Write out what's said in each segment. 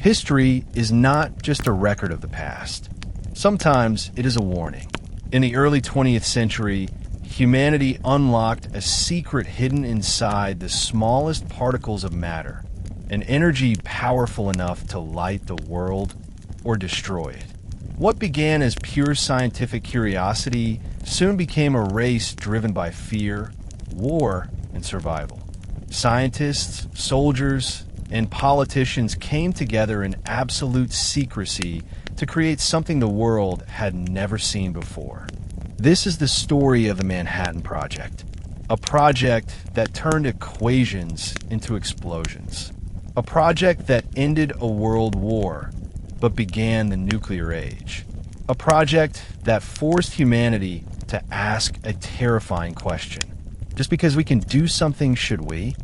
History is not just a record of the past. Sometimes it is a warning. In the early 20th century, humanity unlocked a secret hidden inside the smallest particles of matter, an energy powerful enough to light the world or destroy it. What began as pure scientific curiosity soon became a race driven by fear, war, and survival. Scientists, soldiers, and politicians came together in absolute secrecy to create something the world had never seen before. This is the story of the Manhattan Project, a project that turned equations into explosions, a project that ended a world war but began the nuclear age, a project that forced humanity to ask a terrifying question. Just because we can do something, should we?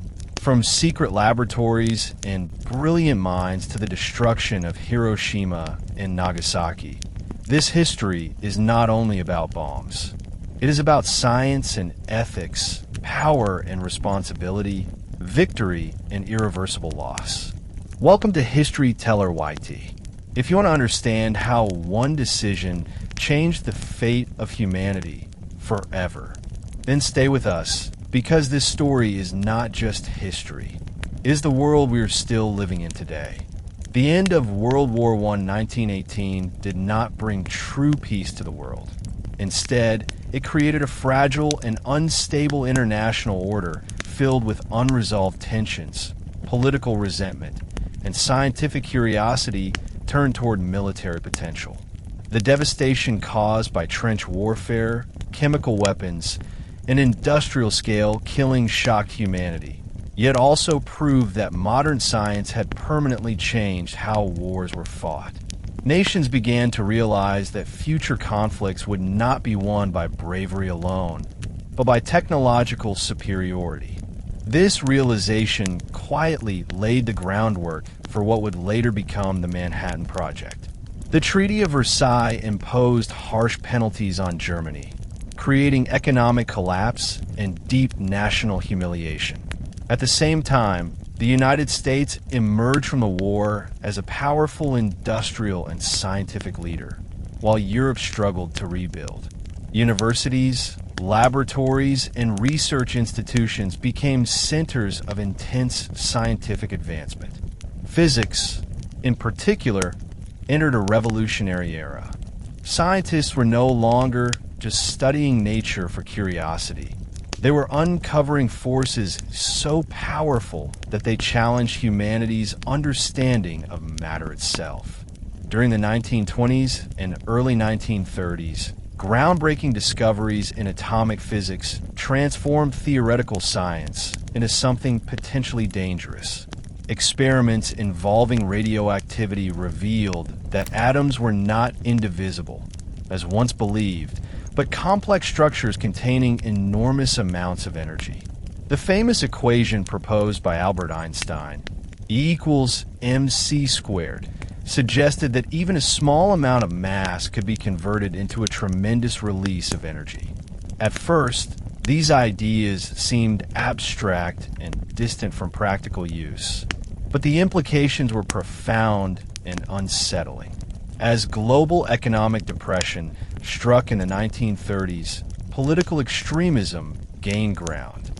From secret laboratories and brilliant minds to the destruction of Hiroshima and Nagasaki, this history is not only about bombs. It is about science and ethics, power and responsibility, victory and irreversible loss. Welcome to History Teller YT. If you want to understand how one decision changed the fate of humanity forever, then stay with us, because this story is not just history. It is the world we are still living in today. The end of World War I, 1918, did not bring true peace to the world. Instead, it created a fragile and unstable international order filled with unresolved tensions, political resentment, and scientific curiosity turned toward military potential. The devastation caused by trench warfare, chemical weapons, and industrial scale killing shocked humanity, yet also proved that modern science had permanently changed how wars were fought. Nations began to realize that future conflicts would not be won by bravery alone, but by technological superiority. This realization quietly laid the groundwork for what would later become the Manhattan Project. The Treaty of Versailles imposed harsh penalties on Germany, creating economic collapse and deep national humiliation. At the same time, the United States emerged from the war as a powerful industrial and scientific leader, while Europe struggled to rebuild. Universities, laboratories, and research institutions became centers of intense scientific advancement. Physics, in particular, entered a revolutionary era. Scientists were no longer just studying nature for curiosity. They were uncovering forces so powerful that they challenged humanity's understanding of matter itself. During the 1920s and early 1930s, groundbreaking discoveries in atomic physics transformed theoretical science into something potentially dangerous. Experiments involving radioactivity revealed that atoms were not indivisible, as once believed, but complex structures containing enormous amounts of energy. The famous equation proposed by Albert Einstein, E equals mc squared, suggested that even a small amount of mass could be converted into a tremendous release of energy. At first, these ideas seemed abstract and distant from practical use, but the implications were profound and unsettling. As global economic depression struck in the 1930s, political extremism gained ground.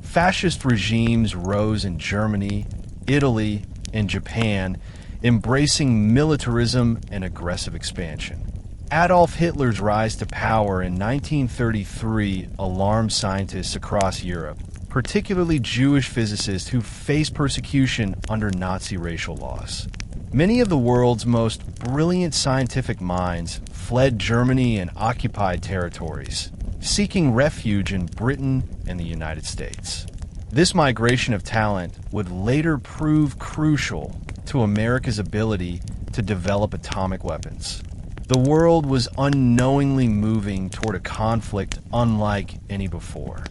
Fascist regimes rose in Germany, Italy, and Japan, embracing militarism and aggressive expansion. Adolf Hitler's rise to power in 1933 alarmed scientists across Europe, particularly Jewish physicists who faced persecution under Nazi racial laws. Many of the world's most brilliant scientific minds fled Germany and occupied territories, seeking refuge in Britain and the United States. This migration of talent would later prove crucial to America's ability to develop atomic weapons. The world was unknowingly moving toward a conflict unlike any before.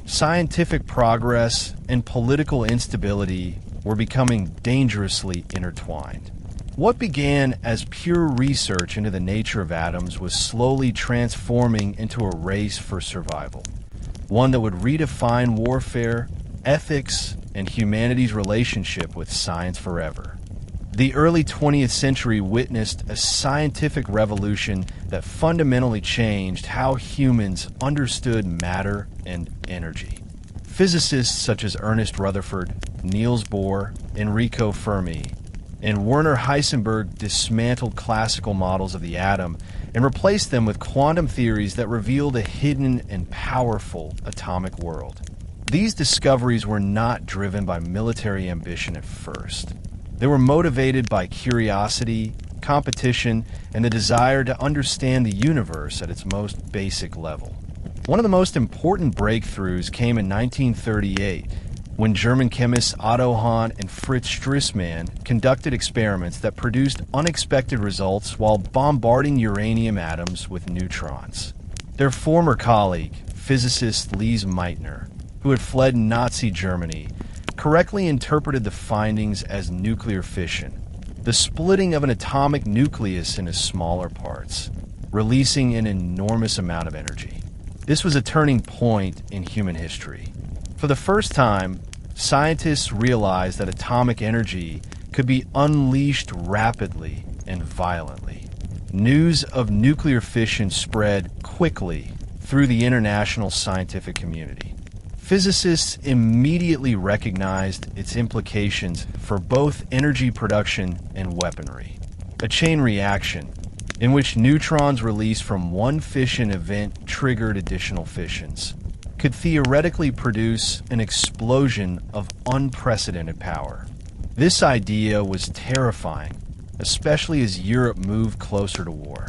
Scientific progress and political instability were becoming dangerously intertwined. What began as pure research into the nature of atoms was slowly transforming into a race for survival, one that would redefine warfare, ethics, and humanity's relationship with science forever. The early 20th century witnessed a scientific revolution that fundamentally changed how humans understood matter and energy. Physicists such as Ernest Rutherford, Niels Bohr, Enrico Fermi, and Werner Heisenberg dismantled classical models of the atom and replaced them with quantum theories that revealed a hidden and powerful atomic world. These discoveries were not driven by military ambition at first. They were motivated by curiosity, competition, and the desire to understand the universe at its most basic level. One of the most important breakthroughs came in 1938, when German chemists Otto Hahn and Fritz Strassmann conducted experiments that produced unexpected results while bombarding uranium atoms with neutrons. Their former colleague, physicist Lise Meitner, who had fled Nazi Germany, correctly interpreted the findings as nuclear fission, the splitting of an atomic nucleus into smaller parts, releasing an enormous amount of energy. This was a turning point in human history. For the first time, scientists realized that atomic energy could be unleashed rapidly and violently. News of nuclear fission spread quickly through the international scientific community. Physicists immediately recognized its implications for both energy production and weaponry. A chain reaction, in which neutrons released from one fission event triggered additional fissions, could theoretically produce an explosion of unprecedented power. This idea was terrifying, especially as Europe moved closer to war.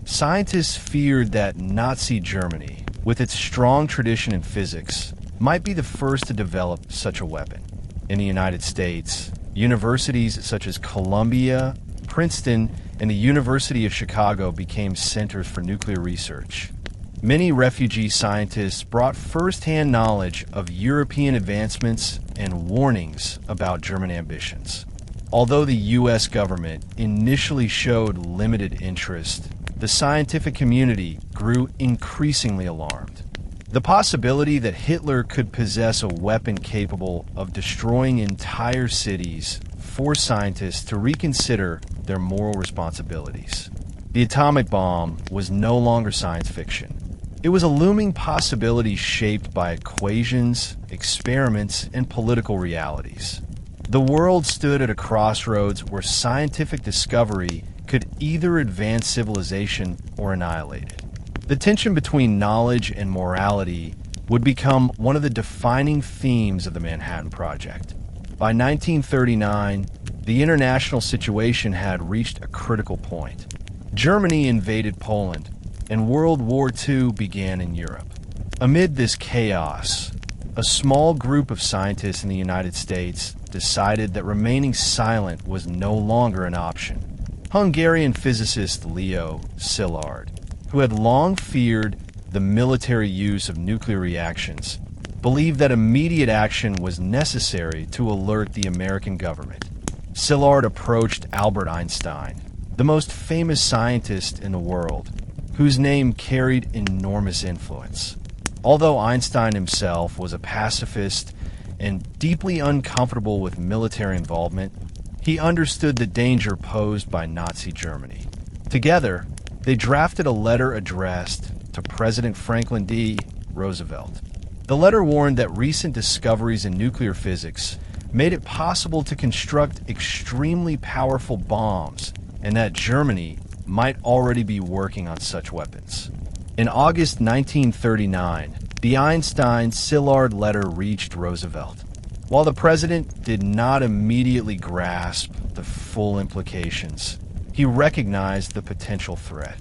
Scientists feared that Nazi Germany, with its strong tradition in physics, might be the first to develop such a weapon. In the United States, universities such as Columbia, Princeton, and the University of Chicago became centers for nuclear research. Many refugee scientists brought first-hand knowledge of European advancements and warnings about German ambitions. Although the U.S. government initially showed limited interest, the scientific community grew increasingly alarmed. The possibility that Hitler could possess a weapon capable of destroying entire cities forced scientists to reconsider their moral responsibilities. The atomic bomb was no longer science fiction. It was a looming possibility shaped by equations, experiments, and political realities. The world stood at a crossroads where scientific discovery could either advance civilization or annihilate it. The tension between knowledge and morality would become one of the defining themes of the Manhattan Project. By 1939, the international situation had reached a critical point. Germany invaded Poland, and World War II began in Europe. Amid this chaos, a small group of scientists in the United States decided that remaining silent was no longer an option. Hungarian physicist Leo Szilard, who had long feared the military use of nuclear reactions, believed that immediate action was necessary to alert the American government. Szilard approached Albert Einstein, the most famous scientist in the world, whose name carried enormous influence. Although Einstein himself was a pacifist and deeply uncomfortable with military involvement, he understood the danger posed by Nazi Germany. Together, they drafted a letter addressed to President Franklin D. Roosevelt. The letter warned that recent discoveries in nuclear physics made it possible to construct extremely powerful bombs, and that Germany might already be working on such weapons. In August 1939, the Einstein-Szilard letter reached Roosevelt. While the president did not immediately grasp the full implications, he recognized the potential threat.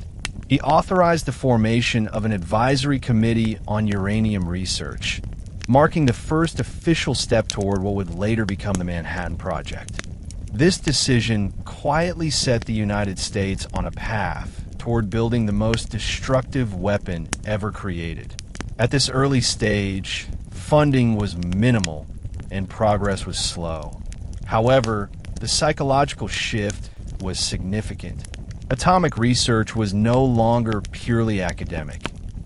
He authorized the formation of an advisory committee on uranium research, marking the first official step toward what would later become the Manhattan Project. This decision quietly set the United States on a path toward building the most destructive weapon ever created. At this early stage, funding was minimal and progress was slow. However, the psychological shift was significant. Atomic research was no longer purely academic.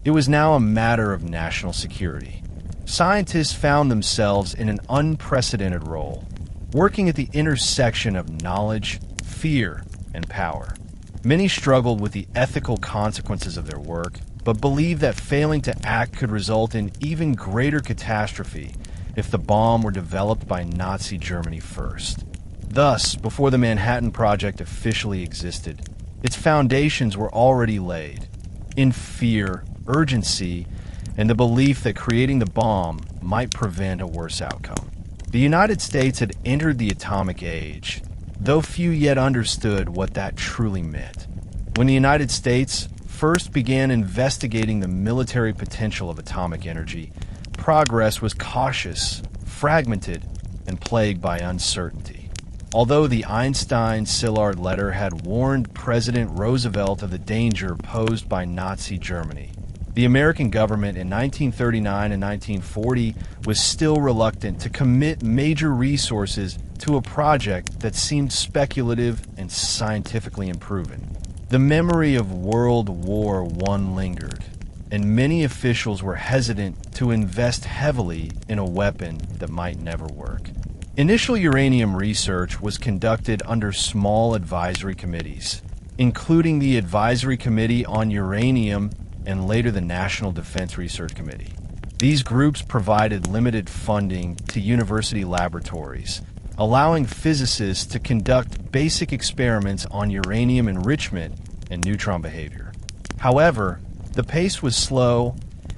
It was now a matter of national security. Scientists found themselves in an unprecedented role, working at the intersection of knowledge fear and power. Many struggled with the ethical consequences of their work, but believed that failing to act could result in even greater catastrophe if the bomb were developed by Nazi Germany first. Thus, before the Manhattan Project officially existed, its foundations were already laid, in fear, urgency, and the belief that creating the bomb might prevent a worse outcome. The United States had entered the atomic age, though few yet understood what that truly meant. When the United States first began investigating the military potential of atomic energy, progress was cautious, fragmented, and plagued by uncertainty. Although the Einstein-Szilard letter had warned President Roosevelt of the danger posed by Nazi Germany, the American government in 1939 and 1940 was still reluctant to commit major resources to a project that seemed speculative and scientifically unproven. The memory of World War I lingered, and many officials were hesitant to invest heavily in a weapon that might never work. Initial uranium research was conducted under small advisory committees, including the Advisory Committee on Uranium and later the National Defense Research Committee. These groups provided limited funding to university laboratories, allowing physicists to conduct basic experiments on uranium enrichment and neutron behavior. However, the pace was slow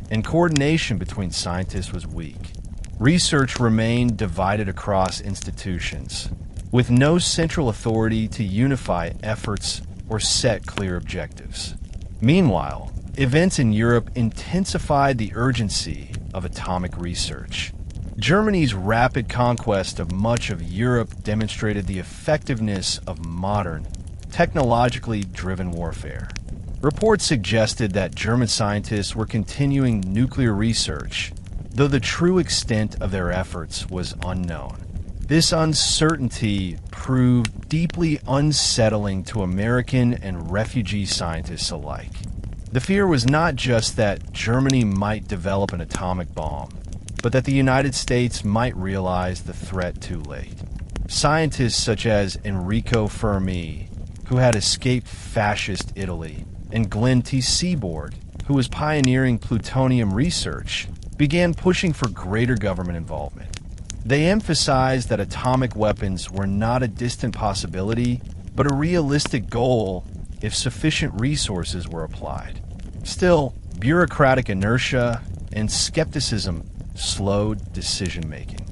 and coordination between scientists was weak. Research remained divided across institutions, with no central authority to unify efforts or set clear objectives. Meanwhile, events in Europe intensified the urgency of atomic research. Germany's rapid conquest of much of Europe demonstrated the effectiveness of modern, technologically driven warfare. Reports suggested that German scientists were continuing nuclear research, though the true extent of their efforts was unknown. This uncertainty proved deeply unsettling to American and refugee scientists alike. The fear was not just that Germany might develop an atomic bomb, but that the United States might realize the threat too late. Scientists such as Enrico Fermi, who had escaped fascist Italy, and Glenn T. Seaborg, who was pioneering plutonium research, began pushing for greater government involvement. They emphasized that atomic weapons were not a distant possibility, but a realistic goal if sufficient resources were applied. Still, bureaucratic inertia and skepticism slowed decision-making.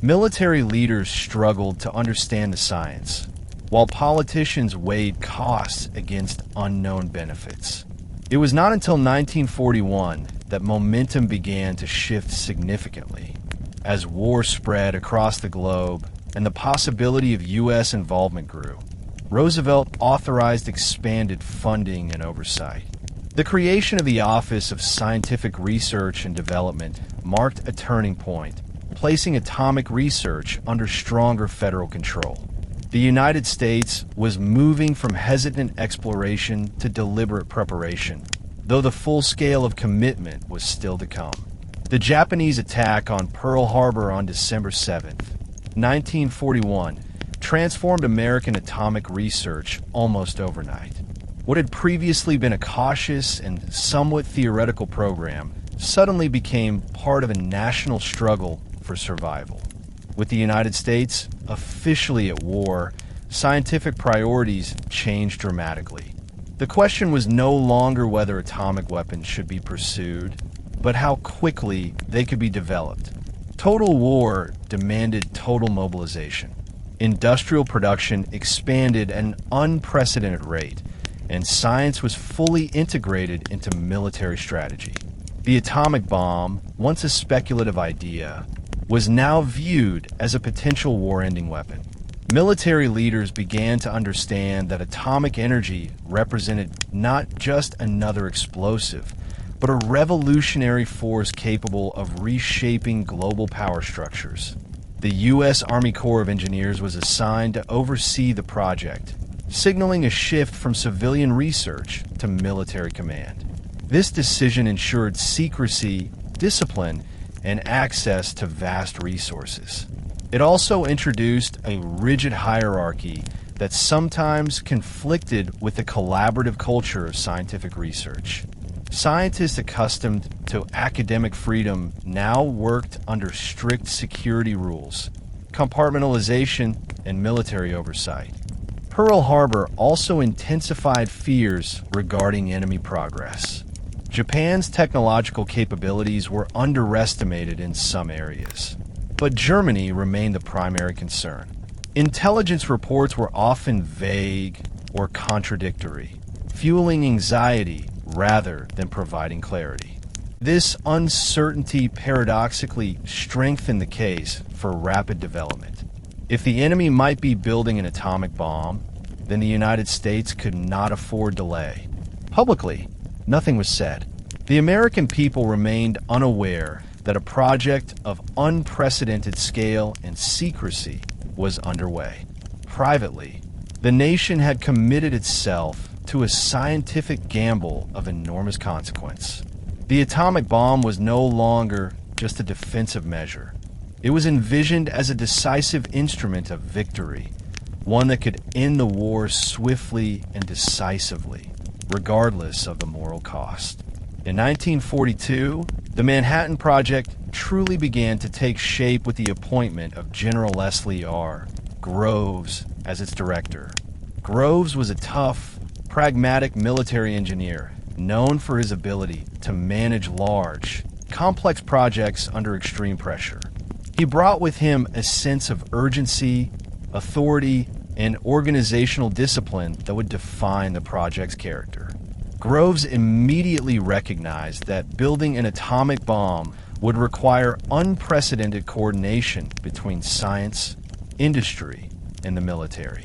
Military leaders struggled to understand the science, while politicians weighed costs against unknown benefits. It was not until 1941 that momentum began to shift significantly. As war spread across the globe and the possibility of U.S. involvement grew, Roosevelt authorized expanded funding and oversight. The creation of the Office of Scientific Research and Development marked a turning point, placing atomic research under stronger federal control. The United States was moving from hesitant exploration to deliberate preparation, though the full scale of commitment was still to come. The Japanese attack on Pearl Harbor on December 7, 1941, transformed American atomic research almost overnight. What had previously been a cautious and somewhat theoretical program suddenly became part of a national struggle for survival. With the United States officially at war, scientific priorities changed dramatically. The question was no longer whether atomic weapons should be pursued, but how quickly they could be developed. Total war demanded total mobilization. Industrial production expanded at an unprecedented rate, and science was fully integrated into military strategy. The atomic bomb, once a speculative idea, was now viewed as a potential war-ending weapon. Military leaders began to understand that atomic energy represented not just another explosive, but a revolutionary force capable of reshaping global power structures. The U.S. Army Corps of Engineers was assigned to oversee the project, signaling a shift from civilian research to military command. This decision ensured secrecy, discipline, and access to vast resources. It also introduced a rigid hierarchy that sometimes conflicted with the collaborative culture of scientific research. Scientists accustomed to academic freedom now worked under strict security rules, compartmentalization, and military oversight. Pearl Harbor also intensified fears regarding enemy progress. Japan's technological capabilities were underestimated in some areas, but Germany remained the primary concern. Intelligence reports were often vague or contradictory, fueling anxiety rather than providing clarity. This uncertainty paradoxically strengthened the case for rapid development. If the enemy might be building an atomic bomb, then the United States could not afford delay. Publicly, nothing was said. The American people remained unaware that a project of unprecedented scale and secrecy was underway. Privately, the nation had committed itself to a scientific gamble of enormous consequence. The atomic bomb was no longer just a defensive measure. It was envisioned as a decisive instrument of victory, one that could end the war swiftly and decisively, regardless of the moral cost. In 1942, the Manhattan Project truly began to take shape with the appointment of General Leslie R. Groves as its director. Groves was a tough, pragmatic military engineer known for his ability to manage large, complex projects under extreme pressure. He brought with him a sense of urgency, authority, and organizational discipline that would define the project's character. Groves immediately recognized that building an atomic bomb would require unprecedented coordination between science, industry, and the military.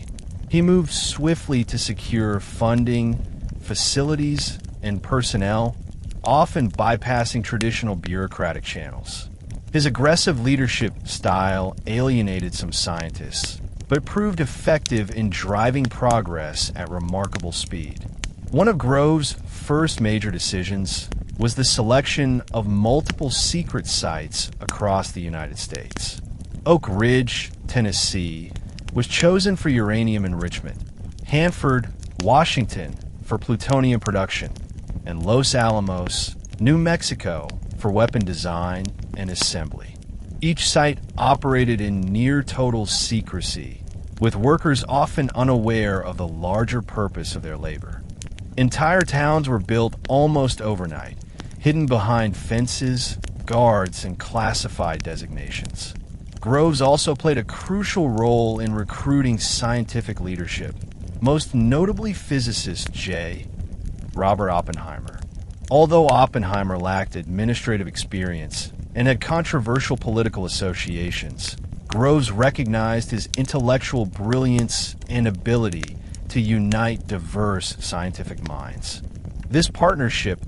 He moved swiftly to secure funding, facilities, and personnel, often bypassing traditional bureaucratic channels. His aggressive leadership style alienated some scientists, but proved effective in driving progress at remarkable speed. One of Groves' first major decisions was the selection of multiple secret sites across the United States. Oak Ridge, Tennessee, was chosen for uranium enrichment, Hanford, Washington, for plutonium production, and Los Alamos, New Mexico, for weapon design and assembly. Each site operated in near-total secrecy, with workers often unaware of the larger purpose of their labor. Entire towns were built almost overnight, hidden behind fences, guards, and classified designations. Groves also played a crucial role in recruiting scientific leadership, most notably physicist J. Robert Oppenheimer. Although Oppenheimer lacked administrative experience and had controversial political associations, Groves recognized his intellectual brilliance and ability to unite diverse scientific minds. This partnership,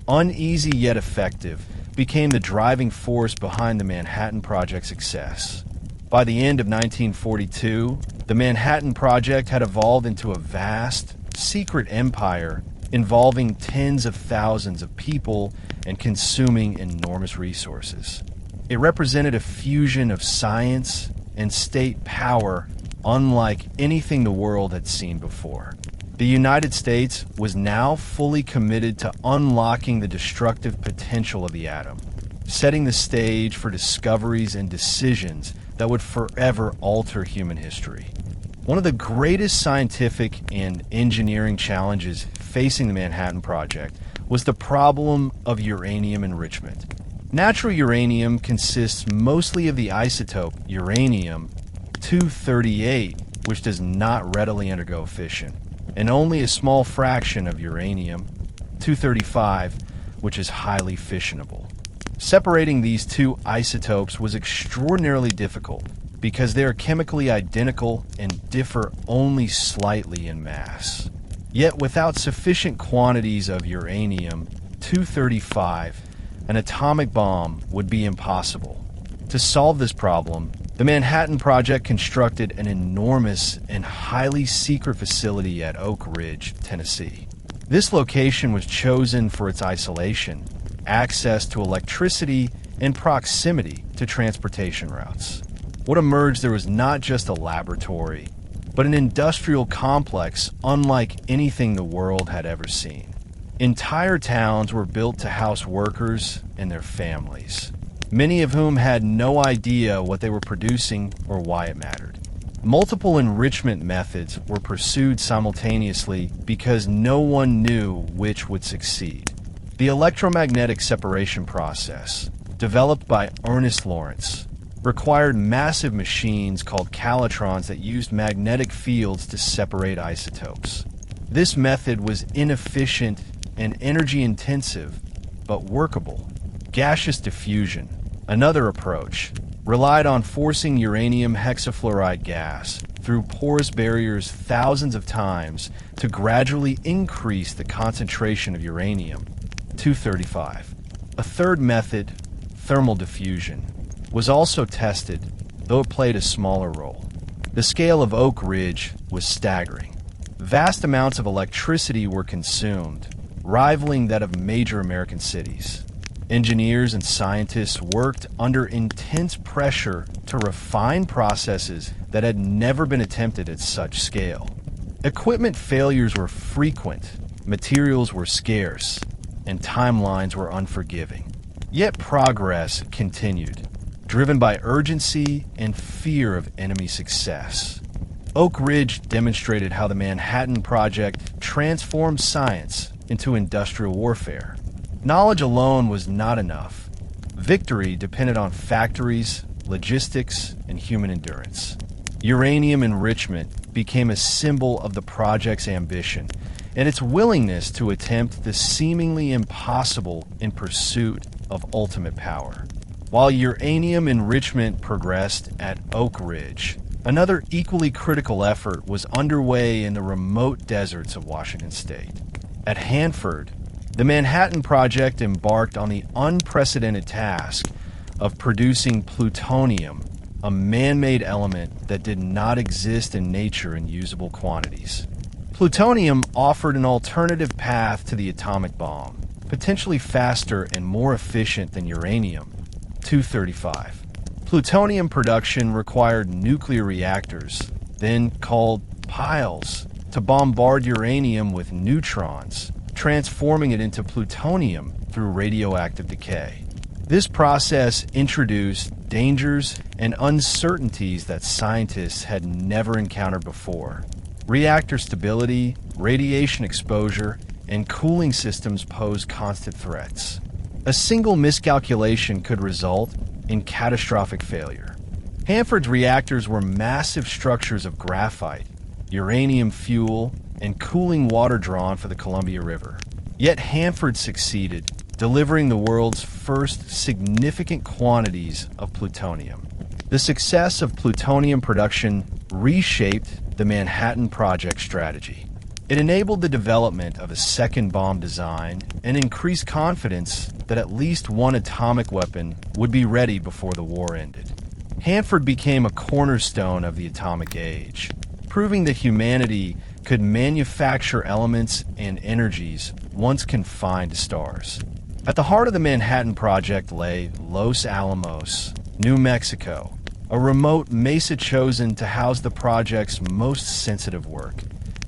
uneasy yet effective, became the driving force behind the Manhattan Project's success. By the end of 1942, the Manhattan Project had evolved into a vast, secret empire involving tens of thousands of people and consuming enormous resources. It represented a fusion of science and state power unlike anything the world had seen before. The United States was now fully committed to unlocking the destructive potential of the atom, setting the stage for discoveries and decisions that would forever alter human history. One of the greatest scientific and engineering challenges facing the Manhattan Project was the problem of uranium enrichment. Natural uranium consists mostly of the isotope uranium-238, which does not readily undergo fission, and only a small fraction of uranium-235, which is highly fissionable. Separating these two isotopes was extraordinarily difficult because they are chemically identical and differ only slightly in mass. Yet without sufficient quantities of uranium-235, an atomic bomb would be impossible. To solve this problem, the Manhattan Project constructed an enormous and highly secret facility at Oak Ridge, Tennessee. This location was chosen for its isolation, access to electricity, and proximity to transportation routes. What emerged there was not just a laboratory, but an industrial complex unlike anything the world had ever seen. Entire towns were built to house workers and their families, many of whom had no idea what they were producing or why it mattered. Multiple enrichment methods were pursued simultaneously because no one knew which would succeed. The electromagnetic separation process, developed by Ernest Lawrence, required massive machines called calatrons that used magnetic fields to separate isotopes. This method was inefficient and energy-intensive, but workable. Gaseous diffusion, another approach, relied on forcing uranium hexafluoride gas through porous barriers thousands of times to gradually increase the concentration of uranium-235. A third method, thermal diffusion, was also tested, though it played a smaller role. The scale of Oak Ridge was staggering. Vast amounts of electricity were consumed, rivaling that of major American cities. Engineers and scientists worked under intense pressure to refine processes that had never been attempted at such scale. Equipment failures were frequent, materials were scarce, and timelines were unforgiving. Yet progress continued, driven by urgency and fear of enemy success. Oak Ridge demonstrated how the Manhattan Project transformed science into industrial warfare. Knowledge alone was not enough. Victory depended on factories, logistics, and human endurance. Uranium enrichment became a symbol of the project's ambition and its willingness to attempt the seemingly impossible in pursuit of ultimate power. While uranium enrichment progressed at Oak Ridge, another equally critical effort was underway in the remote deserts of Washington State. At Hanford, the Manhattan Project embarked on the unprecedented task of producing plutonium, a man-made element that did not exist in nature in usable quantities. Plutonium offered an alternative path to the atomic bomb, potentially faster and more efficient than uranium-235. Plutonium production required nuclear reactors, then called piles, to bombard uranium with neutrons, transforming it into plutonium through radioactive decay. This process introduced dangers and uncertainties that scientists had never encountered before. Reactor stability, radiation exposure, and cooling systems pose constant threats. A single miscalculation could result in catastrophic failure. Hanford's reactors were massive structures of graphite, uranium fuel, and cooling water drawn for the Columbia River. Yet Hanford succeeded, delivering the world's first significant quantities of plutonium. The success of plutonium production reshaped the Manhattan Project strategy. It enabled the development of a second bomb design and increased confidence that at least one atomic weapon would be ready before the war ended. Hanford became a cornerstone of the atomic age, proving that humanity could manufacture elements and energies once confined to stars. At the heart of the Manhattan Project lay Los Alamos, New Mexico, a remote mesa chosen to house the project's most sensitive work,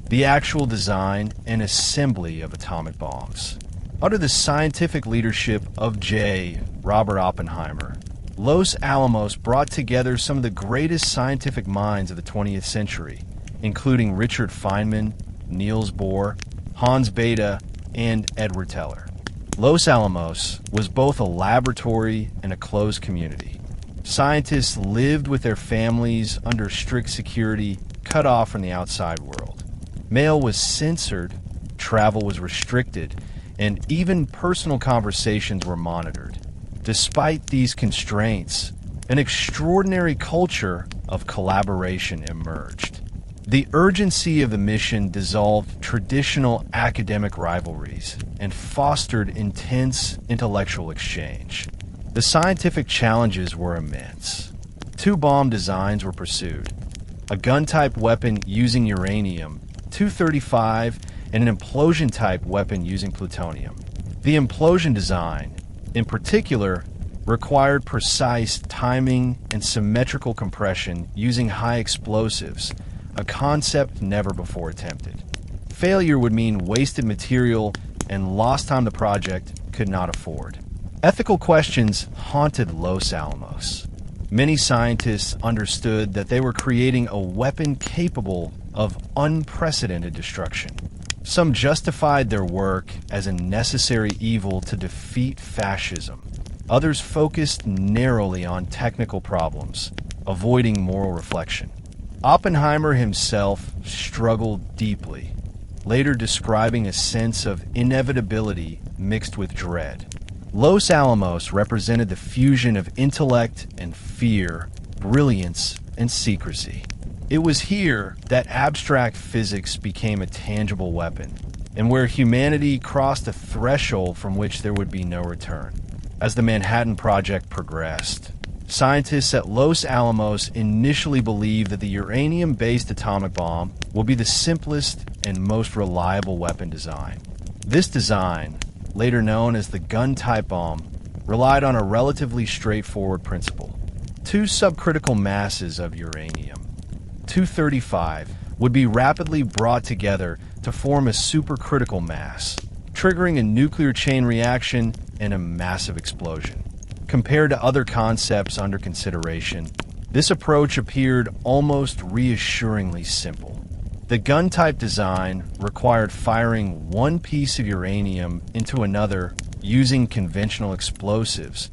the actual design and assembly of atomic bombs. Under the scientific leadership of J. Robert Oppenheimer, Los Alamos brought together some of the greatest scientific minds of the 20th century, including Richard Feynman, Niels Bohr, Hans Bethe, and Edward Teller. Los Alamos was both a laboratory and a closed community. Scientists lived with their families under strict security, cut off from the outside world. Mail was censored, travel was restricted, and even personal conversations were monitored. Despite these constraints, an extraordinary culture of collaboration emerged. The urgency of the mission dissolved traditional academic rivalries and fostered intense intellectual exchange. The scientific challenges were immense. 2 bomb designs were pursued: a gun-type weapon using uranium-235 and an implosion-type weapon using plutonium. The implosion design, in particular, required precise timing and symmetrical compression using high explosives, a concept never before attempted. Failure would mean wasted material and lost time the project could not afford. Ethical questions haunted Los Alamos. Many scientists understood that they were creating a weapon capable of unprecedented destruction. Some justified their work as a necessary evil to defeat fascism. Others focused narrowly on technical problems, avoiding moral reflection. Oppenheimer himself struggled deeply, later describing a sense of inevitability mixed with dread. Los Alamos represented the fusion of intellect and fear, brilliance and secrecy. It was here that abstract physics became a tangible weapon, and where humanity crossed a threshold from which there would be no return. As the Manhattan Project progressed, scientists at Los Alamos initially believed that the uranium-based atomic bomb will be the simplest and most reliable weapon design. This design, later known as the gun-type bomb, relied on a relatively straightforward principle. Two subcritical masses of uranium, 235, would be rapidly brought together to form a supercritical mass, triggering a nuclear chain reaction and a massive explosion. Compared to other concepts under consideration, this approach appeared almost reassuringly simple. The gun-type design required firing one piece of uranium into another using conventional explosives,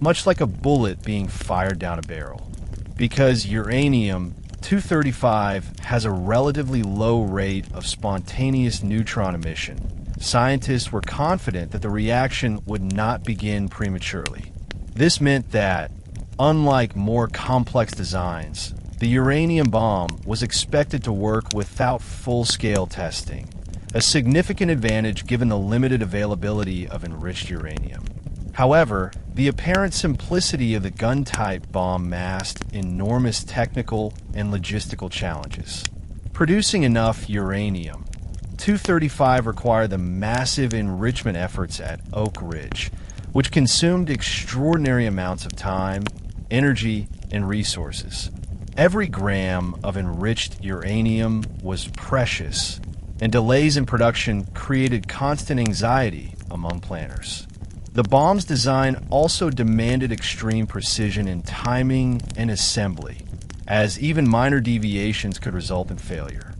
much like a bullet being fired down a barrel. Because uranium-235 has a relatively low rate of spontaneous neutron emission, scientists were confident that the reaction would not begin prematurely. This meant that, unlike more complex designs, the uranium bomb was expected to work without full-scale testing, a significant advantage given the limited availability of enriched uranium. However, the apparent simplicity of the gun-type bomb masked enormous technical and logistical challenges. Producing enough uranium-235 required the massive enrichment efforts at Oak Ridge, which consumed extraordinary amounts of time, energy, and resources. Every gram of enriched uranium was precious, and delays in production created constant anxiety among planners. The bomb's design also demanded extreme precision in timing and assembly, as even minor deviations could result in failure.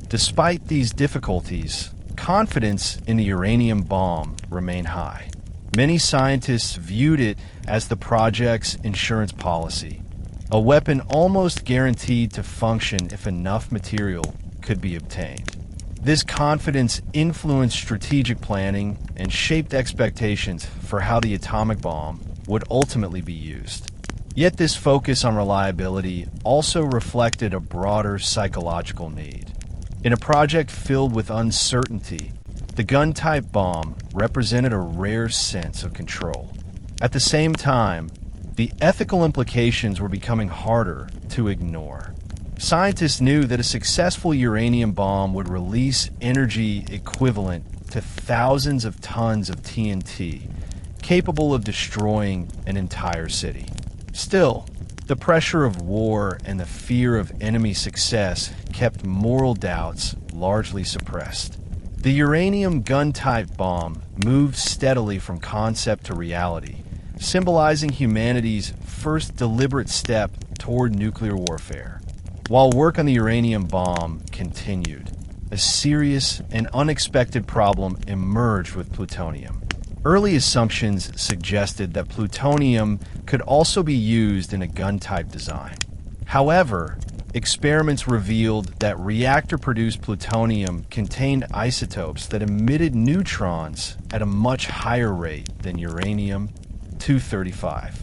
Despite these difficulties, confidence in the uranium bomb remained high. Many scientists viewed it as the project's insurance policy, a weapon almost guaranteed to function if enough material could be obtained. This confidence influenced strategic planning and shaped expectations for how the atomic bomb would ultimately be used. Yet this focus on reliability also reflected a broader psychological need. In a project filled with uncertainty, the gun-type bomb represented a rare sense of control. At the same time, the ethical implications were becoming harder to ignore. Scientists knew that a successful uranium bomb would release energy equivalent to thousands of tons of TNT, capable of destroying an entire city. Still, the pressure of war and the fear of enemy success kept moral doubts largely suppressed. The uranium gun-type bomb moved steadily from concept to reality, symbolizing humanity's first deliberate step toward nuclear warfare. While work on the uranium bomb continued, a serious and unexpected problem emerged with plutonium. Early assumptions suggested that plutonium could also be used in a gun-type design. However, experiments revealed that reactor-produced plutonium contained isotopes that emitted neutrons at a much higher rate than uranium-235.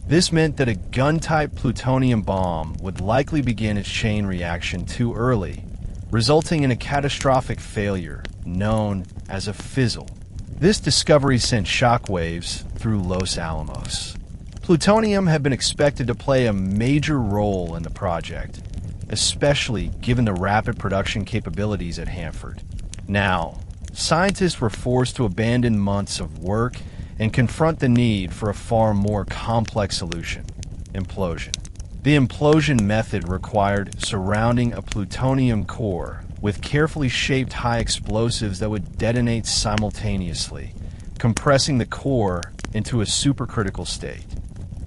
This meant that a gun-type plutonium bomb would likely begin its chain reaction too early, resulting in a catastrophic failure known as a fizzle. This discovery sent shockwaves through Los Alamos. Plutonium had been expected to play a major role in the project, especially given the rapid production capabilities at Hanford. Now, scientists were forced to abandon months of work and confront the need for a far more complex solution: implosion. The implosion method required surrounding a plutonium core with carefully shaped high explosives that would detonate simultaneously, compressing the core into a supercritical state.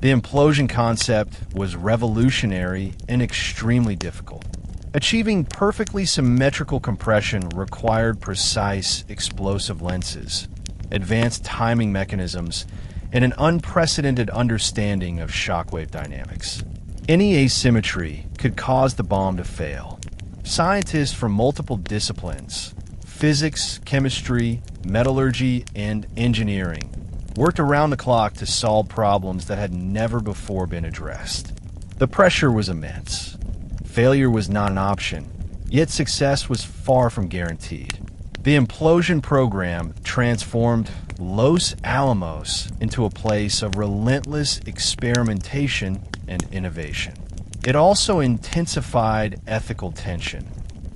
The implosion concept was revolutionary and extremely difficult. Achieving perfectly symmetrical compression required precise explosive lenses, advanced timing mechanisms, and an unprecedented understanding of shockwave dynamics. Any asymmetry could cause the bomb to fail. Scientists from multiple disciplines, physics, chemistry, metallurgy, and engineering, worked around the clock to solve problems that had never before been addressed. The pressure was immense. Failure was not an option, yet success was far from guaranteed. The implosion program transformed Los Alamos into a place of relentless experimentation and innovation. It also intensified ethical tension,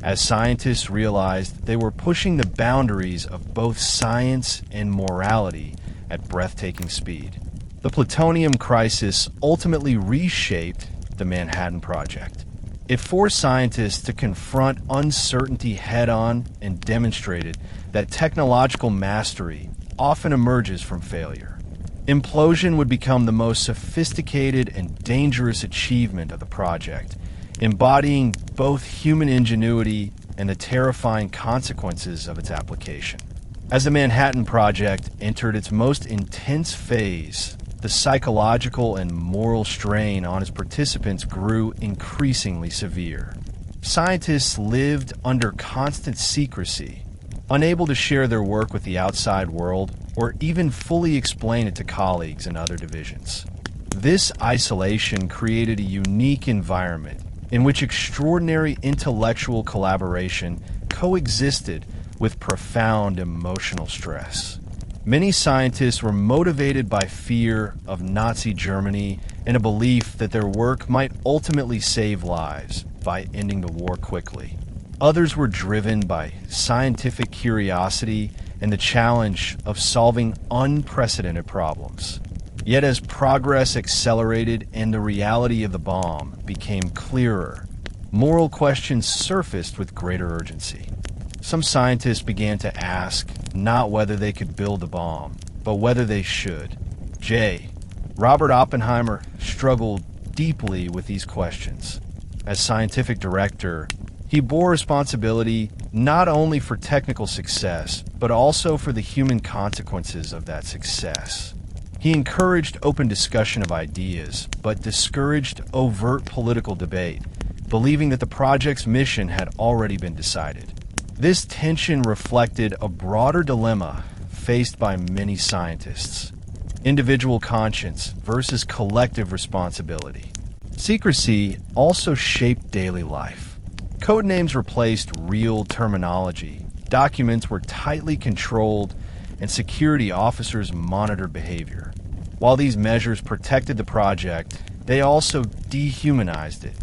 as scientists realized they were pushing the boundaries of both science and morality at breathtaking speed. The plutonium crisis ultimately reshaped the Manhattan Project. It forced scientists to confront uncertainty head-on and demonstrated that technological mastery often emerges from failure. Implosion would become the most sophisticated and dangerous achievement of the project, embodying both human ingenuity and the terrifying consequences of its application. As the Manhattan Project entered its most intense phase, the psychological and moral strain on its participants grew increasingly severe. Scientists lived under constant secrecy, unable to share their work with the outside world or even fully explain it to colleagues in other divisions. This isolation created a unique environment in which extraordinary intellectual collaboration coexisted with profound emotional stress. Many scientists were motivated by fear of Nazi Germany and a belief that their work might ultimately save lives by ending the war quickly. Others were driven by scientific curiosity and the challenge of solving unprecedented problems. Yet as progress accelerated and the reality of the bomb became clearer, moral questions surfaced with greater urgency. Some scientists began to ask not whether they could build the bomb, but whether they should. Robert Oppenheimer struggled deeply with these questions. As scientific director, he bore responsibility not only for technical success, but also for the human consequences of that success. He encouraged open discussion of ideas, but discouraged overt political debate, believing that the project's mission had already been decided. This tension reflected a broader dilemma faced by many scientists: individual conscience versus collective responsibility. Secrecy also shaped daily life. Codenames replaced real terminology, documents were tightly controlled, and security officers monitored behavior. While these measures protected the project, they also dehumanized it,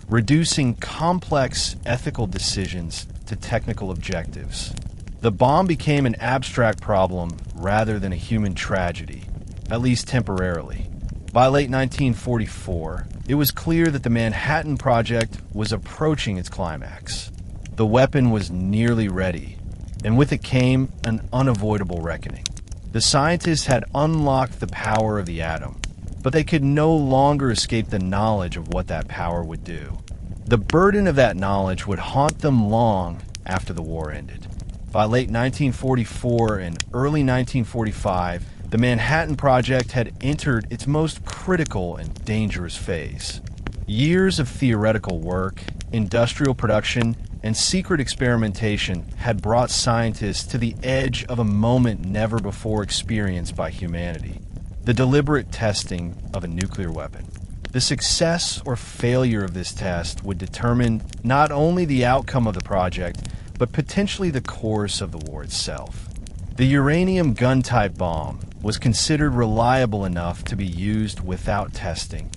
reducing complex ethical decisions to technical objectives. The bomb became an abstract problem rather than a human tragedy, at least temporarily. By late 1944, it was clear that the Manhattan Project was approaching its climax. The weapon was nearly ready, and with it came an unavoidable reckoning. The scientists had unlocked the power of the atom, but they could no longer escape the knowledge of what that power would do. The burden of that knowledge would haunt them long after the war ended. By late 1944 and early 1945, the Manhattan Project had entered its most critical and dangerous phase. Years of theoretical work, industrial production, and secret experimentation had brought scientists to the edge of a moment never before experienced by humanity: the deliberate testing of a nuclear weapon. The success or failure of this test would determine not only the outcome of the project, but potentially the course of the war itself. The uranium gun-type bomb was considered reliable enough to be used without testing,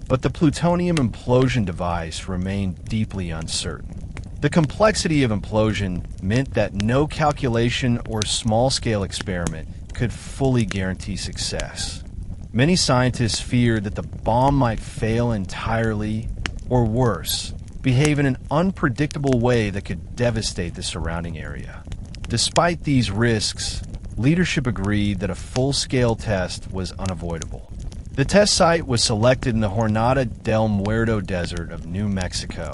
but the plutonium implosion device remained deeply uncertain. The complexity of implosion meant that no calculation or small-scale experiment could fully guarantee success. Many scientists feared that the bomb might fail entirely, or worse, behave in an unpredictable way that could devastate the surrounding area. Despite these risks, leadership agreed that a full-scale test was unavoidable. The test site was selected in the Jornada del Muerto Desert of New Mexico,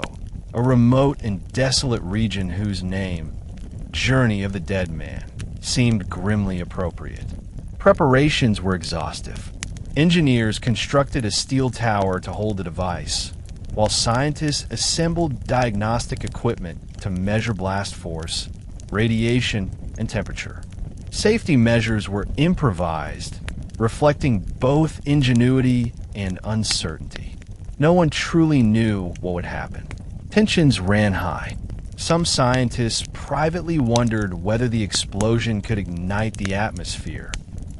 a remote and desolate region whose name, Journey of the Dead Man, seemed grimly appropriate. Preparations were exhaustive. Engineers constructed a steel tower to hold the device, while scientists assembled diagnostic equipment to measure blast force, radiation, and temperature. Safety measures were improvised, reflecting both ingenuity and uncertainty. No one truly knew what would happen. Tensions ran high. Some scientists privately wondered whether the explosion could ignite the atmosphere,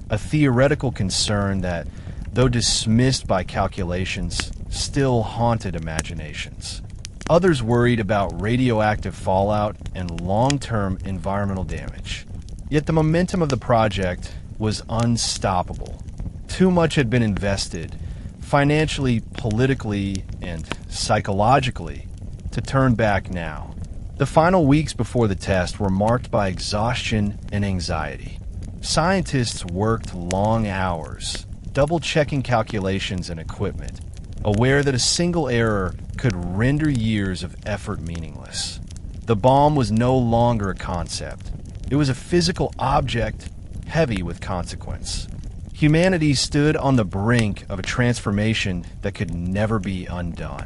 a theoretical concern that, though dismissed by calculations, still haunted imaginations. Others worried about radioactive fallout and long-term environmental damage. Yet the momentum of the project was unstoppable. Too much had been invested, financially, politically, and psychologically, to turn back now. The final weeks before the test were marked by exhaustion and anxiety. Scientists worked long hours, double-checking calculations and equipment, aware that a single error could render years of effort meaningless. The bomb was no longer a concept. It was a physical object, heavy with consequence. Humanity stood on the brink of a transformation that could never be undone.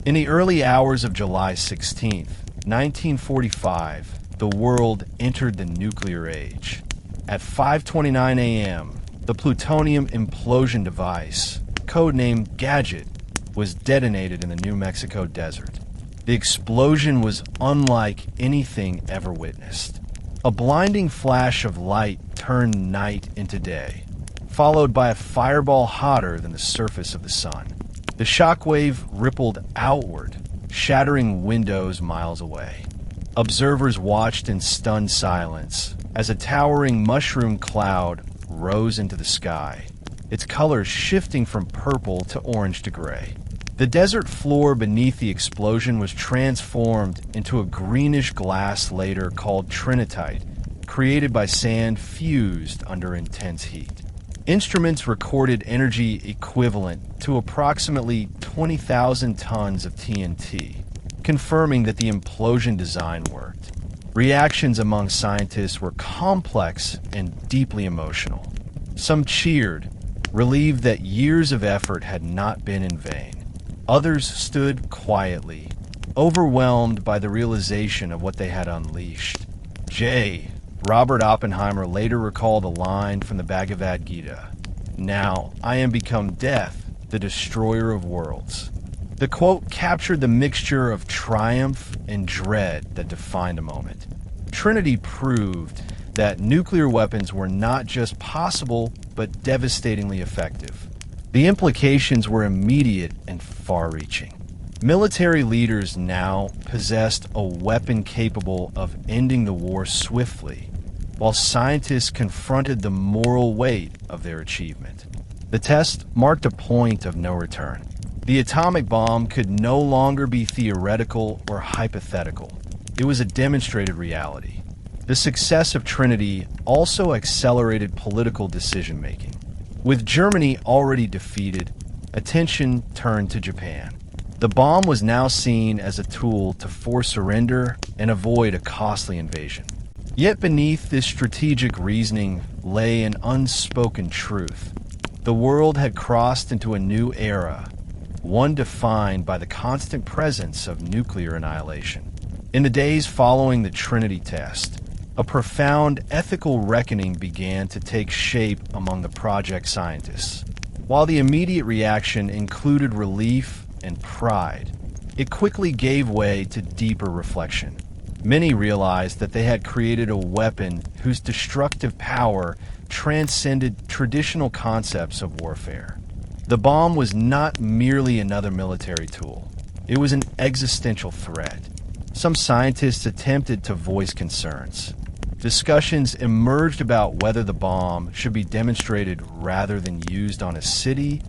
In the early hours of July 16th, 1945, the world entered the nuclear age. At 5:29 a.m., the plutonium implosion device, codenamed Gadget, was detonated in the New Mexico desert. The explosion was unlike anything ever witnessed. A blinding flash of light turned night into day, followed by a fireball hotter than the surface of the sun. The shockwave rippled outward, shattering windows miles away. Observers watched in stunned silence as a towering mushroom cloud rose into the sky, its colors shifting from purple to orange to gray. The desert floor beneath the explosion was transformed into a greenish glass layer called trinitite, created by sand fused under intense heat. Instruments recorded energy equivalent to approximately 20,000 tons of TNT, confirming that the implosion design worked. Reactions among scientists were complex and deeply emotional. Some cheered, relieved that years of effort had not been in vain. Others stood quietly, overwhelmed by the realization of what they had unleashed. Robert Oppenheimer later recalled a line from the Bhagavad Gita, "Now I am become death, the destroyer of worlds." The quote captured the mixture of triumph and dread that defined the moment. Trinity proved that nuclear weapons were not just possible, but devastatingly effective. The implications were immediate and far-reaching. Military leaders now possessed a weapon capable of ending the war swiftly, while scientists confronted the moral weight of their achievement. The test marked a point of no return. The atomic bomb could no longer be theoretical or hypothetical. It was a demonstrated reality. The success of Trinity also accelerated political decision-making. With Germany already defeated, attention turned to Japan. The bomb was now seen as a tool to force surrender and avoid a costly invasion. Yet beneath this strategic reasoning lay an unspoken truth. The world had crossed into a new era, one defined by the constant presence of nuclear annihilation. In the days following the Trinity test, a profound ethical reckoning began to take shape among the project scientists. While the immediate reaction included relief and pride, it quickly gave way to deeper reflection. Many realized that they had created a weapon whose destructive power transcended traditional concepts of warfare. The bomb was not merely another military tool. It was an existential threat. Some scientists attempted to voice concerns. discussions emerged about whether the bomb should be demonstrated rather than used on a city,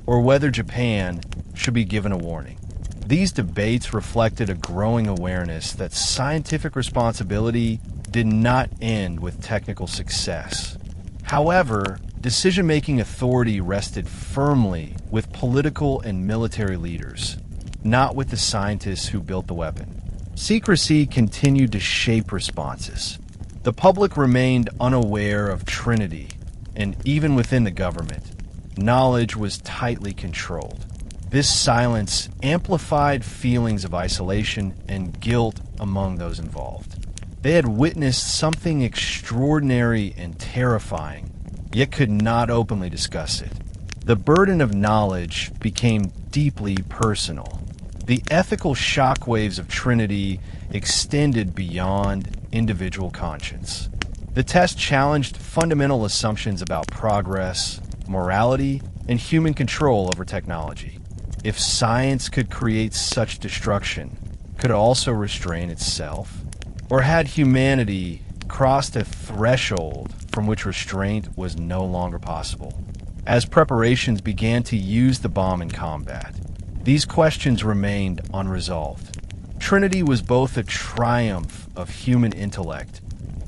or whether Japan should be given a warning. These debates reflected a growing awareness that scientific responsibility did not end with technical success. However, decision-making authority rested firmly with political and military leaders, not with the scientists who built the weapon. Secrecy continued to shape responses. The public remained unaware of Trinity, and even within the government, knowledge was tightly controlled. This silence amplified feelings of isolation and guilt among those involved. They had witnessed something extraordinary and terrifying, yet could not openly discuss it. The burden of knowledge became deeply personal. The ethical shockwaves of Trinity extended beyond individual conscience. The test challenged fundamental assumptions about progress, morality, and human control over technology. If science could create such destruction, could it also restrain itself? Or had humanity crossed a threshold from which restraint was no longer possible? As preparations began to use the bomb in combat, these questions remained unresolved. Trinity was both a triumph of human intellect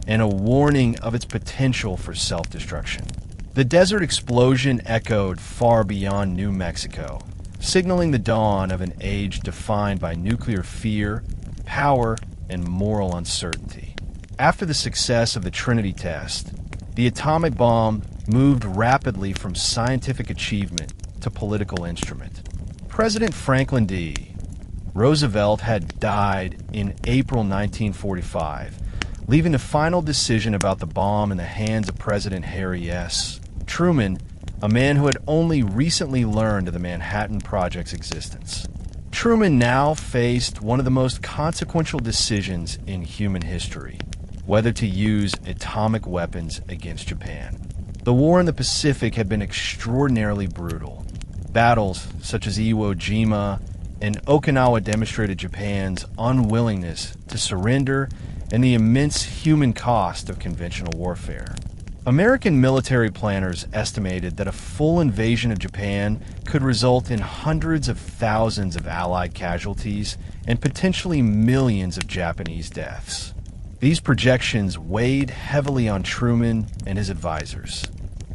and a warning of its potential for self-destruction. The desert explosion echoed far beyond New Mexico, signaling the dawn of an age defined by nuclear fear, power, and moral uncertainty. After the success of the Trinity test, the atomic bomb moved rapidly from scientific achievement to political instrument. President Franklin D. Roosevelt had died in April 1945, leaving the final decision about the bomb in the hands of President Harry S. Truman, a man who had only recently learned of the Manhattan Project's existence. Truman now faced one of the most consequential decisions in human history: whether to use atomic weapons against Japan. The war in the Pacific had been extraordinarily brutal. Battles such as Iwo Jima and Okinawa demonstrated Japan's unwillingness to surrender and the immense human cost of conventional warfare. American military planners estimated that a full invasion of Japan could result in hundreds of thousands of Allied casualties and potentially millions of Japanese deaths. These projections weighed heavily on Truman and his advisors.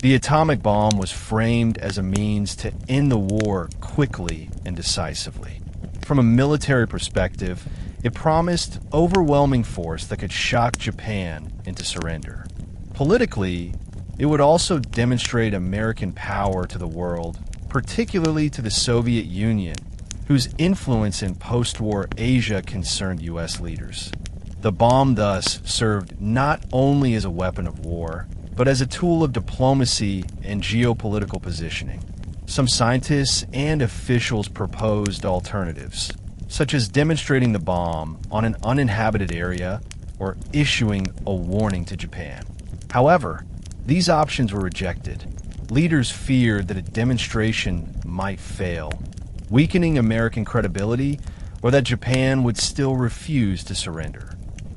The atomic bomb was framed as a means to end the war quickly and decisively. From a military perspective, it promised overwhelming force that could shock Japan into surrender. Politically, it would also demonstrate American power to the world, particularly to the Soviet Union, whose influence in post-war Asia concerned U.S. leaders. The bomb thus served not only as a weapon of war, but as a tool of diplomacy and geopolitical positioning. Some scientists and officials proposed alternatives, such as demonstrating the bomb on an uninhabited area or issuing a warning to Japan. However, these options were rejected. Leaders feared that a demonstration might fail, weakening American credibility, or that Japan would still refuse to surrender.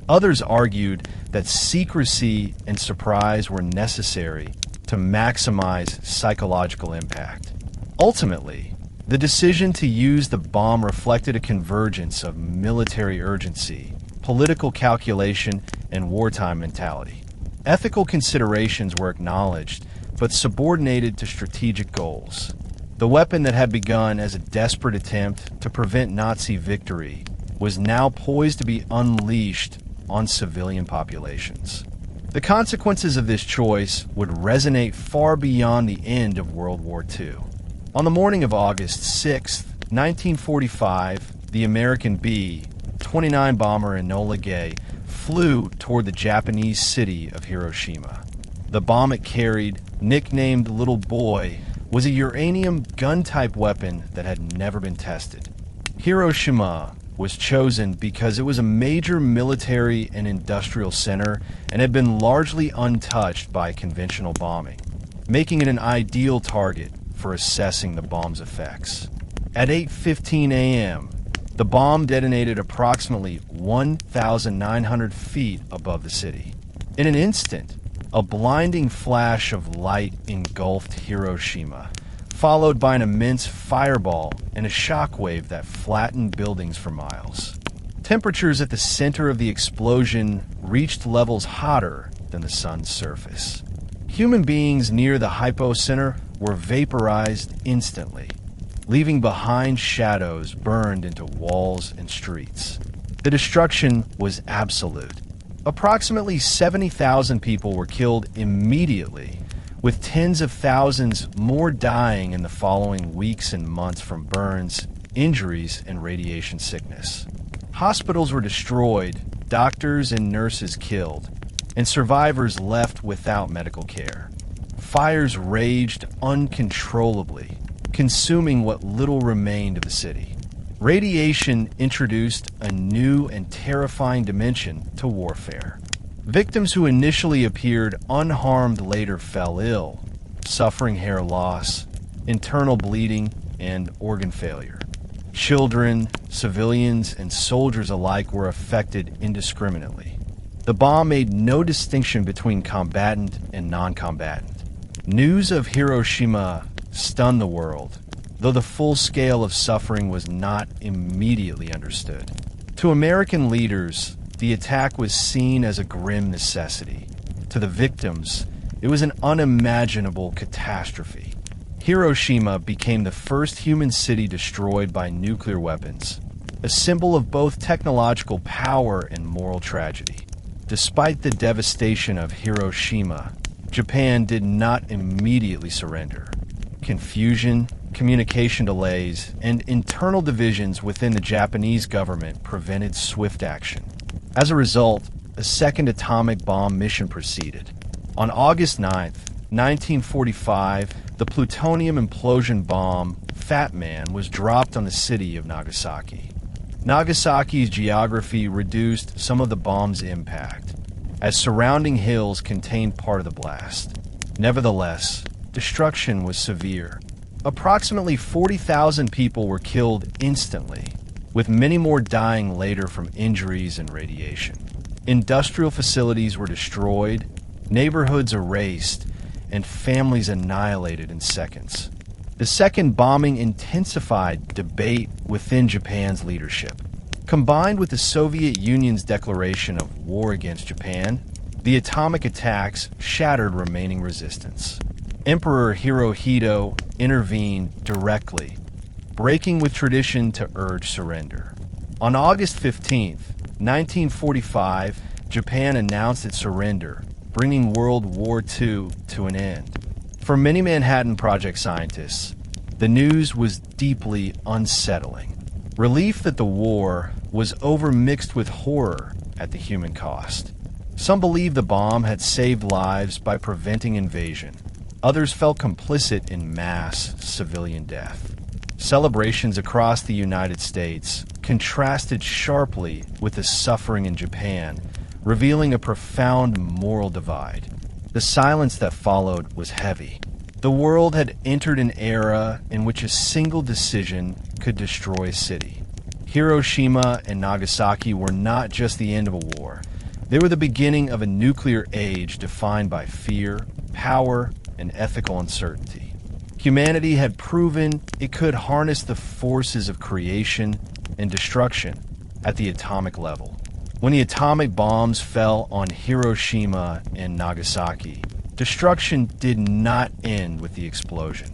Others argued that secrecy and surprise were necessary to maximize psychological impact. Ultimately, the decision to use the bomb reflected a convergence of military urgency, political calculation, and wartime mentality. Ethical considerations were acknowledged, but subordinated to strategic goals. The weapon that had begun as a desperate attempt to prevent Nazi victory was now poised to be unleashed on civilian populations. The consequences of this choice would resonate far beyond the end of World War II. On the morning of August 6, 1945, the American B-29 bomber Enola Gay flew toward the Japanese city of Hiroshima. The bomb it carried, nicknamed Little Boy, was a uranium gun-type weapon that had never been tested. Hiroshima was chosen because it was a major military and industrial center and had been largely untouched by conventional bombing, making it an ideal target for assessing the bomb's effects. At 8:15 a.m., the bomb detonated approximately 1,900 feet above the city. In an instant, a blinding flash of light engulfed Hiroshima, followed by an immense fireball and a shockwave that flattened buildings for miles. Temperatures at the center of the explosion reached levels hotter than the sun's surface. Human beings near the hypocenter were vaporized instantly, leaving behind shadows burned into walls and streets. The destruction was absolute. Approximately 70,000 people were killed immediately, with tens of thousands more dying in the following weeks and months from burns, injuries, and radiation sickness. Hospitals were destroyed, doctors and nurses killed, and survivors left without medical care. Fires raged uncontrollably, consuming what little remained of the city. Radiation introduced a new and terrifying dimension to warfare. Victims who initially appeared unharmed later fell ill, suffering hair loss, internal bleeding, and organ failure. Children, civilians, and soldiers alike were affected indiscriminately. The bomb made no distinction between combatant and non-combatant. News of Hiroshima stunned the world, though the full scale of suffering was not immediately understood. To American leaders, the attack was seen as a grim necessity. To the victims, it was an unimaginable catastrophe. Hiroshima became the first human city destroyed by nuclear weapons, a symbol of both technological power and moral tragedy. Despite the devastation of Hiroshima, Japan did not immediately surrender. Confusion, communication delays, and internal divisions within the Japanese government prevented swift action. As a result, a second atomic bomb mission proceeded. On August 9, 1945, the plutonium implosion bomb, Fat Man, was dropped on the city of Nagasaki. Nagasaki's geography reduced some of the bomb's impact, as surrounding hills contained part of the blast. Nevertheless, destruction was severe. Approximately 40,000 people were killed instantly, with many more dying later from injuries and radiation. Industrial facilities were destroyed, neighborhoods erased, and families annihilated in seconds. The second bombing intensified debate within Japan's leadership. Combined with the Soviet Union's declaration of war against Japan, the atomic attacks shattered remaining resistance. Emperor Hirohito intervened directly, breaking with tradition to urge surrender. On August 15, 1945, Japan announced its surrender, bringing World War II to an end. For many Manhattan Project scientists, the news was deeply unsettling. Relief that the war was overmixed with horror at the human cost. Some believed the bomb had saved lives by preventing invasion. Others felt complicit in mass civilian death. Celebrations across the United States contrasted sharply with the suffering in Japan, revealing a profound moral divide. The silence that followed was heavy. The world had entered an era in which a single decision could destroy a city. Hiroshima and Nagasaki were not just the end of a war. They were the beginning of a nuclear age defined by fear, power, and ethical uncertainty. Humanity had proven it could harness the forces of creation and destruction at the atomic level. When the atomic bombs fell on Hiroshima and Nagasaki, destruction did not end with the explosion.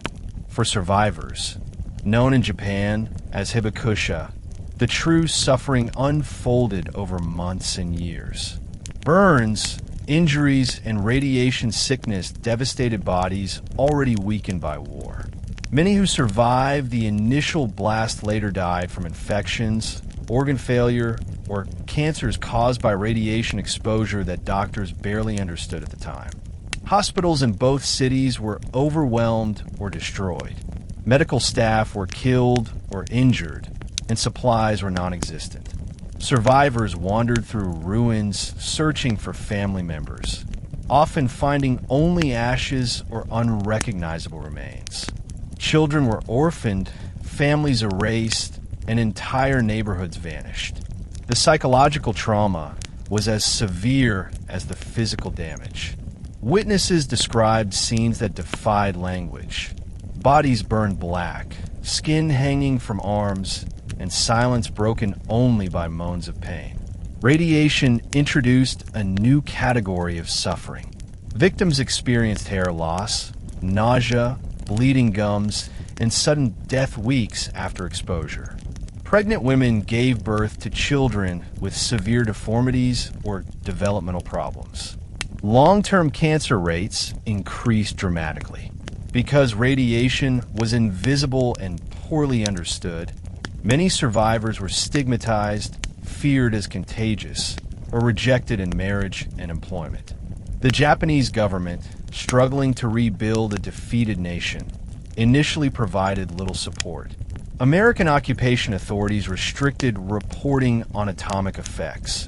For survivors, known in Japan as hibakusha, the true suffering unfolded over months and years. Burns, injuries, and radiation sickness devastated bodies already weakened by war. Many who survived the initial blast later died from infections, organ failure, or cancers caused by radiation exposure that doctors barely understood at the time. Hospitals in both cities were overwhelmed or destroyed. Medical staff were killed or injured, and supplies were non-existent. Survivors wandered through ruins searching for family members, often finding only ashes or unrecognizable remains. Children were orphaned, families erased, and entire neighborhoods vanished. The psychological trauma, was as severe as the physical damage. Witnesses described scenes that defied language. Bodies burned black, skin hanging from arms, and silence broken only by moans of pain. Radiation introduced a new category of suffering. Victims experienced hair loss, nausea, bleeding gums, and sudden death weeks after exposure. Pregnant women gave birth to children with severe deformities or developmental problems. Long-term cancer rates increased dramatically. Because radiation was invisible and poorly understood, many survivors were stigmatized, feared as contagious, or rejected in marriage and employment. The Japanese government, struggling to rebuild a defeated nation, initially provided little support. American occupation authorities restricted reporting on atomic effects,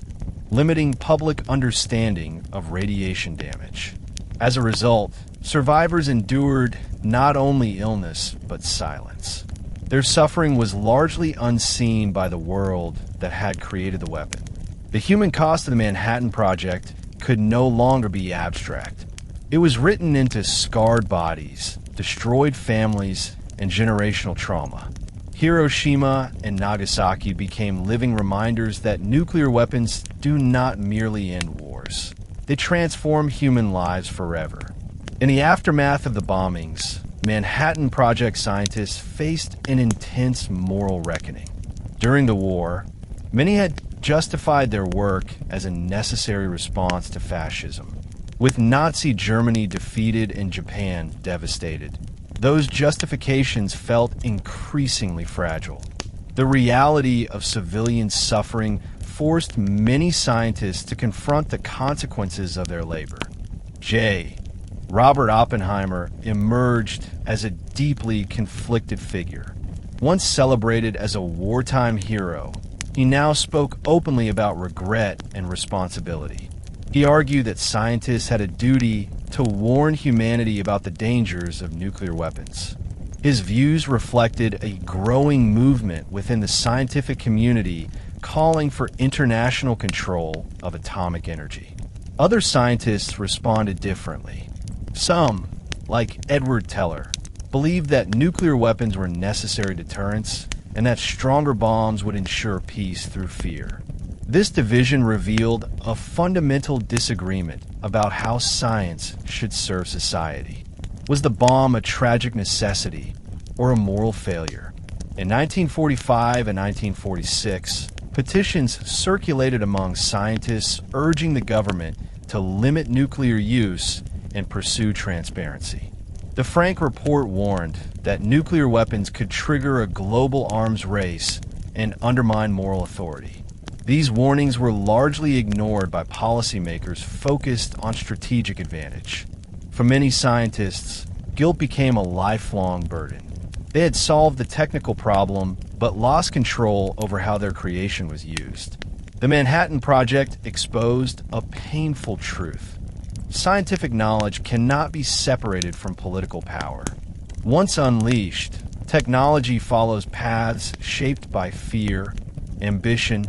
limiting public understanding of radiation damage. As a result, survivors endured not only illness, but silence. Their suffering was largely unseen by the world that had created the weapon. The human cost of the Manhattan Project could no longer be abstract. It was written into scarred bodies, destroyed families, and generational trauma. Hiroshima and Nagasaki became living reminders that nuclear weapons do not merely end wars. They transform human lives forever. In the aftermath of the bombings, Manhattan Project scientists faced an intense moral reckoning. During the war, many had justified their work as a necessary response to fascism. With Nazi Germany defeated and Japan devastated, those justifications felt increasingly fragile. The reality of civilian suffering forced many scientists to confront the consequences of their labor. Robert Oppenheimer emerged as a deeply conflicted figure. Once celebrated as a wartime hero, he now spoke openly about regret and responsibility. He argued that scientists had a duty to warn humanity about the dangers of nuclear weapons. His views reflected a growing movement within the scientific community calling for international control of atomic energy. Other scientists responded differently. Some, like Edward Teller, believed that nuclear weapons were necessary deterrents and that stronger bombs would ensure peace through fear. This division revealed a fundamental disagreement about how science should serve society. Was the bomb a tragic necessity or a moral failure? In 1945 and 1946, petitions circulated among scientists urging the government to limit nuclear use and pursue transparency. The Frank Report warned that nuclear weapons could trigger a global arms race and undermine moral authority. These warnings were largely ignored by policymakers focused on strategic advantage. For many scientists, guilt became a lifelong burden. They had solved the technical problem, but lost control over how their creation was used. The Manhattan Project exposed a painful truth. Scientific knowledge cannot be separated from political power. Once unleashed, technology follows paths shaped by fear, ambition,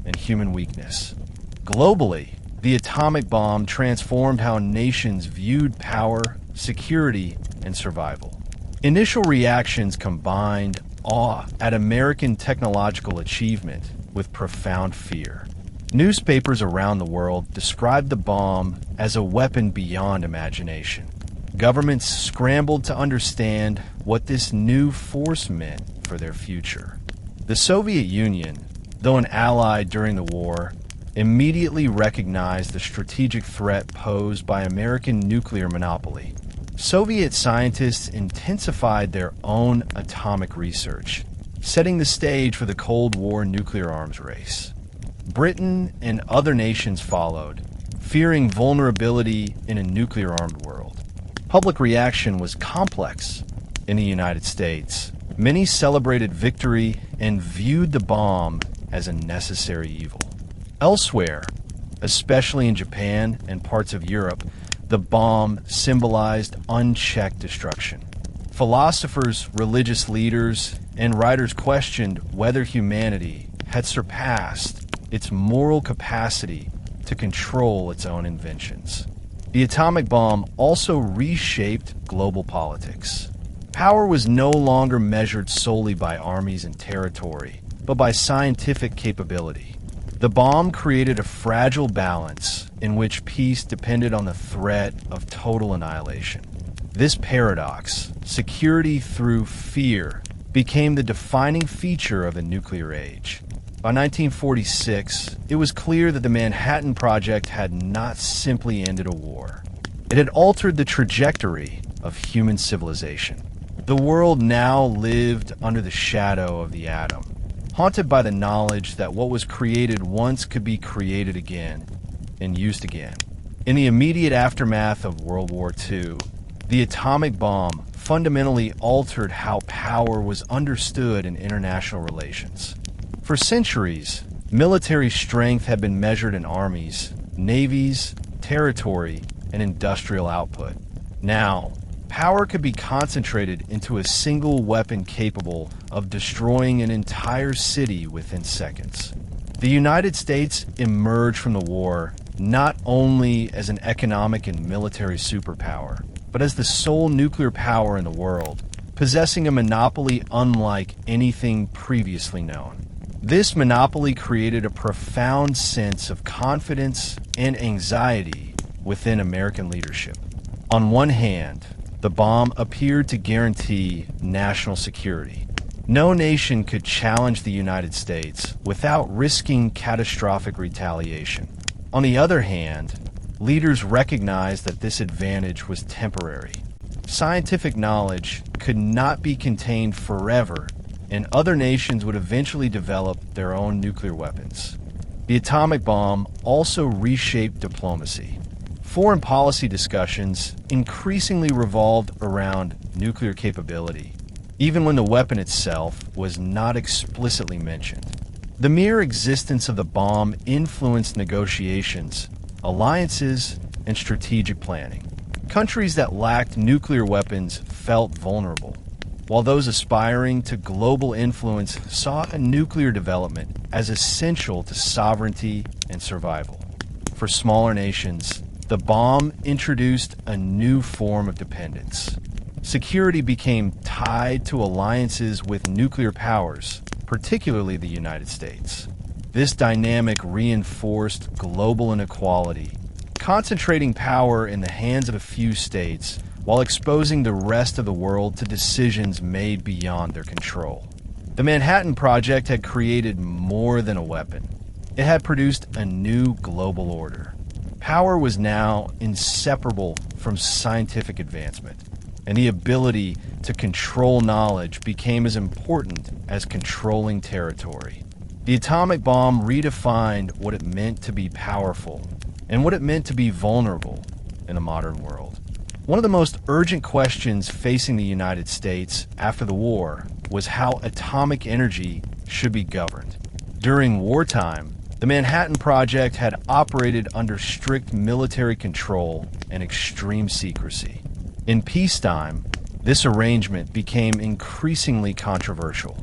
and human weakness. Globally, the atomic bomb transformed how nations viewed power, security, and survival. Initial reactions combined awe at American technological achievement with profound fear. Newspapers around the world described the bomb as a weapon beyond imagination. Governments scrambled to understand what this new force meant for their future. The Soviet Union, though an ally during the war, immediately recognized the strategic threat posed by American nuclear monopoly. Soviet scientists intensified their own atomic research, setting the stage for the Cold War nuclear arms race. Britain and other nations followed, fearing vulnerability in a nuclear-armed world. Public reaction was complex. In the United States, many celebrated victory and viewed the bomb as a necessary evil. Elsewhere, especially in Japan and parts of Europe, the bomb symbolized unchecked destruction. Philosophers, religious leaders, and writers questioned whether humanity had surpassed its moral capacity to control its own inventions. The atomic bomb also reshaped global politics. Power was no longer measured solely by armies and territory, but by scientific capability. The bomb created a fragile balance in which peace depended on the threat of total annihilation. This paradox, security through fear, became the defining feature of the nuclear age. By 1946, it was clear that the Manhattan Project had not simply ended a war. It had altered the trajectory of human civilization. The world now lived under the shadow of the atom, haunted by the knowledge that what was created once could be created again and used again. In the immediate aftermath of World War II, the atomic bomb fundamentally altered how power was understood in international relations. For centuries, military strength had been measured in armies, navies, territory, and industrial output. Now, power could be concentrated into a single weapon capable of destroying an entire city within seconds. The United States emerged from the war not only as an economic and military superpower, but as the sole nuclear power in the world, possessing a monopoly unlike anything previously known. This monopoly created a profound sense of confidence and anxiety within American leadership. On one hand, the bomb appeared to guarantee national security. No nation could challenge the United States without risking catastrophic retaliation. On the other hand, leaders recognized that this advantage was temporary. Scientific knowledge could not be contained forever, and other nations would eventually develop their own nuclear weapons. The atomic bomb also reshaped diplomacy. Foreign policy discussions increasingly revolved around nuclear capability, even when the weapon itself was not explicitly mentioned. The mere existence of the bomb influenced negotiations, alliances, and strategic planning. Countries that lacked nuclear weapons felt vulnerable, while those aspiring to global influence saw a nuclear development as essential to sovereignty and survival. For smaller nations, the bomb introduced a new form of dependence. Security became tied to alliances with nuclear powers, particularly the United States. This dynamic reinforced global inequality, concentrating power in the hands of a few states while exposing the rest of the world to decisions made beyond their control. The Manhattan Project had created more than a weapon. It had produced a new global order. Power was now inseparable from scientific advancement, and the ability to control knowledge became as important as controlling territory. The atomic bomb redefined what it meant to be powerful and what it meant to be vulnerable in a modern world. One of the most urgent questions facing the United States after the war was how atomic energy should be governed. During wartime, the Manhattan Project had operated under strict military control and extreme secrecy. In peacetime, this arrangement became increasingly controversial.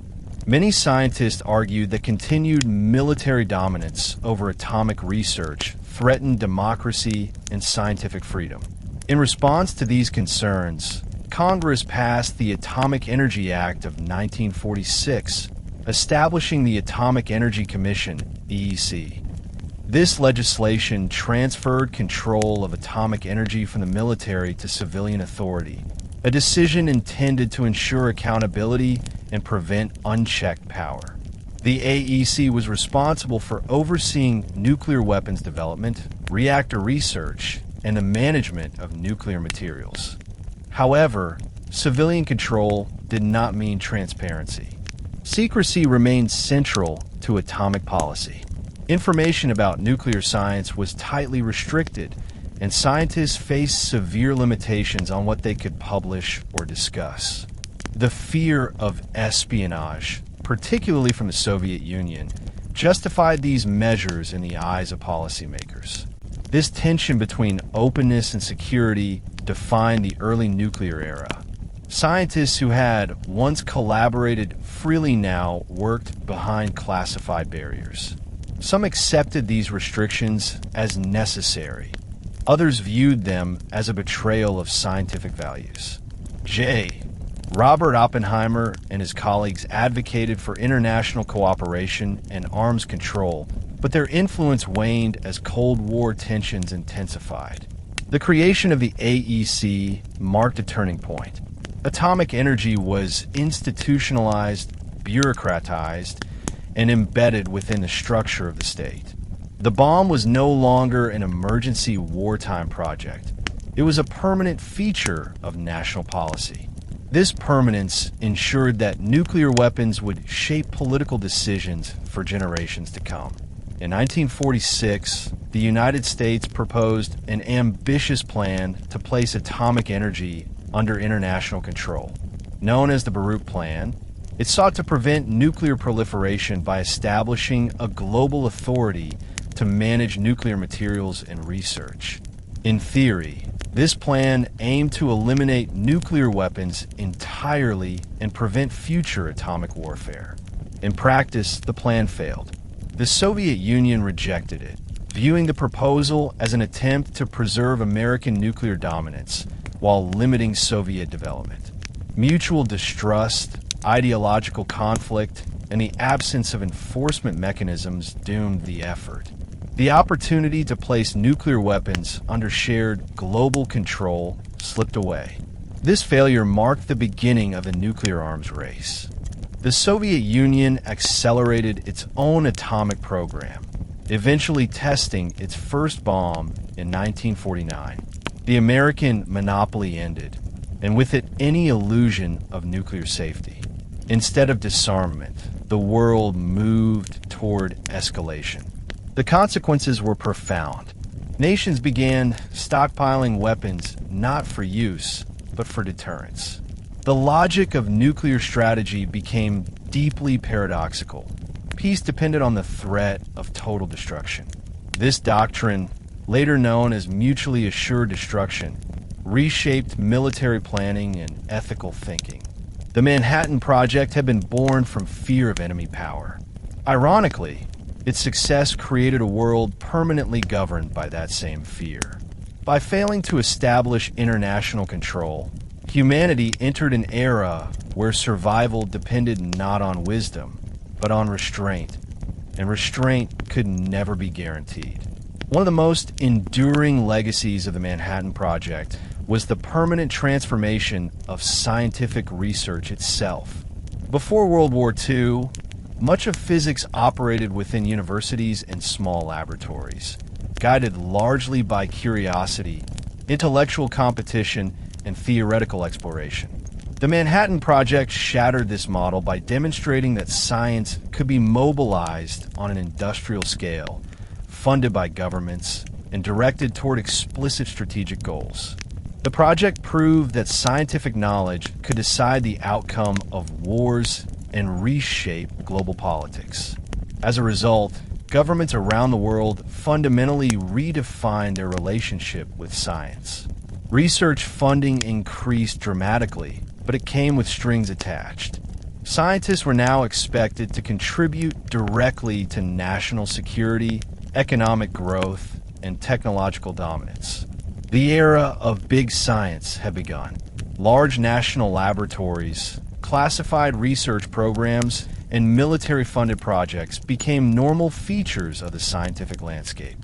Many scientists argued that continued military dominance over atomic research threatened democracy and scientific freedom. In response to these concerns, Congress passed the Atomic Energy Act of 1946, establishing the Atomic Energy Commission, EEC. This legislation transferred control of atomic energy from the military to civilian authority, a decision intended to ensure accountability and prevent unchecked power. The AEC was responsible for overseeing nuclear weapons development, reactor research, and the management of nuclear materials. However, civilian control did not mean transparency. Secrecy remained central to atomic policy. Information about nuclear science was tightly restricted, and scientists faced severe limitations on what they could publish or discuss. The fear of espionage, particularly from the Soviet Union, justified these measures in the eyes of policymakers. This tension between openness and security defined the early nuclear era. Scientists who had once collaborated freely now worked behind classified barriers. Some accepted these restrictions as necessary. Others viewed them as a betrayal of scientific values. Robert Oppenheimer and his colleagues advocated for international cooperation and arms control, but their influence waned as Cold War tensions intensified. The creation of the AEC marked a turning point. Atomic energy was institutionalized, bureaucratized, and embedded within the structure of the state. The bomb was no longer an emergency wartime project. It was a permanent feature of national policy. This permanence ensured that nuclear weapons would shape political decisions for generations to come. In 1946, the United States proposed an ambitious plan to place atomic energy under international control. Known as the Baruch Plan, it sought to prevent nuclear proliferation by establishing a global authority to manage nuclear materials and research. In theory, this plan aimed to eliminate nuclear weapons entirely and prevent future atomic warfare. In practice, the plan failed. The Soviet Union rejected it, viewing the proposal as an attempt to preserve American nuclear dominance while limiting Soviet development. Mutual distrust, ideological conflict, and the absence of enforcement mechanisms doomed the effort. The opportunity to place nuclear weapons under shared global control slipped away. This failure marked the beginning of a nuclear arms race. The Soviet Union accelerated its own atomic program, eventually testing its first bomb in 1949. The American monopoly ended, and with it any illusion of nuclear safety. Instead of disarmament, the world moved toward escalation. The consequences were profound. Nations began stockpiling weapons not for use, but for deterrence. The logic of nuclear strategy became deeply paradoxical. Peace depended on the threat of total destruction. This doctrine, later known as mutually assured destruction, reshaped military planning and ethical thinking. The Manhattan Project had been born from fear of enemy power. Ironically, its success created a world permanently governed by that same fear. By failing to establish international control, humanity entered an era where survival depended not on wisdom, but on restraint, and restraint could never be guaranteed. One of the most enduring legacies of the Manhattan Project was the permanent transformation of scientific research itself. Before World War II, much of physics operated within universities and small laboratories, guided largely by curiosity, intellectual competition, and theoretical exploration. The Manhattan Project shattered this model by demonstrating that science could be mobilized on an industrial scale, funded by governments, and directed toward explicit strategic goals. The project proved that scientific knowledge could decide the outcome of wars and reshape global politics. As a result, governments around the world fundamentally redefined their relationship with science. Research funding increased dramatically, but it came with strings attached. Scientists were now expected to contribute directly to national security, economic growth, and technological dominance. The era of big science had begun. Large national laboratories, classified research programs, and military-funded projects became normal features of the scientific landscape.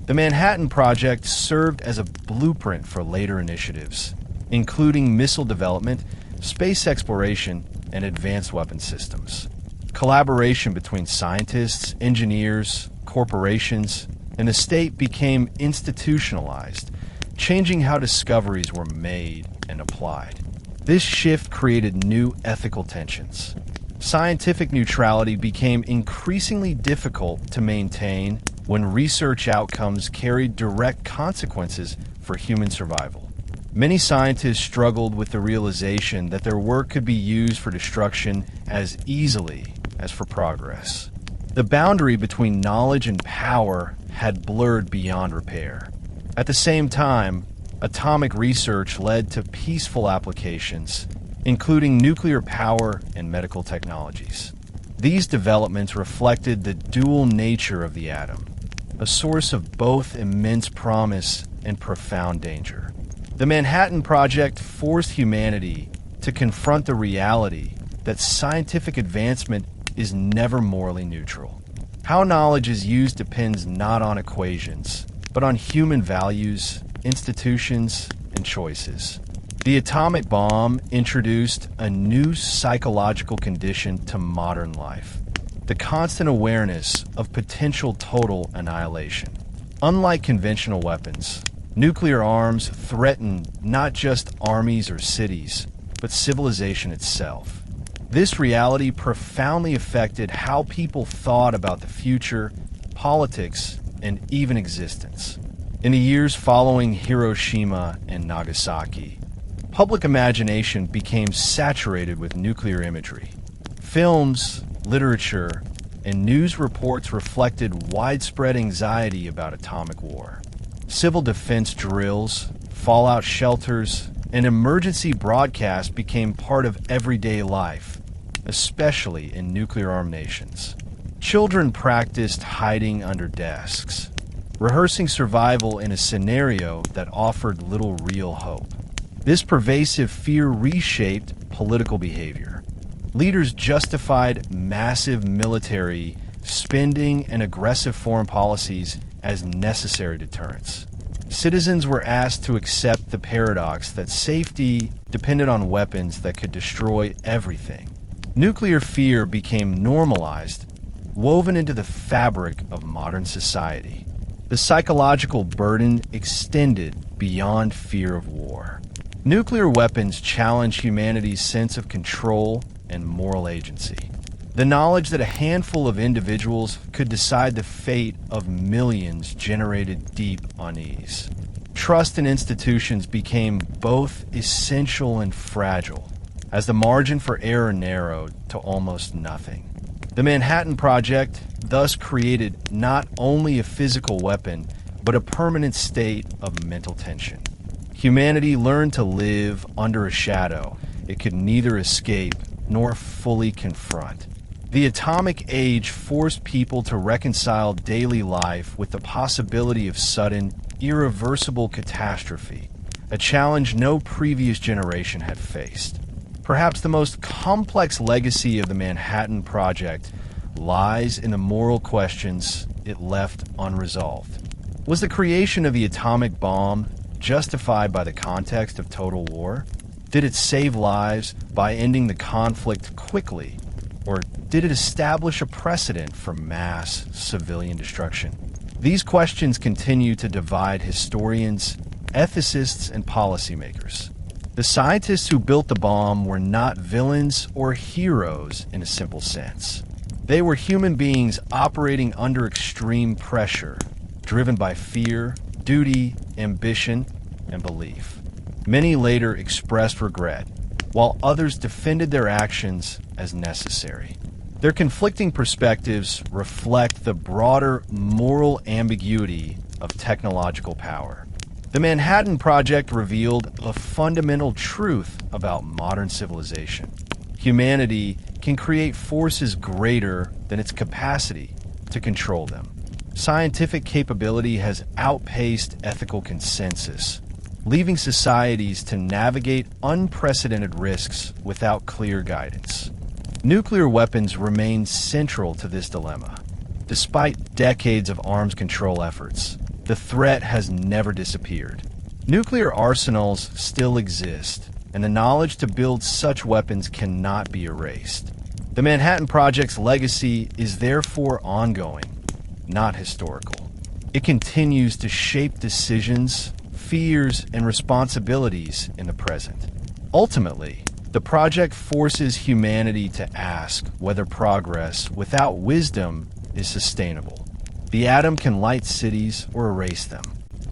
The Manhattan Project served as a blueprint for later initiatives, including missile development, space exploration, and advanced weapon systems. Collaboration between scientists, engineers, corporations, and the state became institutionalized, changing how discoveries were made and applied. This shift created new ethical tensions. Scientific neutrality became increasingly difficult to maintain when research outcomes carried direct consequences for human survival. Many scientists struggled with the realization that their work could be used for destruction as easily as for progress. The boundary between knowledge and power had blurred beyond repair. At the same time, atomic research led to peaceful applications, including nuclear power and medical technologies. These developments reflected the dual nature of the atom, a source of both immense promise and profound danger. The Manhattan Project forced humanity to confront the reality that scientific advancement is never morally neutral. How knowledge is used depends not on equations, but on human values, institutions, and choices. The atomic bomb introduced a new psychological condition to modern life: the constant awareness of potential total annihilation. Unlike conventional weapons, nuclear arms threaten not just armies or cities, but civilization itself. This reality profoundly affected how people thought about the future, politics, and even existence. In the years following Hiroshima and Nagasaki, public imagination became saturated with nuclear imagery. Films, literature, and news reports reflected widespread anxiety about atomic war. Civil defense drills, fallout shelters, and emergency broadcasts became part of everyday life, especially in nuclear-armed nations. Children practiced hiding under desks, rehearsing survival in a scenario that offered little real hope. This pervasive fear reshaped political behavior. Leaders justified massive military spending and aggressive foreign policies as necessary deterrents. Citizens were asked to accept the paradox that safety depended on weapons that could destroy everything. Nuclear fear became normalized, woven into the fabric of modern society. The psychological burden extended beyond fear of war. Nuclear weapons challenge humanity's sense of control and moral agency. The knowledge that a handful of individuals could decide the fate of millions generated deep unease. Trust in institutions became both essential and fragile, as the margin for error narrowed to almost nothing. The Manhattan Project thus created not only a physical weapon, but a permanent state of mental tension. Humanity learned to live under a shadow it could neither escape nor fully confront. The atomic age forced people to reconcile daily life with the possibility of sudden, irreversible catastrophe, a challenge no previous generation had faced. Perhaps the most complex legacy of the Manhattan Project lies in the moral questions it left unresolved. Was the creation of the atomic bomb justified by the context of total war? Did it save lives by ending the conflict quickly? Or did it establish a precedent for mass civilian destruction? These questions continue to divide historians, ethicists, and policymakers. The scientists who built the bomb were not villains or heroes in a simple sense. They were human beings operating under extreme pressure, driven by fear, duty, ambition, and belief. Many later expressed regret, while others defended their actions as necessary. Their conflicting perspectives reflect the broader moral ambiguity of technological power. The Manhattan Project revealed a fundamental truth about modern civilization. Humanity can create forces greater than its capacity to control them. Scientific capability has outpaced ethical consensus, leaving societies to navigate unprecedented risks without clear guidance. Nuclear weapons remain central to this dilemma. Despite decades of arms control efforts, the threat has never disappeared. Nuclear arsenals still exist, and the knowledge to build such weapons cannot be erased. The Manhattan Project's legacy is therefore ongoing, not historical. It continues to shape decisions, fears, and responsibilities in the present. Ultimately, the project forces humanity to ask whether progress without wisdom is sustainable. The atom can light cities or erase them.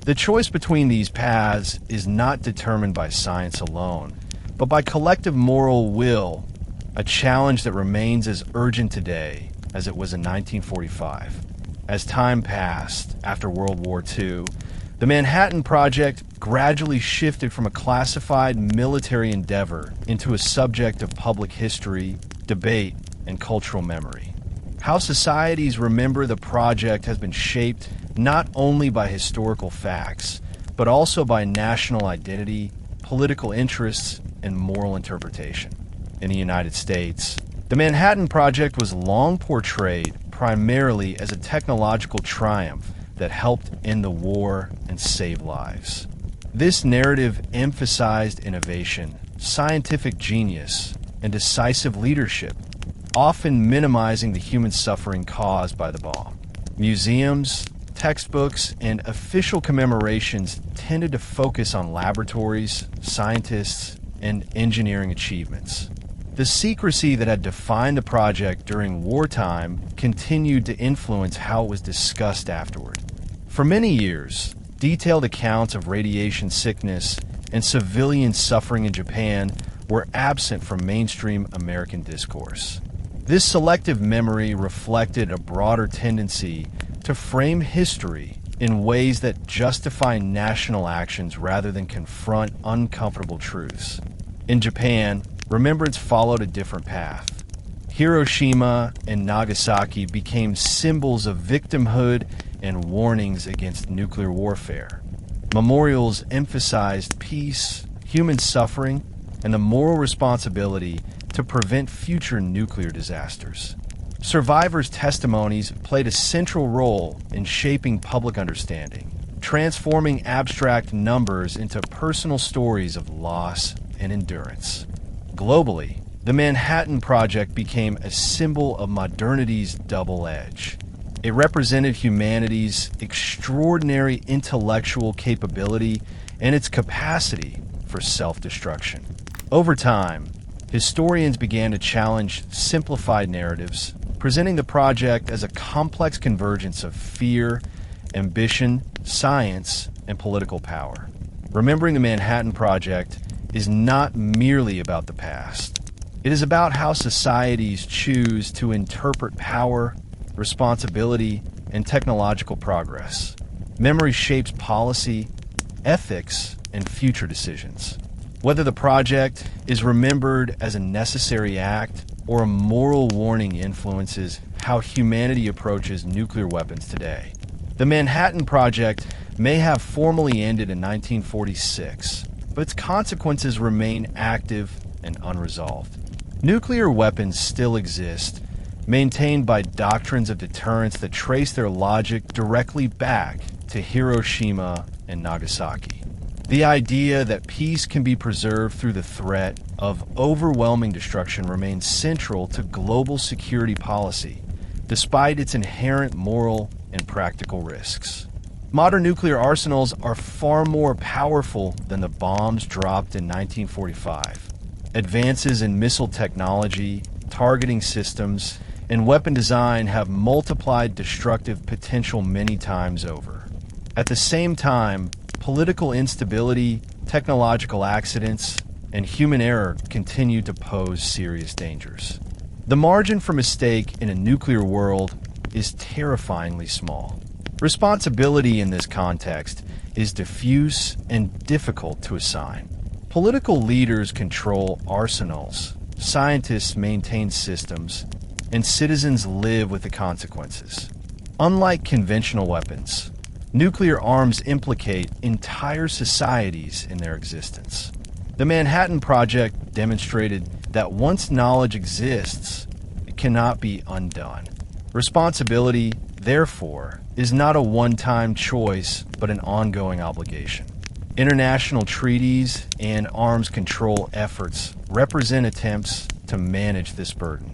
The choice between these paths is not determined by science alone, but by collective moral will, a challenge that remains as urgent today as it was in 1945. As time passed after World War II, the Manhattan Project gradually shifted from a classified military endeavor into a subject of public history, debate, and cultural memory. How societies remember the project has been shaped not only by historical facts, but also by national identity, political interests, and moral interpretation. In the United States, the Manhattan Project was long portrayed primarily as a technological triumph that helped end the war and save lives. This narrative emphasized innovation, scientific genius, and decisive leadership, often minimizing the human suffering caused by the bomb. Museums, textbooks, and official commemorations tended to focus on laboratories, scientists, and engineering achievements. The secrecy that had defined the project during wartime continued to influence how it was discussed afterward. For many years, detailed accounts of radiation sickness and civilian suffering in Japan were absent from mainstream American discourse. This selective memory reflected a broader tendency to frame history in ways that justify national actions rather than confront uncomfortable truths. In Japan, remembrance followed a different path. Hiroshima and Nagasaki became symbols of victimhood and warnings against nuclear warfare. Memorials emphasized peace, human suffering, and the moral responsibility to prevent future nuclear disasters. Survivors' testimonies played a central role in shaping public understanding, transforming abstract numbers into personal stories of loss and endurance. Globally, the Manhattan Project became a symbol of modernity's double edge. It represented humanity's extraordinary intellectual capability and its capacity for self-destruction. Over time, historians began to challenge simplified narratives, presenting the project as a complex convergence of fear, ambition, science, and political power. Remembering the Manhattan Project is not merely about the past. It is about how societies choose to interpret power, responsibility, and technological progress. Memory shapes policy, ethics, and future decisions. Whether the project is remembered as a necessary act or a moral warning influences how humanity approaches nuclear weapons today. The Manhattan Project may have formally ended in 1946, but its consequences remain active and unresolved. Nuclear weapons still exist, maintained by doctrines of deterrence that trace their logic directly back to Hiroshima and Nagasaki. The idea that peace can be preserved through the threat of overwhelming destruction remains central to global security policy, despite its inherent moral and practical risks. Modern nuclear arsenals are far more powerful than the bombs dropped in 1945. Advances in missile technology, targeting systems, and weapon design have multiplied destructive potential many times over. At the same time, political instability, technological accidents, and human error continue to pose serious dangers. The margin for mistake in a nuclear world is terrifyingly small. Responsibility in this context is diffuse and difficult to assign. Political leaders control arsenals, scientists maintain systems, and citizens live with the consequences. Unlike conventional weapons, nuclear arms implicate entire societies in their existence. The Manhattan Project demonstrated that once knowledge exists, it cannot be undone. Responsibility, therefore, is not a one-time choice, but an ongoing obligation. International treaties and arms control efforts represent attempts to manage this burden.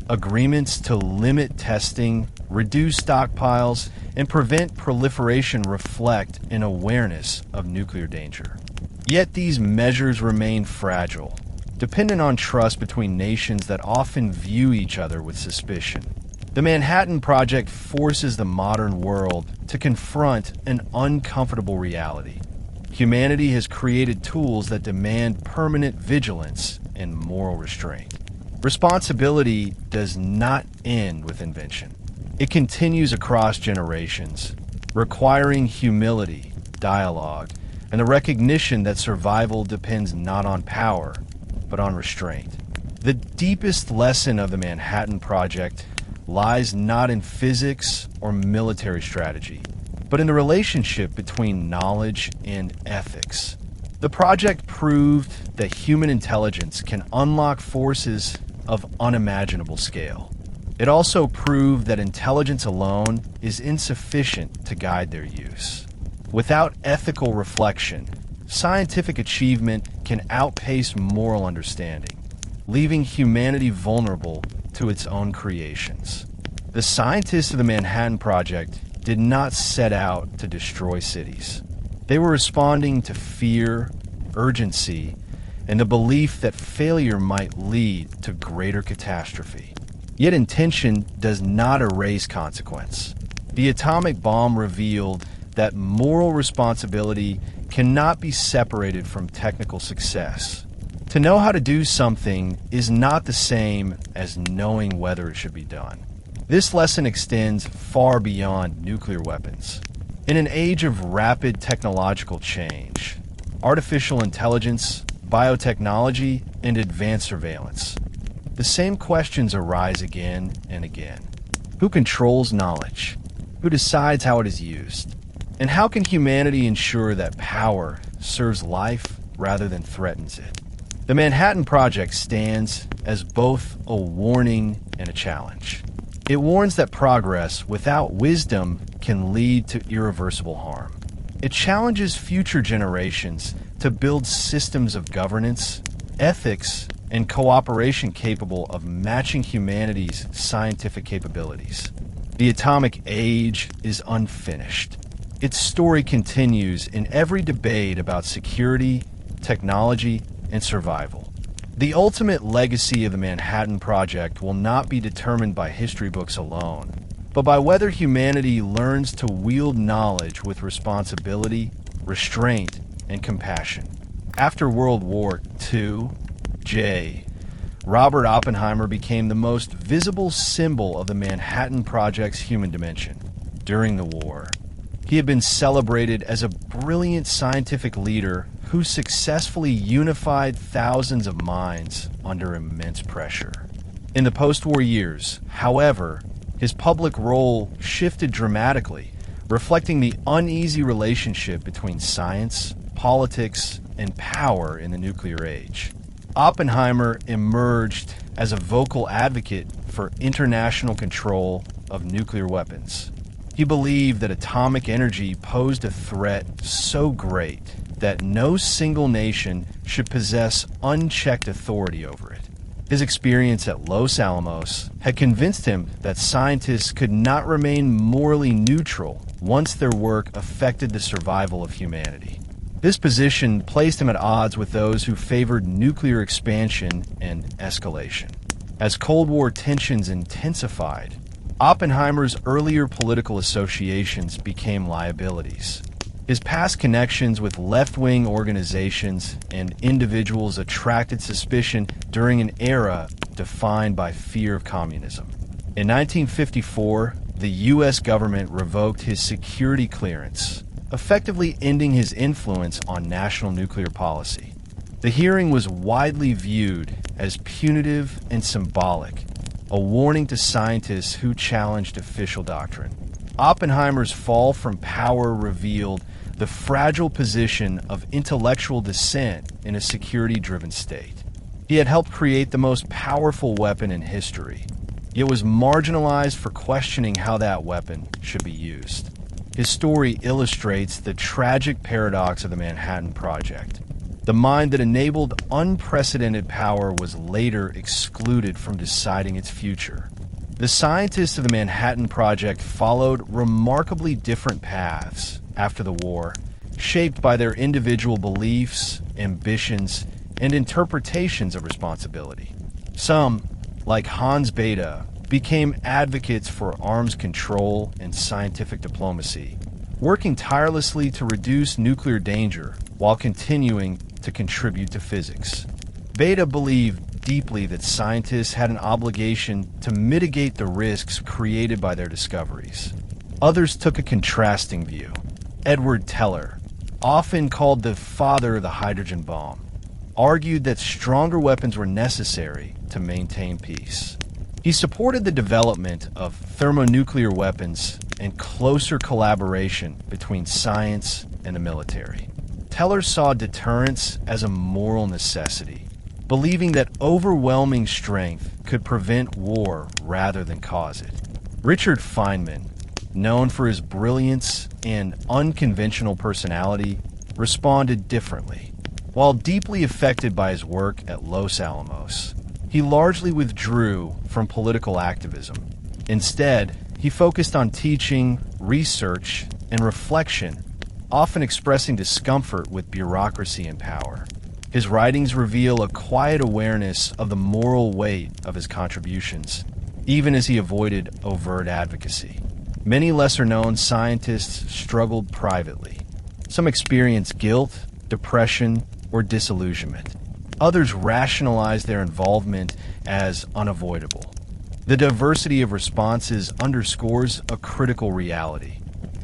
Agreements to limit testing, reduce stockpiles, and prevent proliferation reflect an awareness of nuclear danger. Yet these measures remain fragile, dependent on trust between nations that often view each other with suspicion. The Manhattan Project forces the modern world to confront an uncomfortable reality. Humanity has created tools that demand permanent vigilance and moral restraint. Responsibility does not end with invention. It continues across generations, requiring humility, dialogue, and the recognition that survival depends not on power, but on restraint. The deepest lesson of the Manhattan Project lies not in physics or military strategy, but in the relationship between knowledge and ethics. The project proved that human intelligence can unlock forces of unimaginable scale. It also proved that intelligence alone is insufficient to guide their use. Without ethical reflection, scientific achievement can outpace moral understanding, leaving humanity vulnerable to its own creations. The scientists of the Manhattan Project did not set out to destroy cities. They were responding to fear, urgency, and the belief that failure might lead to greater catastrophe. Yet intention does not erase consequence. The atomic bomb revealed that moral responsibility cannot be separated from technical success. To know how to do something is not the same as knowing whether it should be done. This lesson extends far beyond nuclear weapons. In an age of rapid technological change, artificial intelligence, biotechnology, and advanced surveillance, the same questions arise again and again. Who controls knowledge? Who decides how it is used? And how can humanity ensure that power serves life rather than threatens it? The Manhattan Project stands as both a warning and a challenge. It warns that progress without wisdom can lead to irreversible harm. It challenges future generations to build systems of governance, ethics, and cooperation capable of matching humanity's scientific capabilities. The atomic age is unfinished. Its story continues in every debate about security, technology, and survival. The ultimate legacy of the Manhattan Project will not be determined by history books alone, but by whether humanity learns to wield knowledge with responsibility, restraint, and compassion. After World War II, Robert Oppenheimer became the most visible symbol of the Manhattan Project's human dimension. During the war, he had been celebrated as a brilliant scientific leader who successfully unified thousands of minds under immense pressure. In the post-war years, however, his public role shifted dramatically, reflecting the uneasy relationship between science, politics, and power in the nuclear age. Oppenheimer emerged as a vocal advocate for international control of nuclear weapons. He believed that atomic energy posed a threat so great that no single nation should possess unchecked authority over it. His experience at Los Alamos had convinced him that scientists could not remain morally neutral once their work affected the survival of humanity. This position placed him at odds with those who favored nuclear expansion and escalation. As Cold War tensions intensified, Oppenheimer's earlier political associations became liabilities. His past connections with left-wing organizations and individuals attracted suspicion during an era defined by fear of communism. In 1954, the U.S. government revoked his security clearance, effectively ending his influence on national nuclear policy. The hearing was widely viewed as punitive and symbolic, a warning to scientists who challenged official doctrine. Oppenheimer's fall from power revealed the fragile position of intellectual dissent in a security-driven state. He had helped create the most powerful weapon in history, yet was marginalized for questioning how that weapon should be used. His story illustrates the tragic paradox of the Manhattan Project. The mind that enabled unprecedented power was later excluded from deciding its future. The scientists of the Manhattan Project followed remarkably different paths after the war, shaped by their individual beliefs, ambitions, and interpretations of responsibility. Some, like Hans Bethe, became advocates for arms control and scientific diplomacy, working tirelessly to reduce nuclear danger while continuing to contribute to physics. Bethe believed deeply that scientists had an obligation to mitigate the risks created by their discoveries. Others took a contrasting view. Edward Teller, often called the father of the hydrogen bomb, argued that stronger weapons were necessary to maintain peace. He supported the development of thermonuclear weapons and closer collaboration between science and the military. Teller saw deterrence as a moral necessity, believing that overwhelming strength could prevent war rather than cause it. Richard Feynman, known for his brilliance and unconventional personality, responded differently. While deeply affected by his work at Los Alamos, he largely withdrew from political activism. Instead, he focused on teaching, research, and reflection, often expressing discomfort with bureaucracy and power. His writings reveal a quiet awareness of the moral weight of his contributions, even as he avoided overt advocacy. Many lesser-known scientists struggled privately. Some experienced guilt, depression, or disillusionment. Others rationalized their involvement as unavoidable. The diversity of responses underscores a critical reality.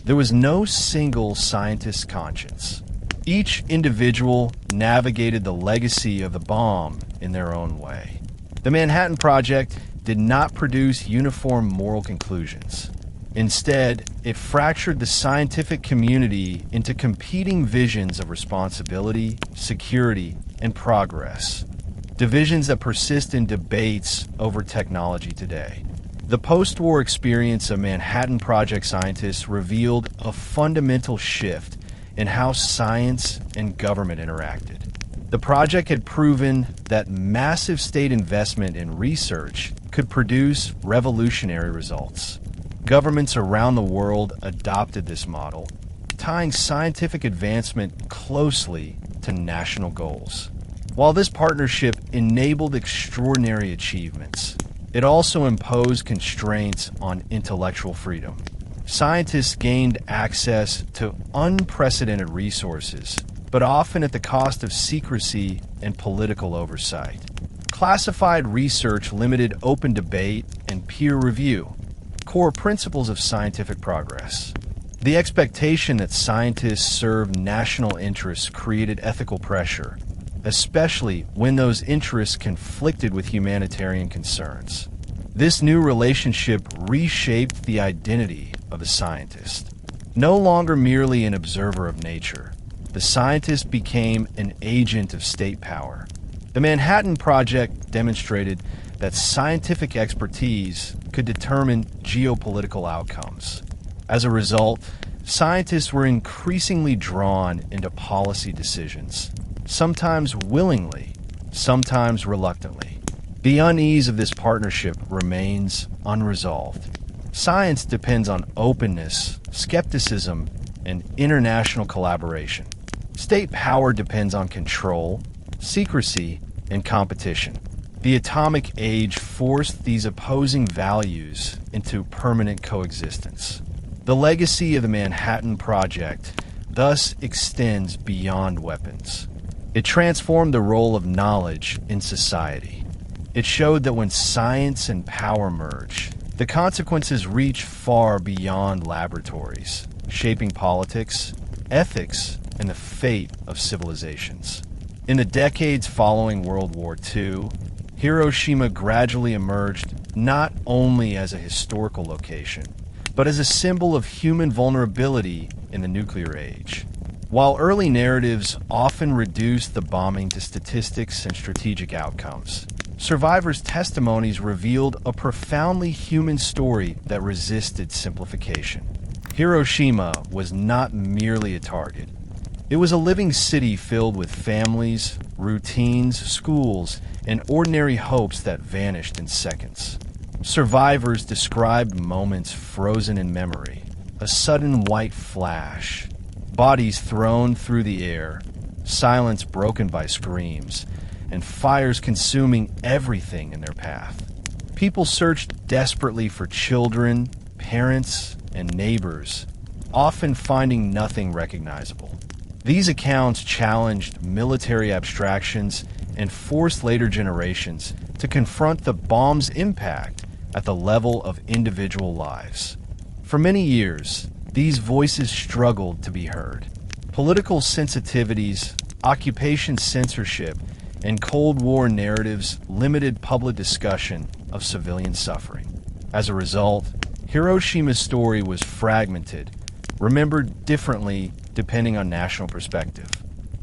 There was no single scientist's conscience. Each individual navigated the legacy of the bomb in their own way. The Manhattan Project did not produce uniform moral conclusions. Instead, it fractured the scientific community into competing visions of responsibility, security, and progress, divisions that persist in debates over technology today. The post-war experience of Manhattan Project scientists revealed a fundamental shift in how science and government interacted. The project had proven that massive state investment in research could produce revolutionary results. Governments around the world adopted this model, tying scientific advancement closely to national goals. While this partnership enabled extraordinary achievements, it also imposed constraints on intellectual freedom. Scientists gained access to unprecedented resources, but often at the cost of secrecy and political oversight. Classified research limited open debate and peer review, core principles of scientific progress. The expectation that scientists serve national interests created ethical pressure, especially when those interests conflicted with humanitarian concerns. This new relationship reshaped the identity of the scientist. No longer merely an observer of nature, the scientist became an agent of state power. The Manhattan Project demonstrated that scientific expertise could determine geopolitical outcomes. As a result, scientists were increasingly drawn into policy decisions, sometimes willingly, sometimes reluctantly. The unease of this partnership remains unresolved. Science depends on openness, skepticism, and international collaboration. State power depends on control, secrecy, and competition. The atomic age forced these opposing values into permanent coexistence. The legacy of the Manhattan Project thus extends beyond weapons. It transformed the role of knowledge in society. It showed that when science and power merge, the consequences reach far beyond laboratories, shaping politics, ethics, and the fate of civilizations. In the decades following World War II, Hiroshima gradually emerged not only as a historical location, but as a symbol of human vulnerability in the nuclear age. While early narratives often reduced the bombing to statistics and strategic outcomes, survivors' testimonies revealed a profoundly human story that resisted simplification. Hiroshima was not merely a target. It was a living city filled with families, routines, schools, and ordinary hopes that vanished in seconds. Survivors described moments frozen in memory, a sudden white flash, bodies thrown through the air, silence broken by screams, and fires consuming everything in their path. People searched desperately for children, parents, and neighbors, often finding nothing recognizable. These accounts challenged military abstractions and forced later generations to confront the bomb's impact at the level of individual lives. For many years, these voices struggled to be heard. Political sensitivities, occupation censorship, and Cold War narratives limited public discussion of civilian suffering. As a result, Hiroshima's story was fragmented, remembered differently depending on national perspective.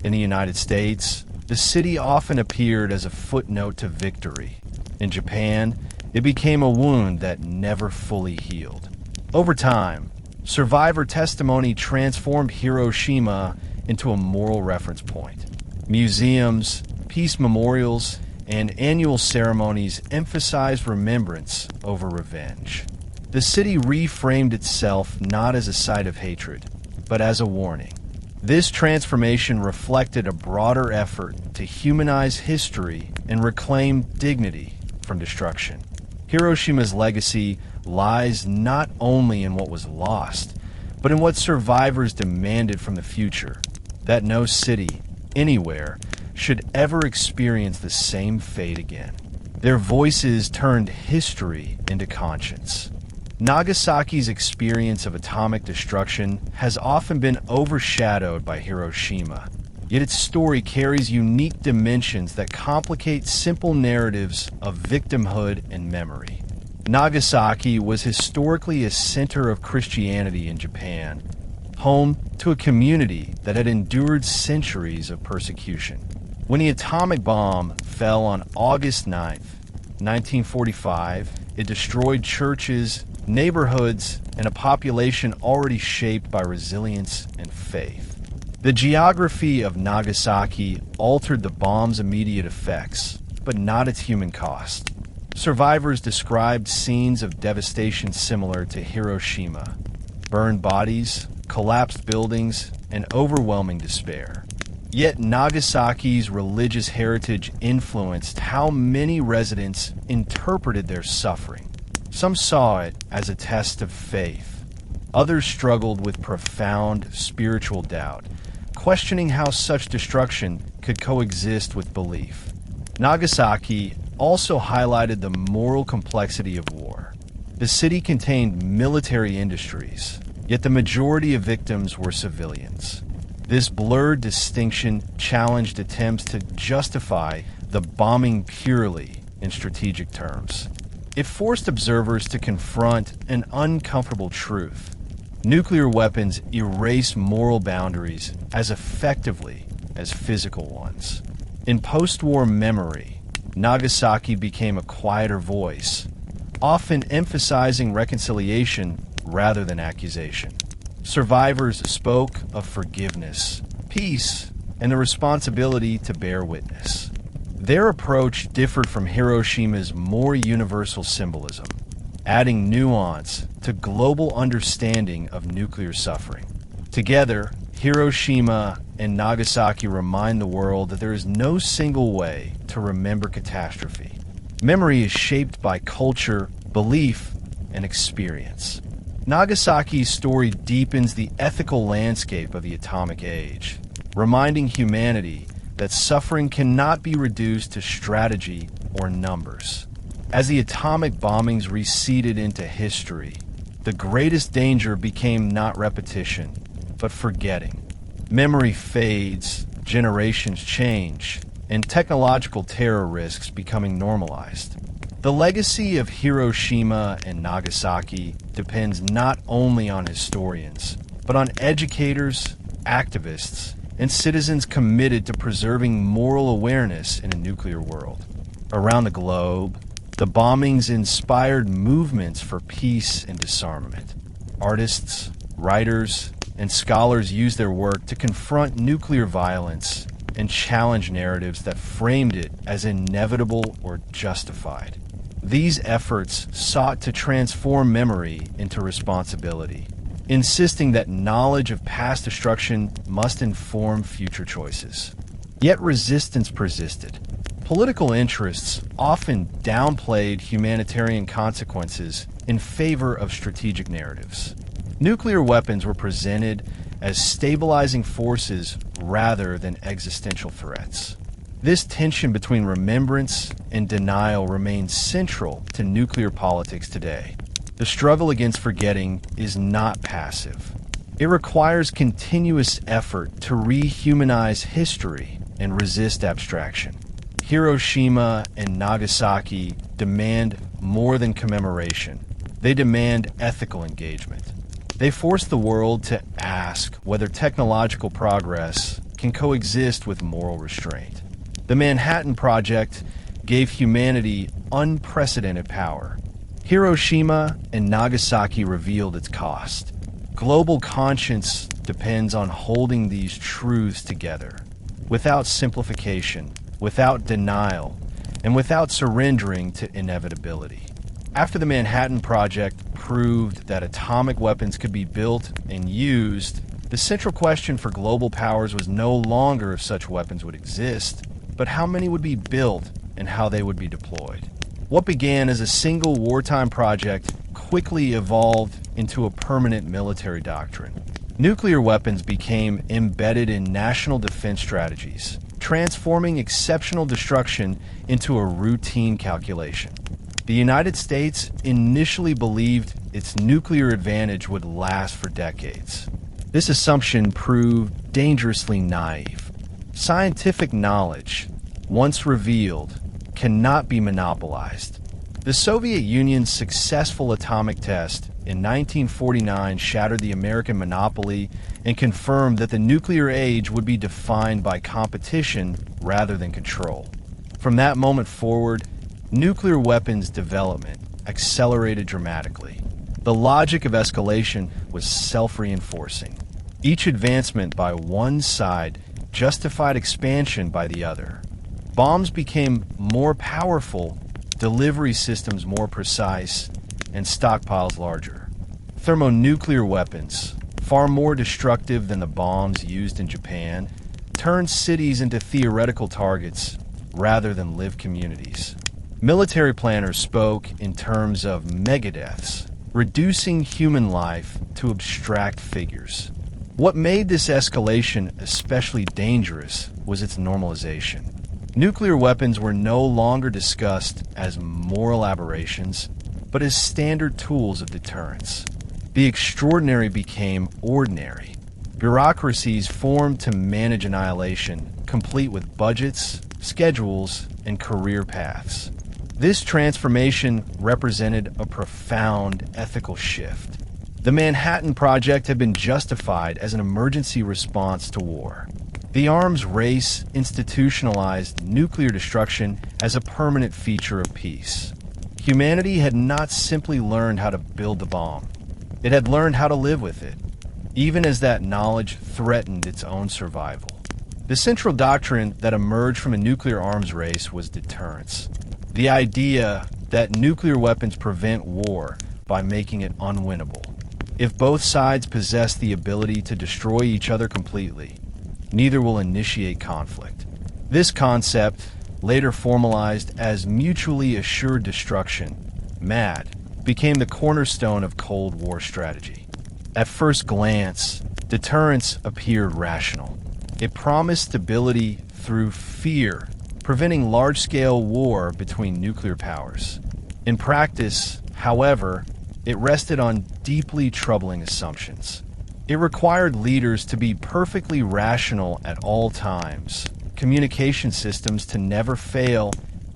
In the United States, the city often appeared as a footnote to victory. In Japan, it became a wound that never fully healed. Over time, survivor testimony transformed Hiroshima into a moral reference point. Museums, peace memorials, and annual ceremonies emphasized remembrance over revenge. The city reframed itself not as a site of hatred, but as a warning. This transformation reflected a broader effort to humanize history and reclaim dignity from destruction. Hiroshima's legacy lies not only in what was lost, but in what survivors demanded from the future, that no city, anywhere, should ever experience the same fate again. Their voices turned history into conscience. Nagasaki's experience of atomic destruction has often been overshadowed by Hiroshima, yet its story carries unique dimensions that complicate simple narratives of victimhood and memory. Nagasaki was historically a center of Christianity in Japan, home to a community that had endured centuries of persecution. When the atomic bomb fell on August 9th, 1945, it destroyed churches, neighborhoods, and a population already shaped by resilience and faith. The geography of Nagasaki altered the bomb's immediate effects, but not its human cost. Survivors described scenes of devastation similar to Hiroshima: burned bodies, collapsed buildings, and overwhelming despair. Yet Nagasaki's religious heritage influenced how many residents interpreted their suffering. Some saw it as a test of faith. Others struggled with profound spiritual doubt, questioning how such destruction could coexist with belief. Nagasaki also highlighted the moral complexity of war. The city contained military industries, yet the majority of victims were civilians. This blurred distinction challenged attempts to justify the bombing purely in strategic terms. It forced observers to confront an uncomfortable truth. Nuclear weapons erase moral boundaries as effectively as physical ones. In post-war memory, Nagasaki became a quieter voice, often emphasizing reconciliation rather than accusation. Survivors spoke of forgiveness, peace, and the responsibility to bear witness. Their approach differed from Hiroshima's more universal symbolism, adding nuance to global understanding of nuclear suffering. Together, Hiroshima and Nagasaki remind the world that there is no single way to remember catastrophe. Memory is shaped by culture, belief, and experience. Nagasaki's story deepens the ethical landscape of the atomic age, reminding humanity that suffering cannot be reduced to strategy or numbers. As the atomic bombings receded into history, the greatest danger became not repetition, but forgetting. Memory fades, generations change, and technological terror risks becoming normalized. The legacy of Hiroshima and Nagasaki depends not only on historians, but on educators, activists, and citizens committed to preserving moral awareness in a nuclear world. Around the globe, the bombings inspired movements for peace and disarmament. Artists, writers, and scholars used their work to confront nuclear violence and challenge narratives that framed it as inevitable or justified. These efforts sought to transform memory into responsibility, insisting that knowledge of past destruction must inform future choices. Yet resistance persisted. Political interests often downplayed humanitarian consequences in favor of strategic narratives. Nuclear weapons were presented as stabilizing forces rather than existential threats. This tension between remembrance and denial remains central to nuclear politics today. The struggle against forgetting is not passive. It requires continuous effort to rehumanize history and resist abstraction. Hiroshima and Nagasaki demand more than commemoration. They demand ethical engagement. They force the world to ask whether technological progress can coexist with moral restraint. The Manhattan Project gave humanity unprecedented power. Hiroshima and Nagasaki revealed its cost. Global conscience depends on holding these truths together, without simplification, without denial, and without surrendering to inevitability. After the Manhattan Project proved that atomic weapons could be built and used, the central question for global powers was no longer if such weapons would exist, but how many would be built and how they would be deployed. What began as a single wartime project quickly evolved into a permanent military doctrine. Nuclear weapons became embedded in national defense strategies, transforming exceptional destruction into a routine calculation. The United States initially believed its nuclear advantage would last for decades. This assumption proved dangerously naive. Scientific knowledge, once revealed, cannot be monopolized. The Soviet Union's successful atomic test in 1949 shattered the American monopoly and confirmed that the nuclear age would be defined by competition rather than control. From that moment forward, nuclear weapons development accelerated dramatically. The logic of escalation was self-reinforcing. Each advancement by one side justified expansion by the other. Bombs became more powerful, delivery systems more precise, and stockpiles larger. Thermonuclear weapons, far more destructive than the bombs used in Japan, turned cities into theoretical targets rather than live communities. Military planners spoke in terms of megadeaths, reducing human life to abstract figures. What made this escalation especially dangerous was its normalization. Nuclear weapons were no longer discussed as moral aberrations, but as standard tools of deterrence. The extraordinary became ordinary. Bureaucracies formed to manage annihilation, complete with budgets, schedules, and career paths. This transformation represented a profound ethical shift. The Manhattan Project had been justified as an emergency response to war. The arms race institutionalized nuclear destruction as a permanent feature of peace. Humanity had not simply learned how to build the bomb. It had learned how to live with it, even as that knowledge threatened its own survival. The central doctrine that emerged from a nuclear arms race was deterrence. The idea that nuclear weapons prevent war by making it unwinnable. If both sides possess the ability to destroy each other completely, neither will initiate conflict. This concept, later formalized as mutually assured destruction, MAD, became the cornerstone of Cold War strategy. At first glance, deterrence appeared rational. It promised stability through fear, preventing large-scale war between nuclear powers. In practice, however, it rested on deeply troubling assumptions. It required leaders to be perfectly rational at all times, communication systems to never fail,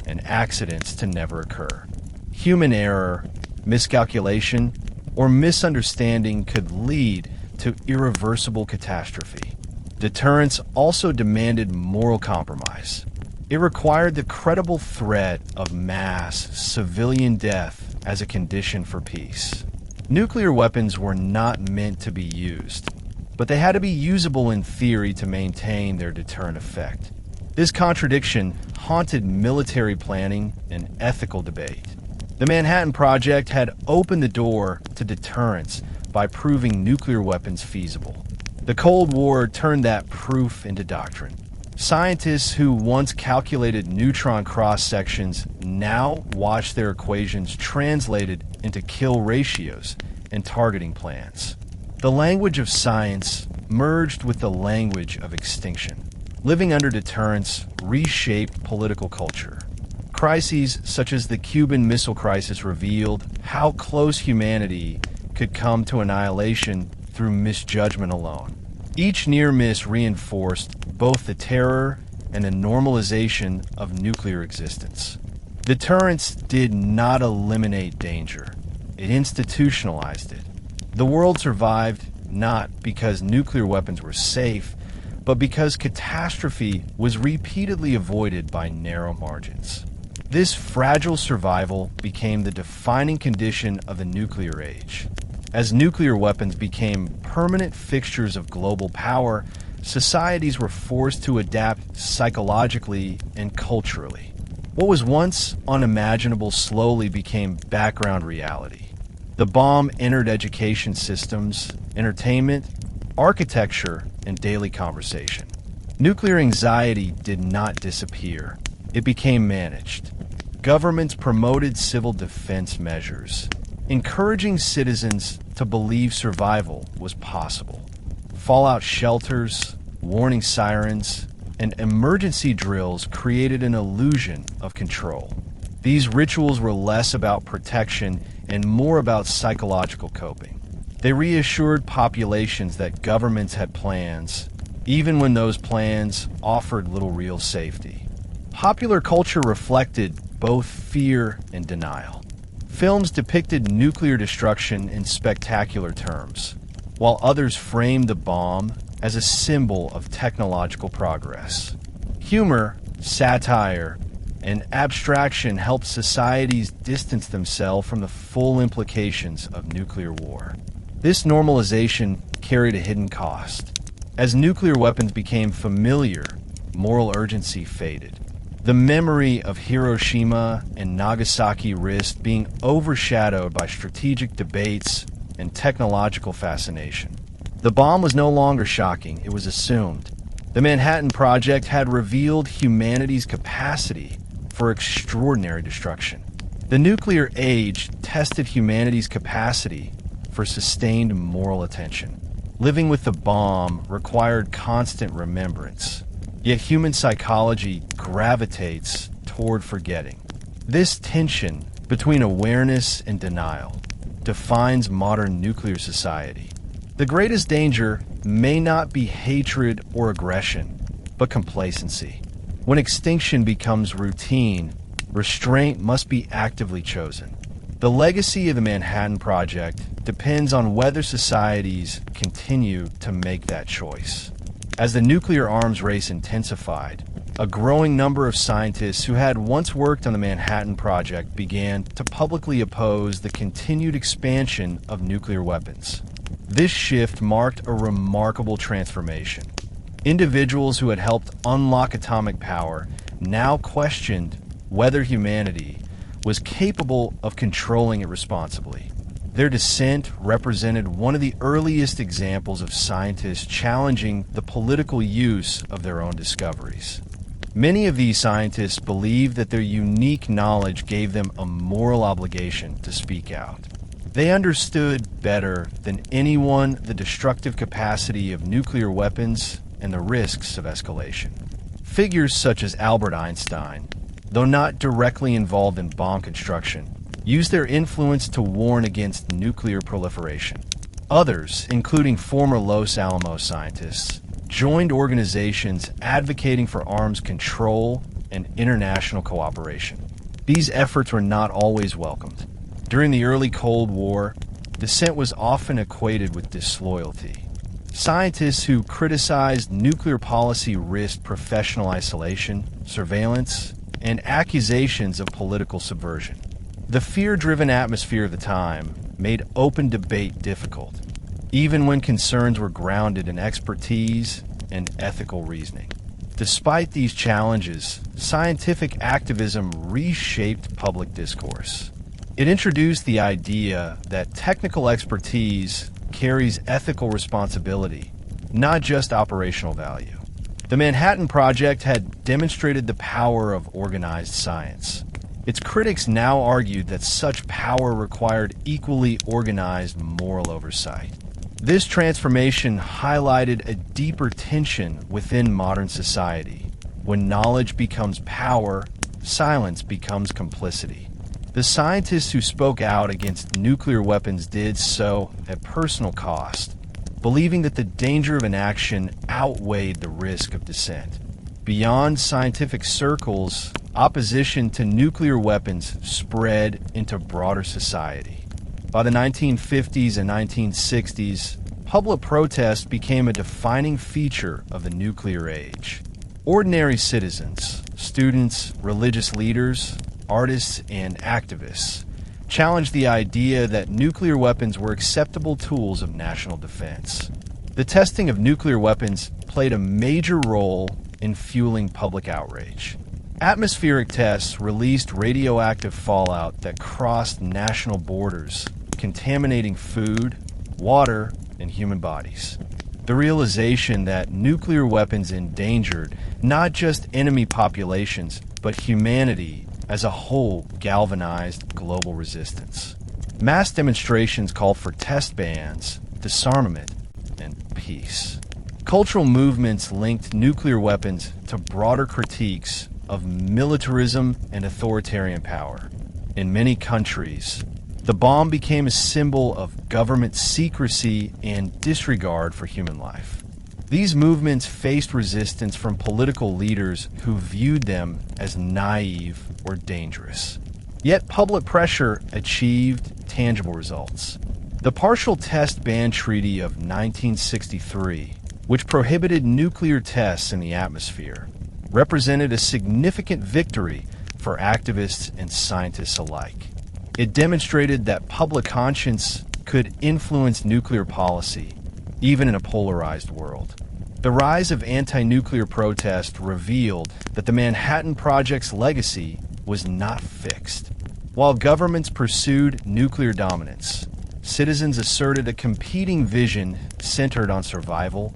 and accidents to never occur. Human error, miscalculation, or misunderstanding could lead to irreversible catastrophe. Deterrence also demanded moral compromise. It required the credible threat of mass civilian death as a condition for peace. Nuclear weapons were not meant to be used, but they had to be usable in theory to maintain their deterrent effect. This contradiction haunted military planning and ethical debate. The Manhattan Project had opened the door to deterrence by proving nuclear weapons feasible. The Cold War turned that proof into doctrine. Scientists who once calculated neutron cross-sections now watch their equations translated into kill ratios and targeting plans. The language of science merged with the language of extinction. Living under deterrence reshaped political culture. Crises such as the Cuban Missile Crisis revealed how close humanity could come to annihilation through misjudgment alone. Each near miss reinforced both the terror and the normalization of nuclear existence. Deterrence did not eliminate danger. It institutionalized it. The world survived not because nuclear weapons were safe, but because catastrophe was repeatedly avoided by narrow margins. This fragile survival became the defining condition of the nuclear age. As nuclear weapons became permanent fixtures of global power, societies were forced to adapt psychologically and culturally. What was once unimaginable slowly became background reality. The bomb entered education systems, entertainment, architecture, and daily conversation. Nuclear anxiety did not disappear. It became managed. Governments promoted civil defense measures, encouraging citizens to believe survival was possible. Fallout shelters, warning sirens, and emergency drills created an illusion of control. These rituals were less about protection and more about psychological coping. They reassured populations that governments had plans, even when those plans offered little real safety. Popular culture reflected both fear and denial. Films depicted nuclear destruction in spectacular terms, while others framed the bomb as a symbol of technological progress. Humor, satire, and abstraction helped societies distance themselves from the full implications of nuclear war. This normalization carried a hidden cost. As nuclear weapons became familiar, moral urgency faded. The memory of Hiroshima and Nagasaki risked being overshadowed by strategic debates and technological fascination. The bomb was no longer shocking, it was assumed. The Manhattan Project had revealed humanity's capacity for extraordinary destruction. The nuclear age tested humanity's capacity for sustained moral attention. Living with the bomb required constant remembrance. Yet human psychology gravitates toward forgetting. This tension between awareness and denial defines modern nuclear society. The greatest danger may not be hatred or aggression, but complacency. When extinction becomes routine, restraint must be actively chosen. The legacy of the Manhattan Project depends on whether societies continue to make that choice. As the nuclear arms race intensified, a growing number of scientists who had once worked on the Manhattan Project began to publicly oppose the continued expansion of nuclear weapons. This shift marked a remarkable transformation. Individuals who had helped unlock atomic power now questioned whether humanity was capable of controlling it responsibly. Their dissent represented one of the earliest examples of scientists challenging the political use of their own discoveries. Many of these scientists believed that their unique knowledge gave them a moral obligation to speak out. They understood better than anyone the destructive capacity of nuclear weapons and the risks of escalation. Figures such as Albert Einstein, though not directly involved in bomb construction, used their influence to warn against nuclear proliferation. Others, including former Los Alamos scientists, joined organizations advocating for arms control and international cooperation. These efforts were not always welcomed. During the early Cold War, dissent was often equated with disloyalty. Scientists who criticized nuclear policy risked professional isolation, surveillance, and accusations of political subversion. The fear-driven atmosphere of the time made open debate difficult, even when concerns were grounded in expertise and ethical reasoning. Despite these challenges, scientific activism reshaped public discourse. It introduced the idea that technical expertise carries ethical responsibility, not just operational value. The Manhattan Project had demonstrated the power of organized science. Its critics now argued that such power required equally organized moral oversight. This transformation highlighted a deeper tension within modern society. When knowledge becomes power, silence becomes complicity. The scientists who spoke out against nuclear weapons did so at personal cost, believing that the danger of inaction outweighed the risk of dissent. Beyond scientific circles, opposition to nuclear weapons spread into broader society. By the 1950s and 1960s, public protest became a defining feature of the nuclear age. Ordinary citizens, students, religious leaders, artists, and activists challenged the idea that nuclear weapons were acceptable tools of national defense. The testing of nuclear weapons played a major role in fueling public outrage. Atmospheric tests released radioactive fallout that crossed national borders, contaminating food, water, and human bodies. The realization that nuclear weapons endangered not just enemy populations, but humanity as a whole galvanized global resistance. Mass demonstrations called for test bans, disarmament, and peace. Cultural movements linked nuclear weapons to broader critiques of militarism and authoritarian power. In many countries, the bomb became a symbol of government secrecy and disregard for human life. These movements faced resistance from political leaders who viewed them as naive or dangerous. Yet public pressure achieved tangible results. The Partial Test Ban Treaty of 1963, which prohibited nuclear tests in the atmosphere, represented a significant victory for activists and scientists alike. It demonstrated that public conscience could influence nuclear policy, even in a polarized world. The rise of anti-nuclear protest revealed that the Manhattan Project's legacy was not fixed. While governments pursued nuclear dominance, citizens asserted a competing vision centered on survival,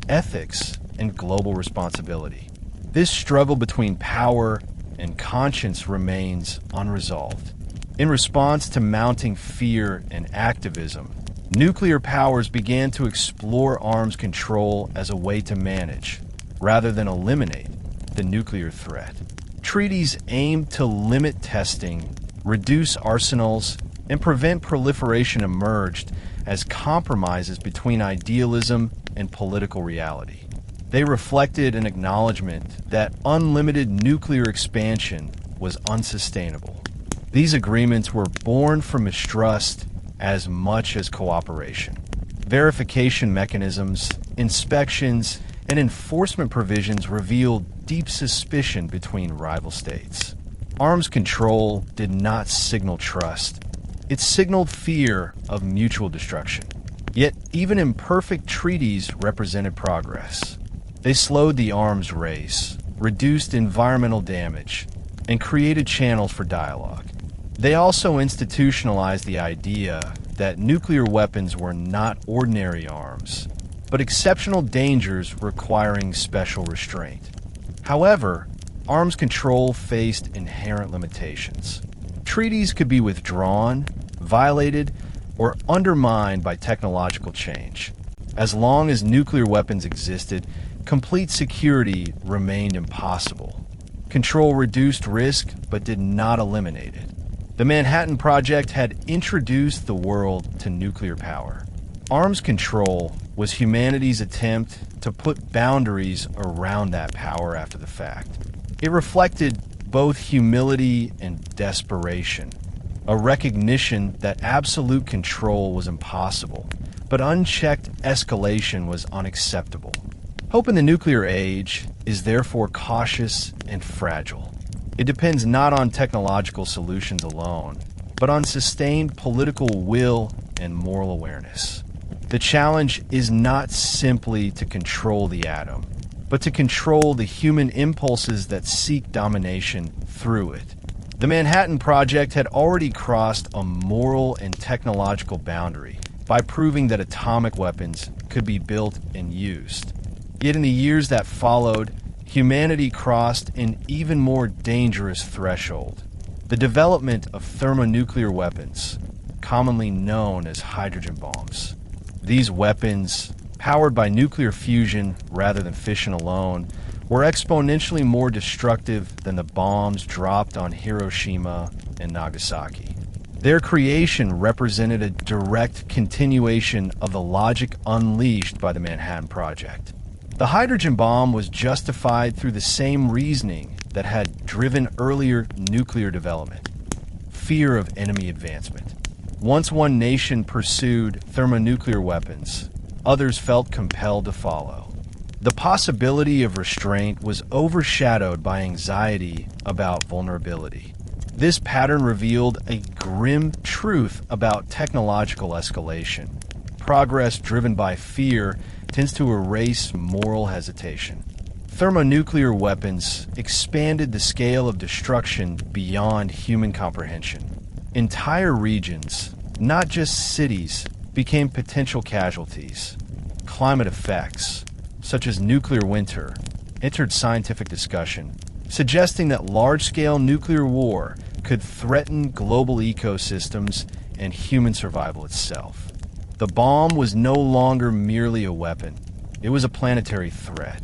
ethics, and global responsibility. This struggle between power and conscience remains unresolved. In response to mounting fear and activism, nuclear powers began to explore arms control as a way to manage, rather than eliminate, the nuclear threat. Treaties aimed to limit testing, reduce arsenals, and prevent proliferation emerged as compromises between idealism and political reality. They reflected an acknowledgement that unlimited nuclear expansion was unsustainable. These agreements were born from mistrust as much as cooperation. Verification mechanisms, inspections, and enforcement provisions revealed deep suspicion between rival states. Arms control did not signal trust. It signaled fear of mutual destruction. Yet, even imperfect treaties represented progress. They slowed the arms race, reduced environmental damage, and created channels for dialogue. They also institutionalized the idea that nuclear weapons were not ordinary arms, but exceptional dangers requiring special restraint. However, arms control faced inherent limitations. Treaties could be withdrawn, violated, or undermined by technological change. As long as nuclear weapons existed, complete security remained impossible. Control reduced risk, but did not eliminate it. The Manhattan Project had introduced the world to nuclear power. Arms control was humanity's attempt to put boundaries around that power after the fact. It reflected both humility and desperation, a recognition that absolute control was impossible, but unchecked escalation was unacceptable. Hope in the nuclear age is therefore cautious and fragile. It depends not on technological solutions alone, but on sustained political will and moral awareness. The challenge is not simply to control the atom, but to control the human impulses that seek domination through it. The Manhattan Project had already crossed a moral and technological boundary by proving that atomic weapons could be built and used. Yet in the years that followed, humanity crossed an even more dangerous threshold: the development of thermonuclear weapons, commonly known as hydrogen bombs. These weapons, powered by nuclear fusion rather than fission alone, were exponentially more destructive than the bombs dropped on Hiroshima and Nagasaki. Their creation represented a direct continuation of the logic unleashed by the Manhattan Project. The hydrogen bomb was justified through the same reasoning that had driven earlier nuclear development: fear of enemy advancement. Once one nation pursued thermonuclear weapons, others felt compelled to follow. The possibility of restraint was overshadowed by anxiety about vulnerability. This pattern revealed a grim truth about technological escalation. Progress driven by fear tends to erase moral hesitation. Thermonuclear weapons expanded the scale of destruction beyond human comprehension. Entire regions, not just cities, became potential casualties. Climate effects, such as nuclear winter, entered scientific discussion, suggesting that large-scale nuclear war could threaten global ecosystems and human survival itself. The bomb was no longer merely a weapon. It was a planetary threat.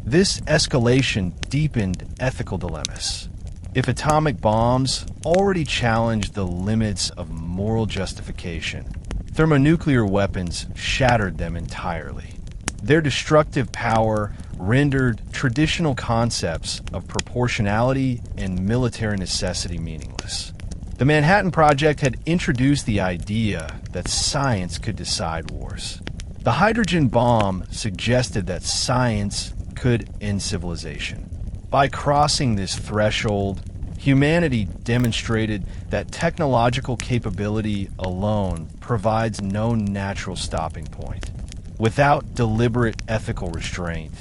This escalation deepened ethical dilemmas. If atomic bombs already challenged the limits of moral justification, thermonuclear weapons shattered them entirely. Their destructive power rendered traditional concepts of proportionality and military necessity meaningless. The Manhattan Project had introduced the idea that science could decide wars. The hydrogen bomb suggested that science could end civilization. By crossing this threshold, humanity demonstrated that technological capability alone provides no natural stopping point. Without deliberate ethical restraint,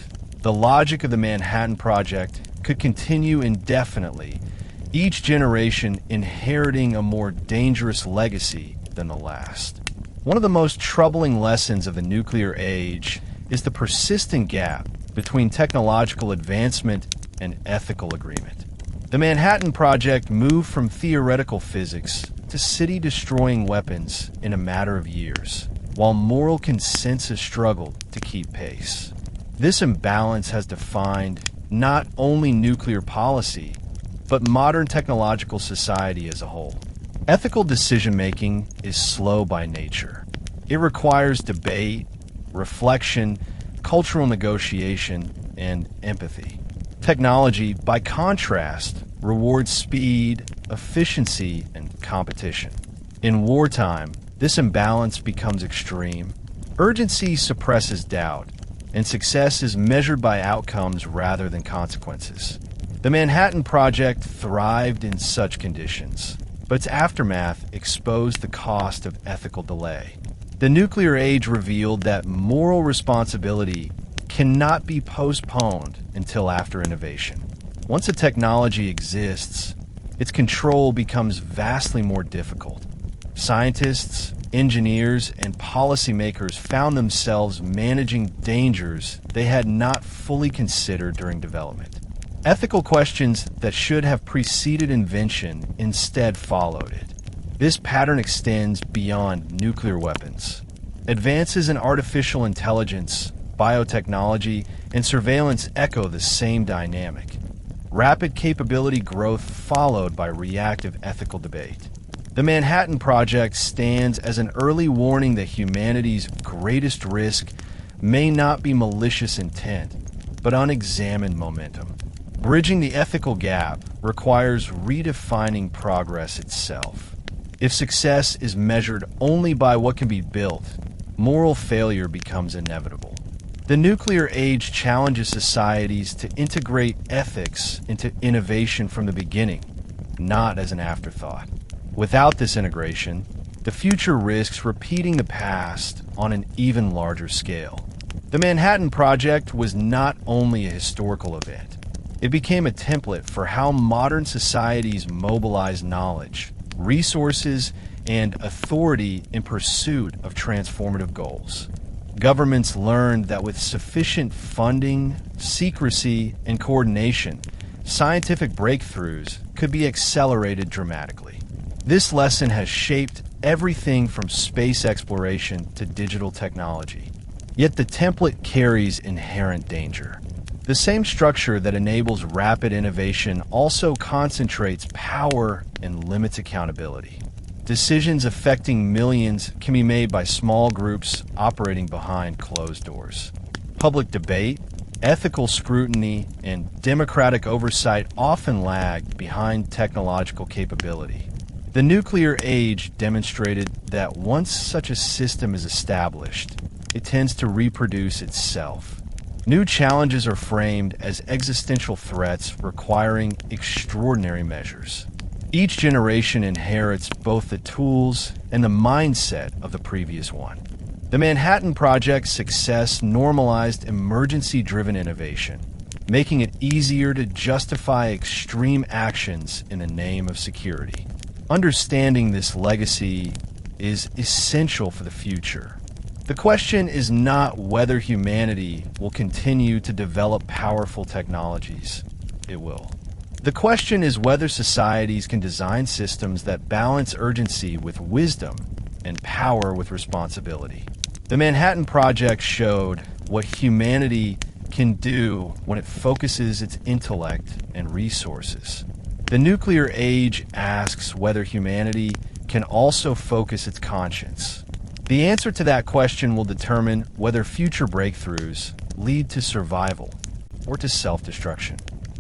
the logic of the Manhattan Project could continue indefinitely, each generation inheriting a more dangerous legacy than the last. One of the most troubling lessons of the nuclear age is the persistent gap between technological advancement and ethical agreement. The Manhattan Project moved from theoretical physics to city-destroying weapons in a matter of years, while moral consensus struggled to keep pace. This imbalance has defined not only nuclear policy, but modern technological society as a whole. Ethical decision-making is slow by nature. It requires debate, reflection, cultural negotiation, and empathy. Technology, by contrast, rewards speed, efficiency, and competition. In wartime, this imbalance becomes extreme. Urgency suppresses doubt, and success is measured by outcomes rather than consequences. The Manhattan Project thrived in such conditions, but its aftermath exposed the cost of ethical delay. The nuclear age revealed that moral responsibility cannot be postponed until after innovation. Once a technology exists, its control becomes vastly more difficult. Scientists, engineers, and policymakers found themselves managing dangers they had not fully considered during development. Ethical questions that should have preceded invention instead followed it. This pattern extends beyond nuclear weapons. Advances in artificial intelligence, biotechnology, and surveillance echo the same dynamic. Rapid capability growth followed by reactive ethical debate. The Manhattan Project stands as an early warning that humanity's greatest risk may not be malicious intent, but unexamined momentum. Bridging the ethical gap requires redefining progress itself. If success is measured only by what can be built, moral failure becomes inevitable. The nuclear age challenges societies to integrate ethics into innovation from the beginning, not as an afterthought. Without this integration, the future risks repeating the past on an even larger scale. The Manhattan Project was not only a historical event. It became a template for how modern societies mobilize knowledge, resources, and authority in pursuit of transformative goals. Governments learned that with sufficient funding, secrecy, and coordination, scientific breakthroughs could be accelerated dramatically. This lesson has shaped everything from space exploration to digital technology. Yet the template carries inherent danger. The same structure that enables rapid innovation also concentrates power and limits accountability. Decisions affecting millions can be made by small groups operating behind closed doors. Public debate, Ethical scrutiny and democratic oversight often lagged behind technological capability. The nuclear age demonstrated that once such a system is established, it tends to reproduce itself. New challenges are framed as existential threats requiring extraordinary measures. Each generation inherits both the tools and the mindset of the previous one. The Manhattan Project's success normalized emergency-driven innovation, making it easier to justify extreme actions in the name of security. Understanding this legacy is essential for the future. The question is not whether humanity will continue to develop powerful technologies. It will. The question is whether societies can design systems that balance urgency with wisdom and power with responsibility. The Manhattan Project showed what humanity can do when it focuses its intellect and resources. The nuclear age asks whether humanity can also focus its conscience. The answer to that question will determine whether future breakthroughs lead to survival or to self-destruction.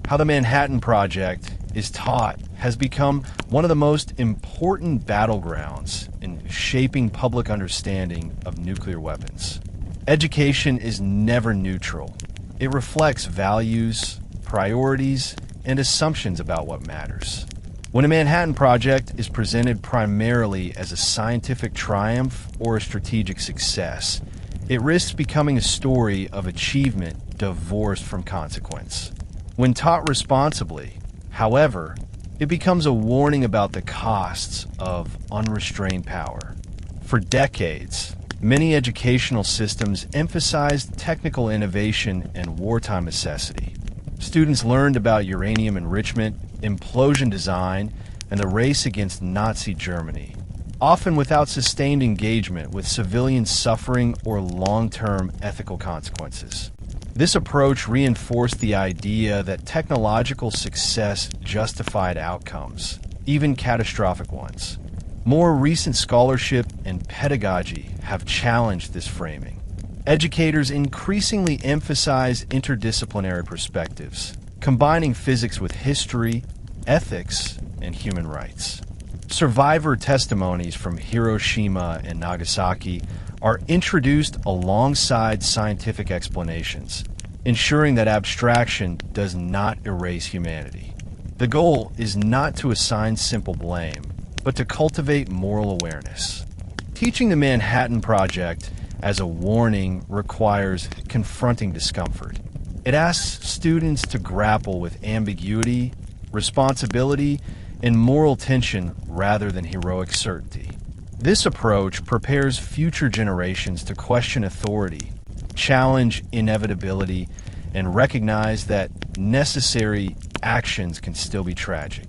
How the Manhattan Project is taught has become one of the most important battlegrounds in shaping public understanding of nuclear weapons. Education is never neutral. It reflects values, priorities, and assumptions about what matters. When a Manhattan Project is presented primarily as a scientific triumph or a strategic success, it risks becoming a story of achievement divorced from consequence. When taught responsibly, however, it becomes a warning about the costs of unrestrained power. For decades, many educational systems emphasized technical innovation and wartime necessity. Students learned about uranium enrichment, implosion design, and the race against Nazi Germany, often without sustained engagement with civilian suffering or long-term ethical consequences. This approach reinforced the idea that technological success justified outcomes, even catastrophic ones. More recent scholarship and pedagogy have challenged this framing. Educators increasingly emphasize interdisciplinary perspectives, combining physics with history, ethics, and human rights. Survivor testimonies from Hiroshima and Nagasaki are introduced alongside scientific explanations, ensuring that abstraction does not erase humanity. The goal is not to assign simple blame, but to cultivate moral awareness. Teaching the Manhattan Project as a warning requires confronting discomfort. It asks students to grapple with ambiguity, responsibility, and moral tension rather than heroic certainty. This approach prepares future generations to question authority, challenge inevitability, and recognize that necessary actions can still be tragic.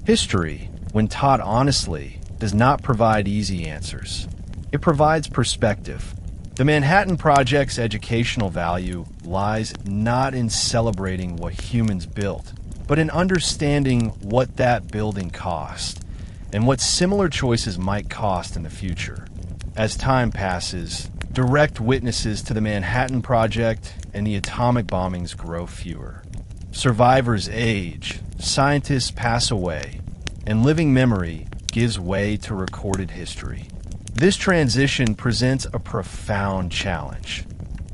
History, when taught honestly, does not provide easy answers. It provides perspective. The Manhattan Project's educational value lies not in celebrating what humans built, but in understanding what that building cost and what similar choices might cost in the future. As time passes, direct witnesses to the Manhattan Project and the atomic bombings grow fewer. Survivors age, scientists pass away, and living memory gives way to recorded history. This transition presents a profound challenge: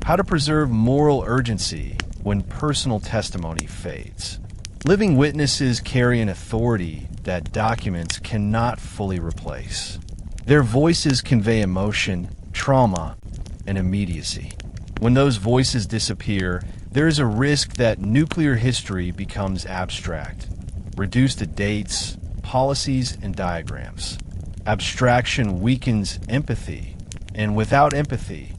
how to preserve moral urgency when personal testimony fades. Living witnesses carry an authority that documents cannot fully replace. Their voices convey emotion, trauma, and immediacy. When those voices disappear, there is a risk that nuclear history becomes abstract, reduced to dates, policies, and diagrams. Abstraction weakens empathy, and without empathy,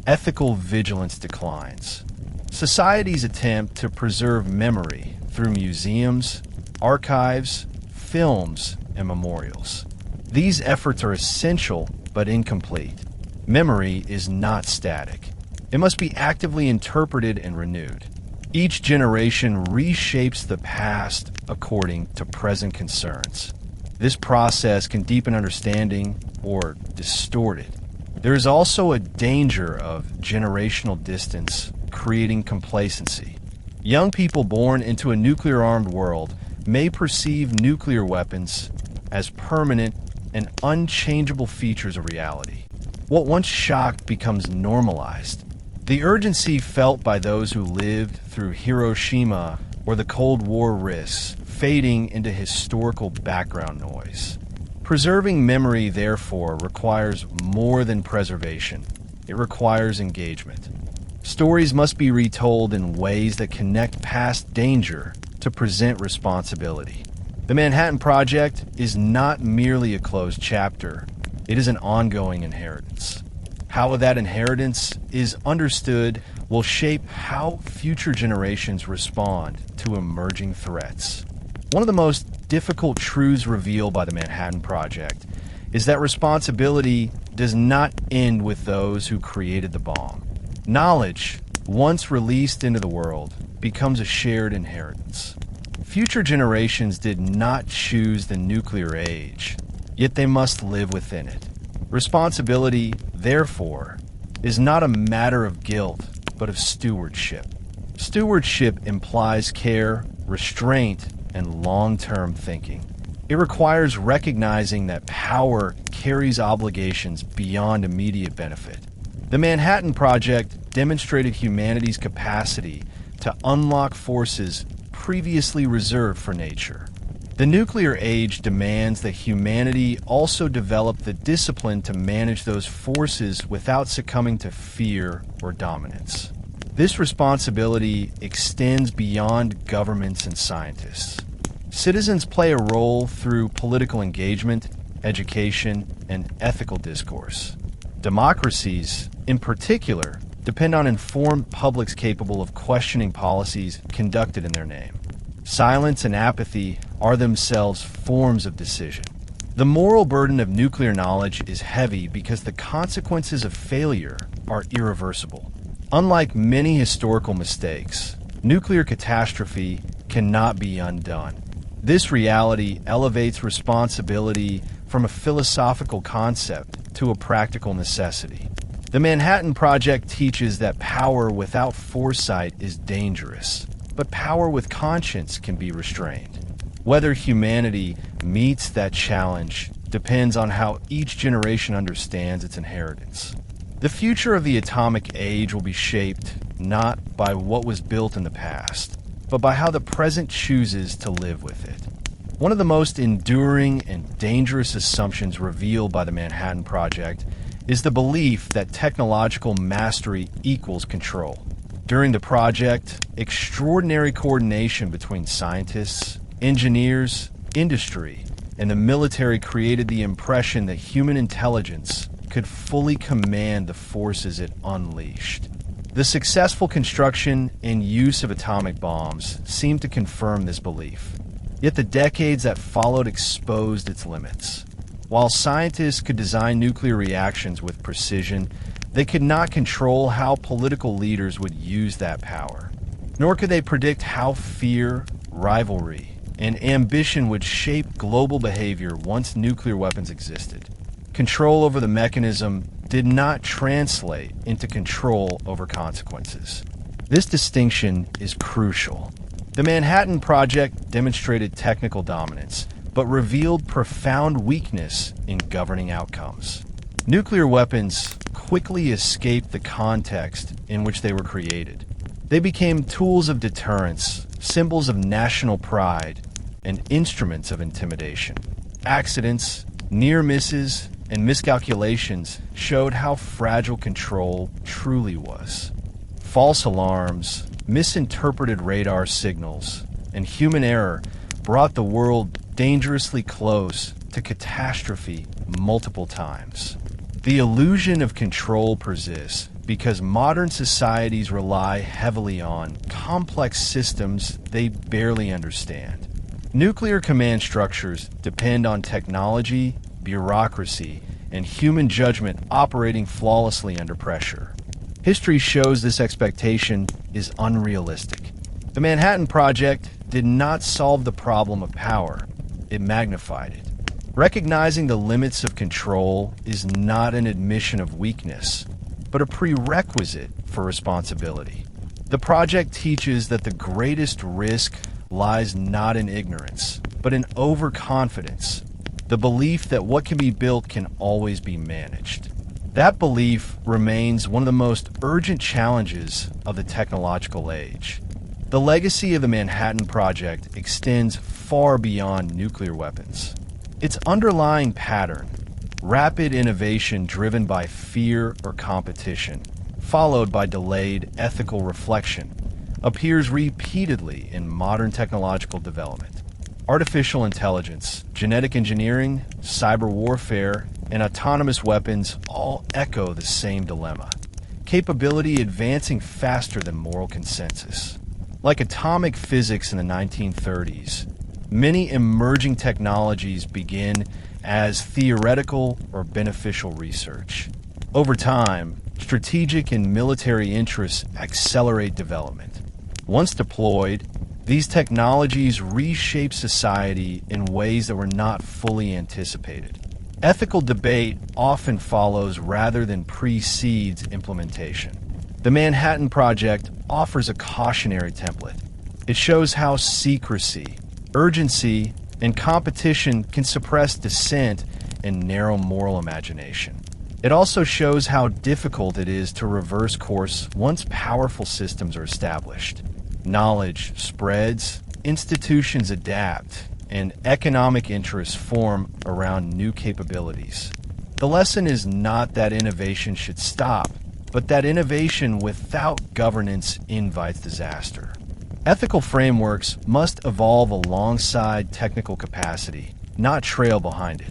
ethical vigilance declines. Societies attempt to preserve memory through museums, archives, films, and memorials. These efforts are essential but incomplete. Memory is not static. It must be actively interpreted and renewed. Each generation reshapes the past according to present concerns. This process can deepen understanding or distort it. There is also a danger of generational distance creating complacency. Young people born into a nuclear-armed world may perceive nuclear weapons as permanent and unchangeable features of reality. What once shocked becomes normalized. The urgency felt by those who lived through Hiroshima or the Cold War risks fading into historical background noise. Preserving memory, therefore, requires more than preservation. It requires engagement. Stories must be retold in ways that connect past danger to present responsibility. The Manhattan Project is not merely a closed chapter. It is an ongoing inheritance. How that inheritance is understood will shape how future generations respond to emerging threats. One of the most difficult truths revealed by the Manhattan Project is that responsibility does not end with those who created the bomb. Knowledge, once released into the world, becomes a shared inheritance. Future generations did not choose the nuclear age, yet they must live within it. Responsibility, therefore, is not a matter of guilt, but of stewardship. Stewardship implies care, restraint, and long-term thinking. It requires recognizing that power carries obligations beyond immediate benefit. The Manhattan Project demonstrated humanity's capacity to unlock forces previously reserved for nature. The nuclear age demands that humanity also develop the discipline to manage those forces without succumbing to fear or dominance. This responsibility extends beyond governments and scientists. Citizens play a role through political engagement, education, and ethical discourse. Democracies, in particular, depend on informed publics capable of questioning policies conducted in their name. Silence and apathy are themselves forms of decision. The moral burden of nuclear knowledge is heavy because the consequences of failure are irreversible. Unlike many historical mistakes, nuclear catastrophe cannot be undone. This reality elevates responsibility from a philosophical concept to a practical necessity. The Manhattan Project teaches that power without foresight is dangerous, but power with conscience can be restrained. Whether humanity meets that challenge depends on how each generation understands its inheritance. The future of the atomic age will be shaped not by what was built in the past, but by how the present chooses to live with it. One of the most enduring and dangerous assumptions revealed by the Manhattan Project is the belief that technological mastery equals control. During the project, extraordinary coordination between scientists, engineers, industry, and the military created the impression that human intelligence could fully command the forces it unleashed. The successful construction and use of atomic bombs seemed to confirm this belief. Yet the decades that followed exposed its limits. While scientists could design nuclear reactions with precision, they could not control how political leaders would use that power. Nor could they predict how fear, rivalry, and ambition would shape global behavior once nuclear weapons existed. Control over the mechanism did not translate into control over consequences. This distinction is crucial. The Manhattan Project demonstrated technical dominance, but revealed profound weakness in governing outcomes. Nuclear weapons quickly escaped the context in which they were created. They became tools of deterrence, symbols of national pride, and instruments of intimidation. Accidents, near misses, and miscalculations showed how fragile control truly was. False alarms, misinterpreted radar signals, and human error brought the world dangerously close to catastrophe multiple times. The illusion of control persists because modern societies rely heavily on complex systems they barely understand. Nuclear command structures depend on technology, bureaucracy, and human judgment operating flawlessly under pressure. History shows this expectation is unrealistic. The Manhattan Project did not solve the problem of power, it magnified it. Recognizing the limits of control is not an admission of weakness, but a prerequisite for responsibility. The project teaches that the greatest risk lies not in ignorance, but in overconfidence, the belief that what can be built can always be managed. That belief remains one of the most urgent challenges of the technological age. The legacy of the Manhattan Project extends far beyond nuclear weapons. Its underlying pattern, rapid innovation driven by fear or competition, followed by delayed ethical reflection, appears repeatedly in modern technological development. Artificial intelligence, genetic engineering, cyber warfare, and autonomous weapons all echo the same dilemma. Capability advancing faster than moral consensus. Like atomic physics in the 1930s, many emerging technologies begin as theoretical or beneficial research. Over time, strategic and military interests accelerate development. Once deployed, these technologies reshape society in ways that were not fully anticipated. Ethical debate often follows rather than precedes implementation. The Manhattan Project offers a cautionary template. It shows how secrecy, urgency, and competition can suppress dissent and narrow moral imagination. It also shows how difficult it is to reverse course once powerful systems are established. Knowledge spreads, institutions adapt, and economic interests form around new capabilities. The lesson is not that innovation should stop, but that innovation without governance invites disaster. Ethical frameworks must evolve alongside technical capacity, not trail behind it.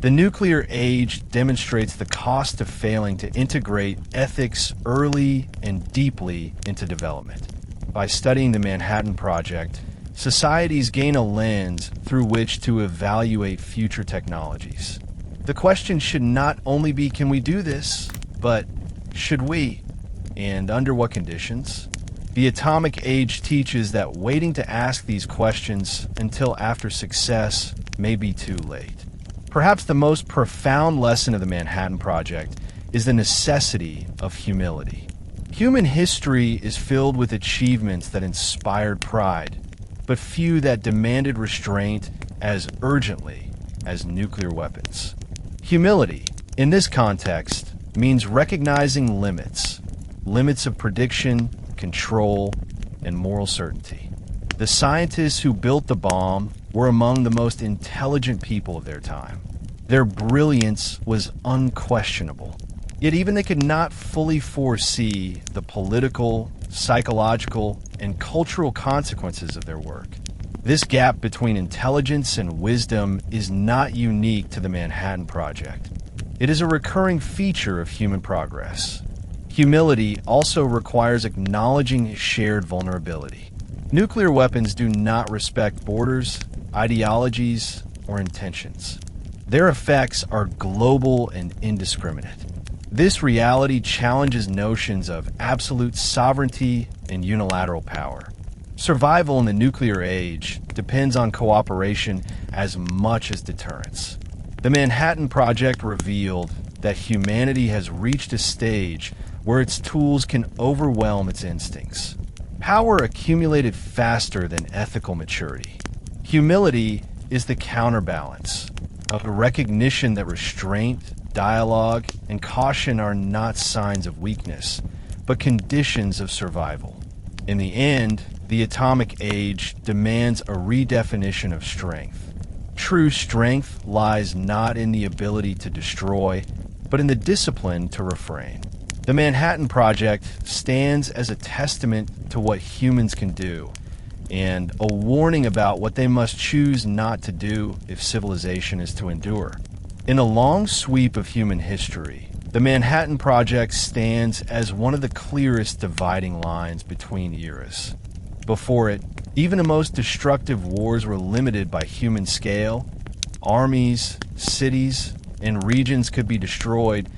The nuclear age demonstrates the cost of failing to integrate ethics early and deeply into development. By studying the Manhattan Project, societies gain a lens through which to evaluate future technologies. The question should not only be, can we do this, but should we? And under what conditions? The atomic age teaches that waiting to ask these questions until after success may be too late. Perhaps the most profound lesson of the Manhattan Project is the necessity of humility. Human history is filled with achievements that inspired pride, but few that demanded restraint as urgently as nuclear weapons. Humility, in this context, means recognizing limits of prediction, control, and moral certainty. The scientists who built the bomb were among the most intelligent people of their time. Their brilliance was unquestionable. Yet even they could not fully foresee the political, psychological, and cultural consequences of their work. This gap between intelligence and wisdom is not unique to the Manhattan Project. It is a recurring feature of human progress. Humility also requires acknowledging shared vulnerability. Nuclear weapons do not respect borders, ideologies, or intentions. Their effects are global and indiscriminate. This reality challenges notions of absolute sovereignty and unilateral power. Survival in the nuclear age depends on cooperation as much as deterrence. The Manhattan Project revealed that humanity has reached a stage where its tools can overwhelm its instincts. Power accumulated faster than ethical maturity. Humility is the counterbalance, a recognition that restraint, dialogue, and caution are not signs of weakness, but conditions of survival. In the end, the atomic age demands a redefinition of strength. True strength lies not in the ability to destroy, but in the discipline to refrain. The Manhattan Project stands as a testament to what humans can do, and a warning about what they must choose not to do if civilization is to endure. In a long sweep of human history, the Manhattan Project stands as one of the clearest dividing lines between eras. Before it, even the most destructive wars were limited by human scale. Armies, cities, and regions could be destroyed,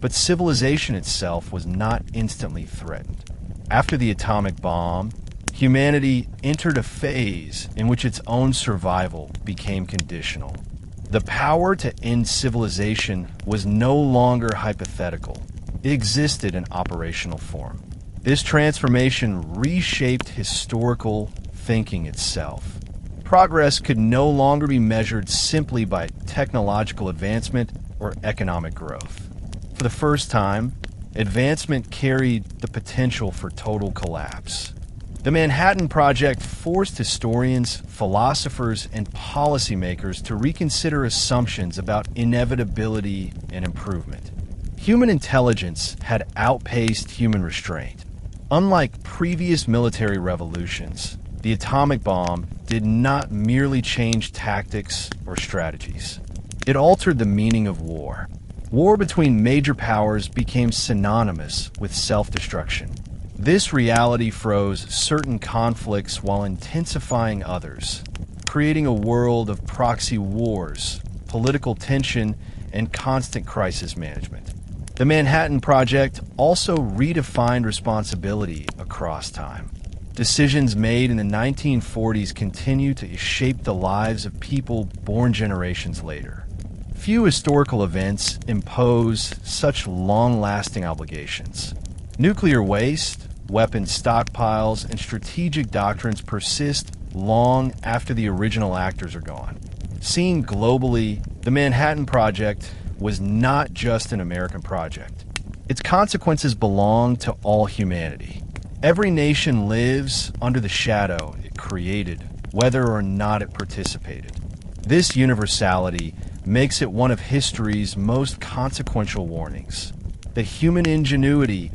but civilization itself was not instantly threatened. After the atomic bomb, humanity entered a phase in which its own survival became conditional. The power to end civilization was no longer hypothetical. It existed in operational form. This transformation reshaped historical thinking itself. Progress could no longer be measured simply by technological advancement or economic growth. For the first time, advancement carried the potential for total collapse. The Manhattan Project forced historians, philosophers, and policymakers to reconsider assumptions about inevitability and improvement. Human intelligence had outpaced human restraint. Unlike previous military revolutions, the atomic bomb did not merely change tactics or strategies. It altered the meaning of war. War between major powers became synonymous with self-destruction. This reality froze certain conflicts while intensifying others, creating a world of proxy wars, political tension, and constant crisis management. The Manhattan Project also redefined responsibility across time. Decisions made in the 1940s continue to shape the lives of people born generations later. Few historical events impose such long-lasting obligations. Nuclear waste, weapons stockpiles, and strategic doctrines persist long after the original actors are gone. Seen globally, the Manhattan Project was not just an American project. Its consequences belong to all humanity. Every nation lives under the shadow it created, whether or not it participated. This universality makes it one of history's most consequential warnings. That human ingenuity,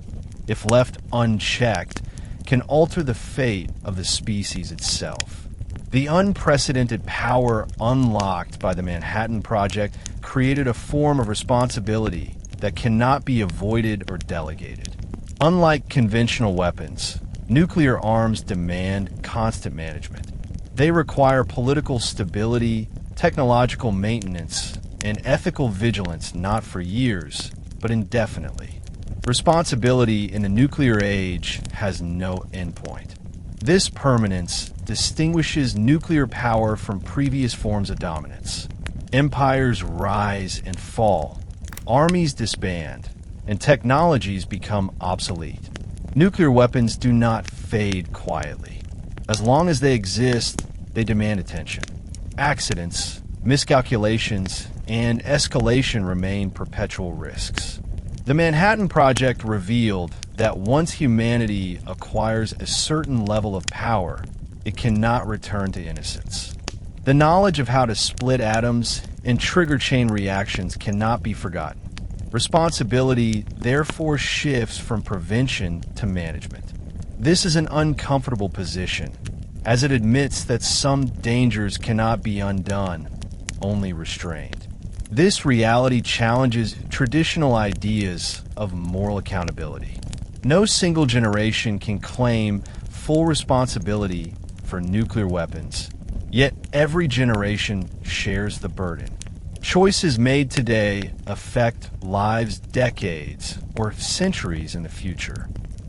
if left unchecked, can alter the fate of the species itself. The unprecedented power unlocked by the Manhattan Project created a form of responsibility that cannot be avoided or delegated. Unlike conventional weapons, nuclear arms demand constant management. They require political stability, technological maintenance, and ethical vigilance not for years, but indefinitely. Responsibility in the nuclear age has no endpoint. This permanence distinguishes nuclear power from previous forms of dominance. Empires rise and fall, armies disband, and technologies become obsolete. Nuclear weapons do not fade quietly. As long as they exist, they demand attention. Accidents, miscalculations, and escalation remain perpetual risks. The Manhattan Project revealed that once humanity acquires a certain level of power, it cannot return to innocence. The knowledge of how to split atoms and trigger chain reactions cannot be forgotten. Responsibility therefore shifts from prevention to management. This is an uncomfortable position, as it admits that some dangers cannot be undone, only restrained. This reality challenges traditional ideas of moral accountability. No single generation can claim full responsibility for nuclear weapons, yet every generation shares the burden. Choices made today affect lives decades or centuries in the future.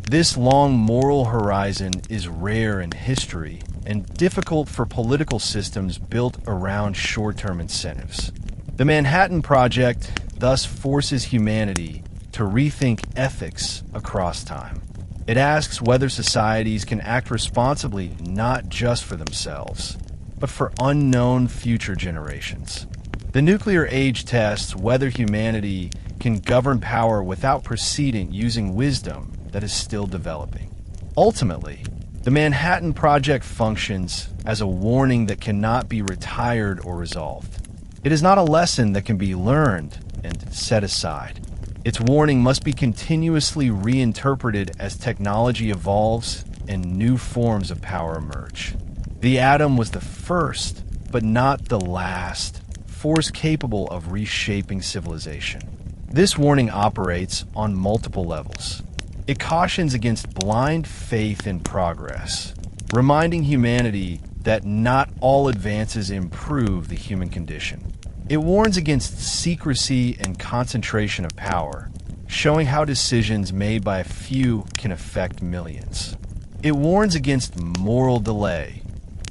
This long moral horizon is rare in history and difficult for political systems built around short-term incentives. The Manhattan Project thus forces humanity to rethink ethics across time. It asks whether societies can act responsibly not just for themselves, but for unknown future generations. The nuclear age tests whether humanity can govern power without proceeding using wisdom that is still developing. Ultimately, the Manhattan Project functions as a warning that cannot be retired or resolved. It is not a lesson that can be learned and set aside. Its warning must be continuously reinterpreted as technology evolves and new forms of power emerge. The atom was the first, but not the last, force capable of reshaping civilization. This warning operates on multiple levels. It cautions against blind faith in progress, reminding humanity that not all advances improve the human condition. It warns against secrecy and concentration of power, showing how decisions made by a few can affect millions. It warns against moral delay,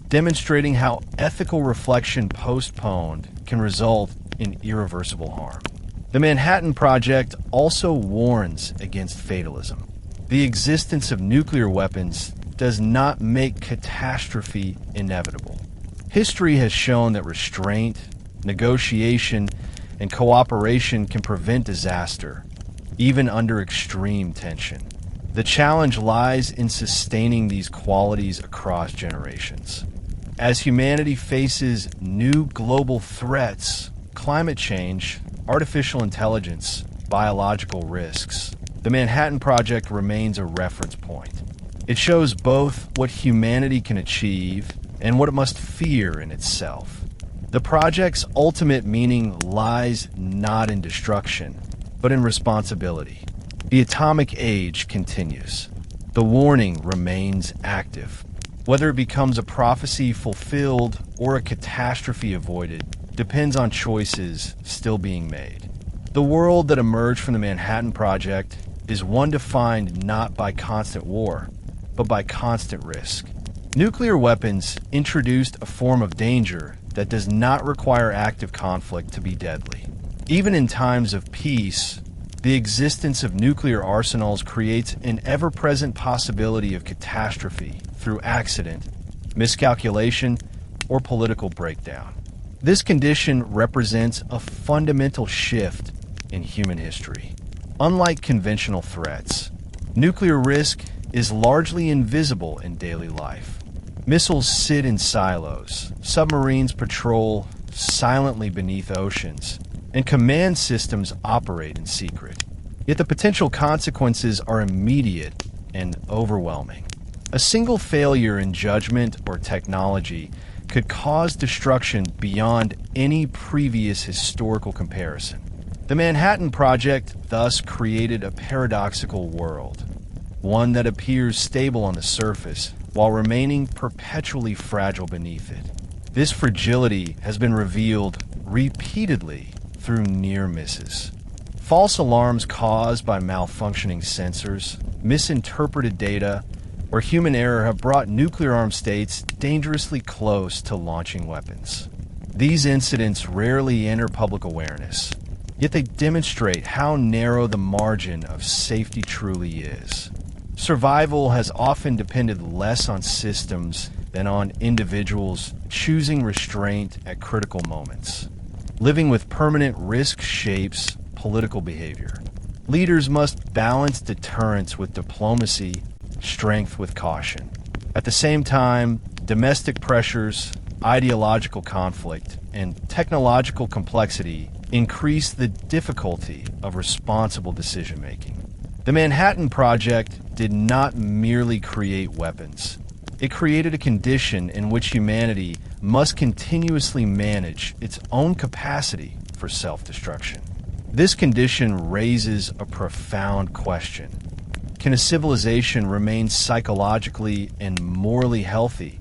demonstrating how ethical reflection postponed can result in irreversible harm. The Manhattan Project also warns against fatalism. The existence of nuclear weapons does not make catastrophe inevitable. History has shown that restraint, negotiation, and cooperation can prevent disaster, even under extreme tension. The challenge lies in sustaining these qualities across generations. As humanity faces new global threats, climate change, artificial intelligence, biological risks, the Manhattan Project remains a reference point. It shows both what humanity can achieve and what it must fear in itself. The project's ultimate meaning lies not in destruction, but in responsibility. The atomic age continues. The warning remains active. Whether it becomes a prophecy fulfilled or a catastrophe avoided depends on choices still being made. The world that emerged from the Manhattan Project is one defined not by constant war, but by constant risk. Nuclear weapons introduced a form of danger that does not require active conflict to be deadly. Even in times of peace, the existence of nuclear arsenals creates an ever-present possibility of catastrophe through accident, miscalculation, or political breakdown. This condition represents a fundamental shift in human history. Unlike conventional threats, nuclear risk is largely invisible in daily life. Missiles sit in silos, submarines patrol silently beneath oceans, and command systems operate in secret. Yet the potential consequences are immediate and overwhelming. A single failure in judgment or technology could cause destruction beyond any previous historical comparison. The Manhattan Project thus created a paradoxical world, one that appears stable on the surface while remaining perpetually fragile beneath it. This fragility has been revealed repeatedly through near misses. False alarms caused by malfunctioning sensors, misinterpreted data, or human error have brought nuclear-armed states dangerously close to launching weapons. These incidents rarely enter public awareness, yet they demonstrate how narrow the margin of safety truly is. Survival has often depended less on systems than on individuals choosing restraint at critical moments. Living with permanent risk shapes political behavior. Leaders must balance deterrence with diplomacy, strength with caution. At the same time, domestic pressures, ideological conflict, and technological complexity increase the difficulty of responsible decision-making. The Manhattan Project did not merely create weapons. It created a condition in which humanity must continuously manage its own capacity for self-destruction. This condition raises a profound question. Can a civilization remain psychologically and morally healthy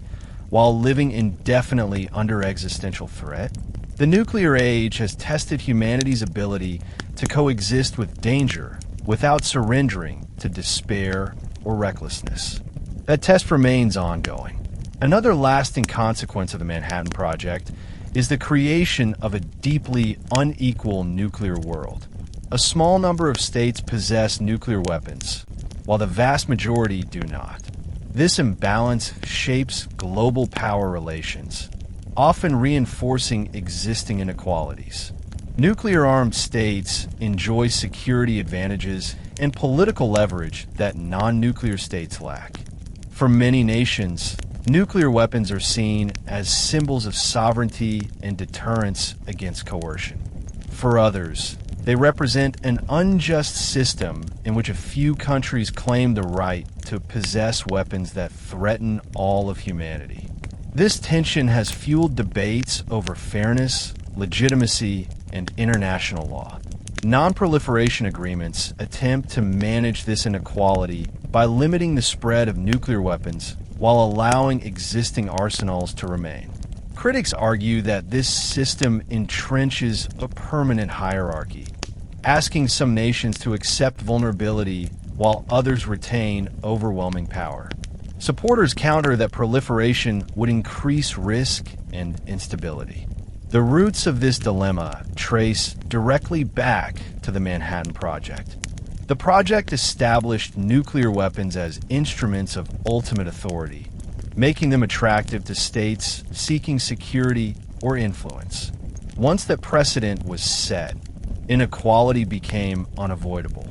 while living indefinitely under existential threat? The nuclear age has tested humanity's ability to coexist with danger without surrendering to despair or recklessness. That test remains ongoing. Another lasting consequence of the Manhattan Project is the creation of a deeply unequal nuclear world. A small number of states possess nuclear weapons, while the vast majority do not. This imbalance shapes global power relations, often reinforcing existing inequalities. Nuclear-armed states enjoy security advantages and political leverage that non-nuclear states lack. For many nations, nuclear weapons are seen as symbols of sovereignty and deterrence against coercion. For others, they represent an unjust system in which a few countries claim the right to possess weapons that threaten all of humanity. This tension has fueled debates over fairness, legitimacy, and international law. Non-proliferation agreements attempt to manage this inequality by limiting the spread of nuclear weapons while allowing existing arsenals to remain. Critics argue that this system entrenches a permanent hierarchy, asking some nations to accept vulnerability while others retain overwhelming power. Supporters counter that proliferation would increase risk and instability. The roots of this dilemma trace directly back to the Manhattan Project. The project established nuclear weapons as instruments of ultimate authority, making them attractive to states seeking security or influence. Once that precedent was set, inequality became unavoidable.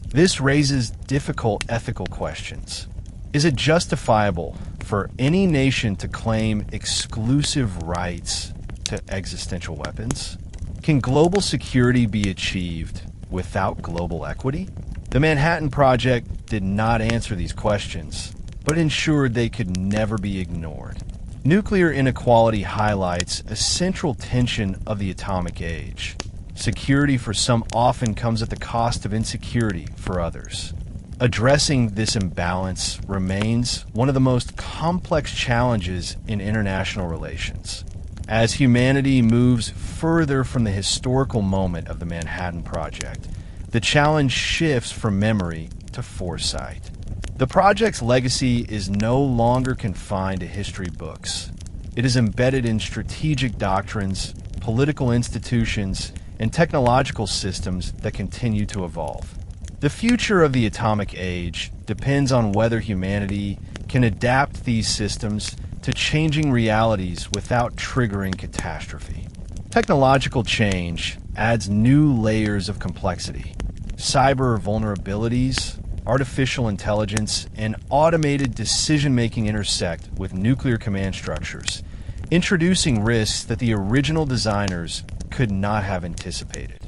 This raises difficult ethical questions. Is it justifiable for any nation to claim exclusive rights to existential weapons? Can global security be achieved without global equity? The Manhattan Project did not answer these questions, but ensured they could never be ignored. Nuclear inequality highlights a central tension of the atomic age. Security for some often comes at the cost of insecurity for others. Addressing this imbalance remains one of the most complex challenges in international relations. As humanity moves further from the historical moment of the Manhattan Project, the challenge shifts from memory to foresight. The project's legacy is no longer confined to history books. It is embedded in strategic doctrines, political institutions, and technological systems that continue to evolve. The future of the atomic age depends on whether humanity can adapt these systems to changing realities without triggering catastrophe. Technological change adds new layers of complexity. Cyber vulnerabilities, artificial intelligence, and automated decision-making intersect with nuclear command structures, introducing risks that the original designers could not have anticipated.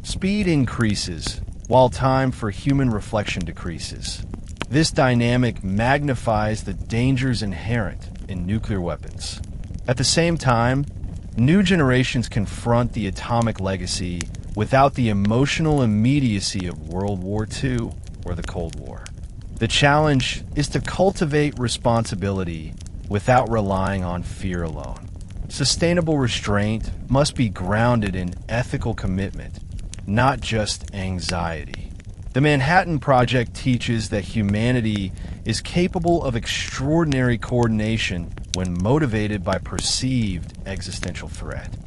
Speed increases while time for human reflection decreases. This dynamic magnifies the dangers inherent in nuclear weapons. At the same time, new generations confront the atomic legacy without the emotional immediacy of World War II or the Cold War. The challenge is to cultivate responsibility without relying on fear alone. Sustainable restraint must be grounded in ethical commitment, not just anxiety. The Manhattan Project teaches that humanity is capable of extraordinary coordination when motivated by perceived existential threat.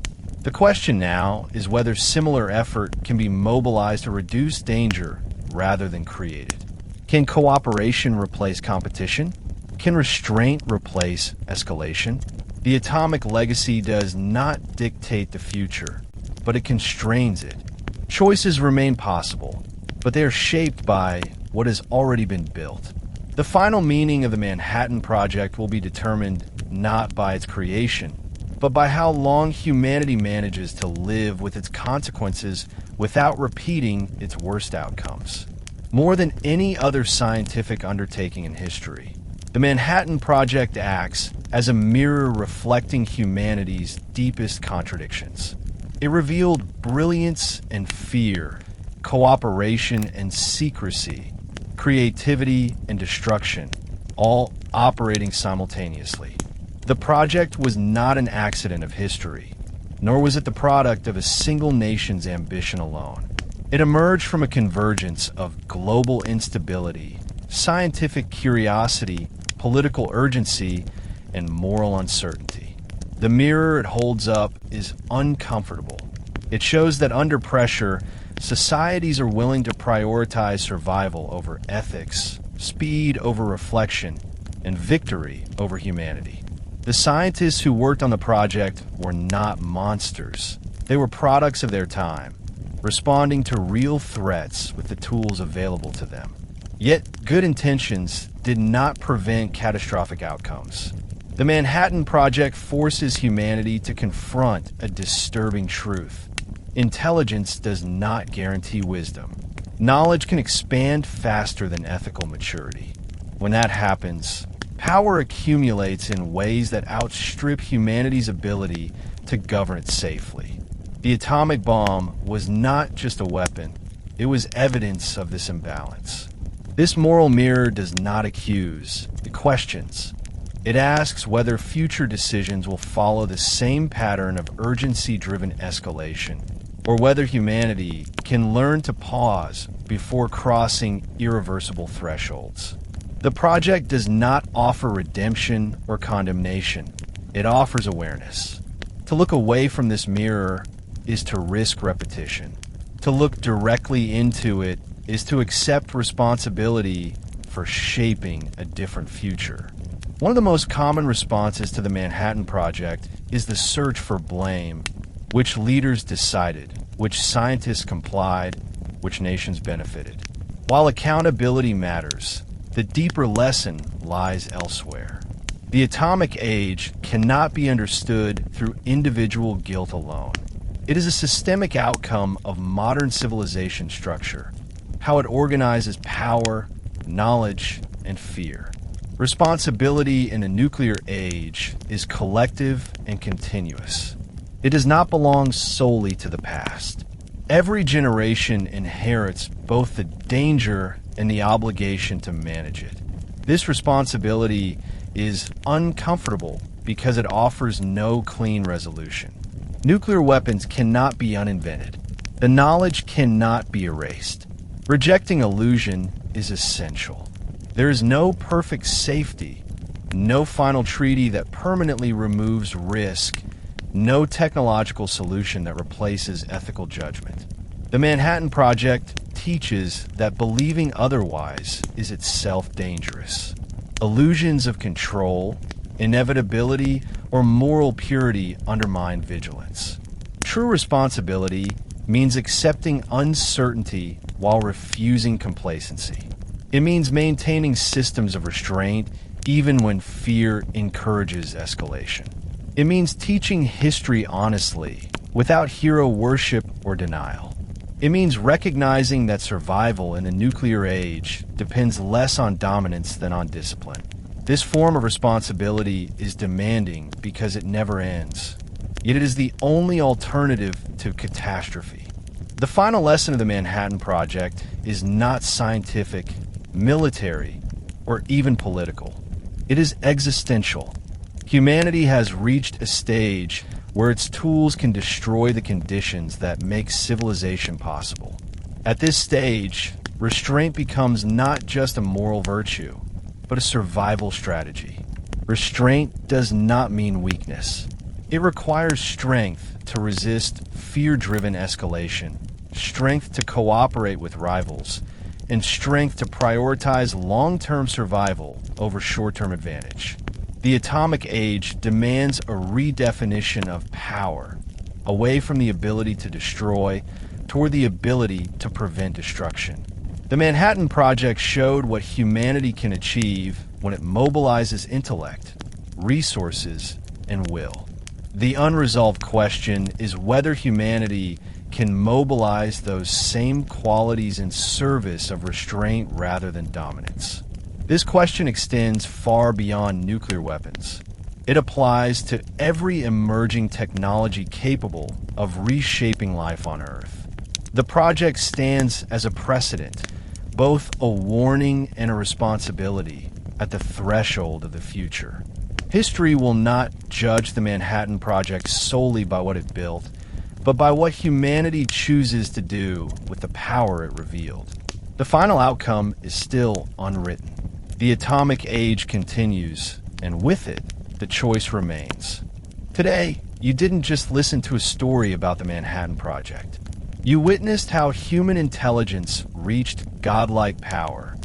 The question now is whether similar effort can be mobilized to reduce danger rather than create it. Can cooperation replace competition? Can restraint replace escalation? The atomic legacy does not dictate the future, but it constrains it. Choices remain possible, but they are shaped by what has already been built. The final meaning of the Manhattan Project will be determined not by its creation, but by how long humanity manages to live with its consequences without repeating its worst outcomes. More than any other scientific undertaking in history, the Manhattan Project acts as a mirror reflecting humanity's deepest contradictions. It revealed brilliance and fear, cooperation and secrecy, creativity and destruction, all operating simultaneously. The project was not an accident of history, nor was it the product of a single nation's ambition alone. It emerged from a convergence of global instability, scientific curiosity, political urgency, and moral uncertainty. The mirror it holds up is uncomfortable. It shows that under pressure, societies are willing to prioritize survival over ethics, speed over reflection, and victory over humanity. The scientists who worked on the project were not monsters. They were products of their time, responding to real threats with the tools available to them. Yet, good intentions did not prevent catastrophic outcomes. The Manhattan Project forces humanity to confront a disturbing truth. Intelligence does not guarantee wisdom. Knowledge can expand faster than ethical maturity. When that happens, power accumulates in ways that outstrip humanity's ability to govern it safely. The atomic bomb was not just a weapon, it was evidence of this imbalance. This moral mirror does not accuse, it questions. It asks whether future decisions will follow the same pattern of urgency-driven escalation, or whether humanity can learn to pause before crossing irreversible thresholds. The project does not offer redemption or condemnation. It offers awareness. To look away from this mirror is to risk repetition. To look directly into it is to accept responsibility for shaping a different future. One of the most common responses to the Manhattan Project is the search for blame. Which leaders decided? Which scientists complied? Which nations benefited? While accountability matters, the deeper lesson lies elsewhere. The atomic age cannot be understood through individual guilt alone. It is a systemic outcome of modern civilization structure, how it organizes power, knowledge, and fear. Responsibility in a nuclear age is collective and continuous. It does not belong solely to the past. Every generation inherits both the danger and the obligation to manage it. This responsibility is uncomfortable because it offers no clean resolution. Nuclear weapons cannot be uninvented. The knowledge cannot be erased. Rejecting illusion is essential. There is no perfect safety, no final treaty that permanently removes risk, no technological solution that replaces ethical judgment. The Manhattan Project teaches that believing otherwise is itself dangerous. Illusions of control, inevitability, or moral purity undermine vigilance. True responsibility means accepting uncertainty while refusing complacency. It means maintaining systems of restraint even when fear encourages escalation. It means teaching history honestly, without hero worship or denial. It means recognizing that survival in a nuclear age depends less on dominance than on discipline. This form of responsibility is demanding because it never ends, yet it is the only alternative to catastrophe. The final lesson of the Manhattan Project is not scientific, military, or even political. It is existential. Humanity has reached a stage where its tools can destroy the conditions that make civilization possible. At this stage, restraint becomes not just a moral virtue, but a survival strategy. Restraint does not mean weakness. It requires strength to resist fear-driven escalation, strength to cooperate with rivals, and strength to prioritize long-term survival over short-term advantage. The atomic age demands a redefinition of power, away from the ability to destroy toward the ability to prevent destruction. The Manhattan Project showed what humanity can achieve when it mobilizes intellect, resources, and will. The unresolved question is whether humanity can mobilize those same qualities in service of restraint rather than dominance. This question extends far beyond nuclear weapons. It applies to every emerging technology capable of reshaping life on Earth. The project stands as a precedent, both a warning and a responsibility at the threshold of the future. History will not judge the Manhattan Project solely by what it built, but by what humanity chooses to do with the power it revealed. The final outcome is still unwritten. The atomic age continues, and with it, the choice remains. Today, you didn't just listen to a story about the Manhattan Project. You witnessed how human intelligence reached godlike power,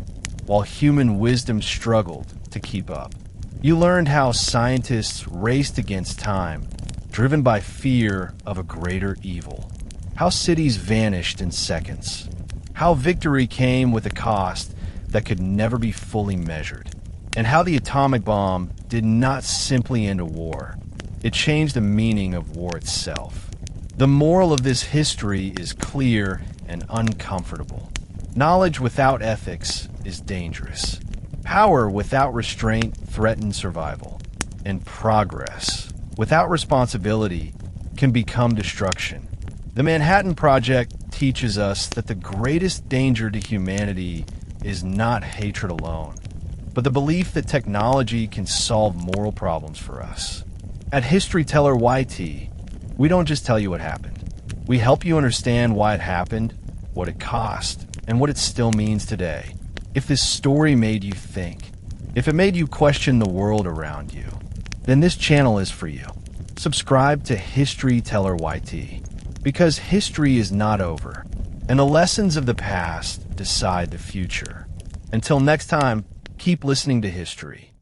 while human wisdom struggled to keep up. You learned how scientists raced against time, driven by fear of a greater evil. How cities vanished in seconds. How victory came with a cost that could never be fully measured. And how the atomic bomb did not simply end a war. It changed the meaning of war itself. The moral of this history is clear and uncomfortable. Knowledge without ethics is dangerous. Power without restraint threatens survival. And progress without responsibility can become destruction. The Manhattan Project teaches us that the greatest danger to humanity is not hatred alone, but the belief that technology can solve moral problems for us. At Historyteller YT, we don't just tell you what happened. We help you understand why it happened, what it cost, and what it still means today. If this story made you think, if it made you question the world around you, then this channel is for you. Subscribe to Historyteller YT, because history is not over. And the lessons of the past decide the future. Until next time, keep listening to history.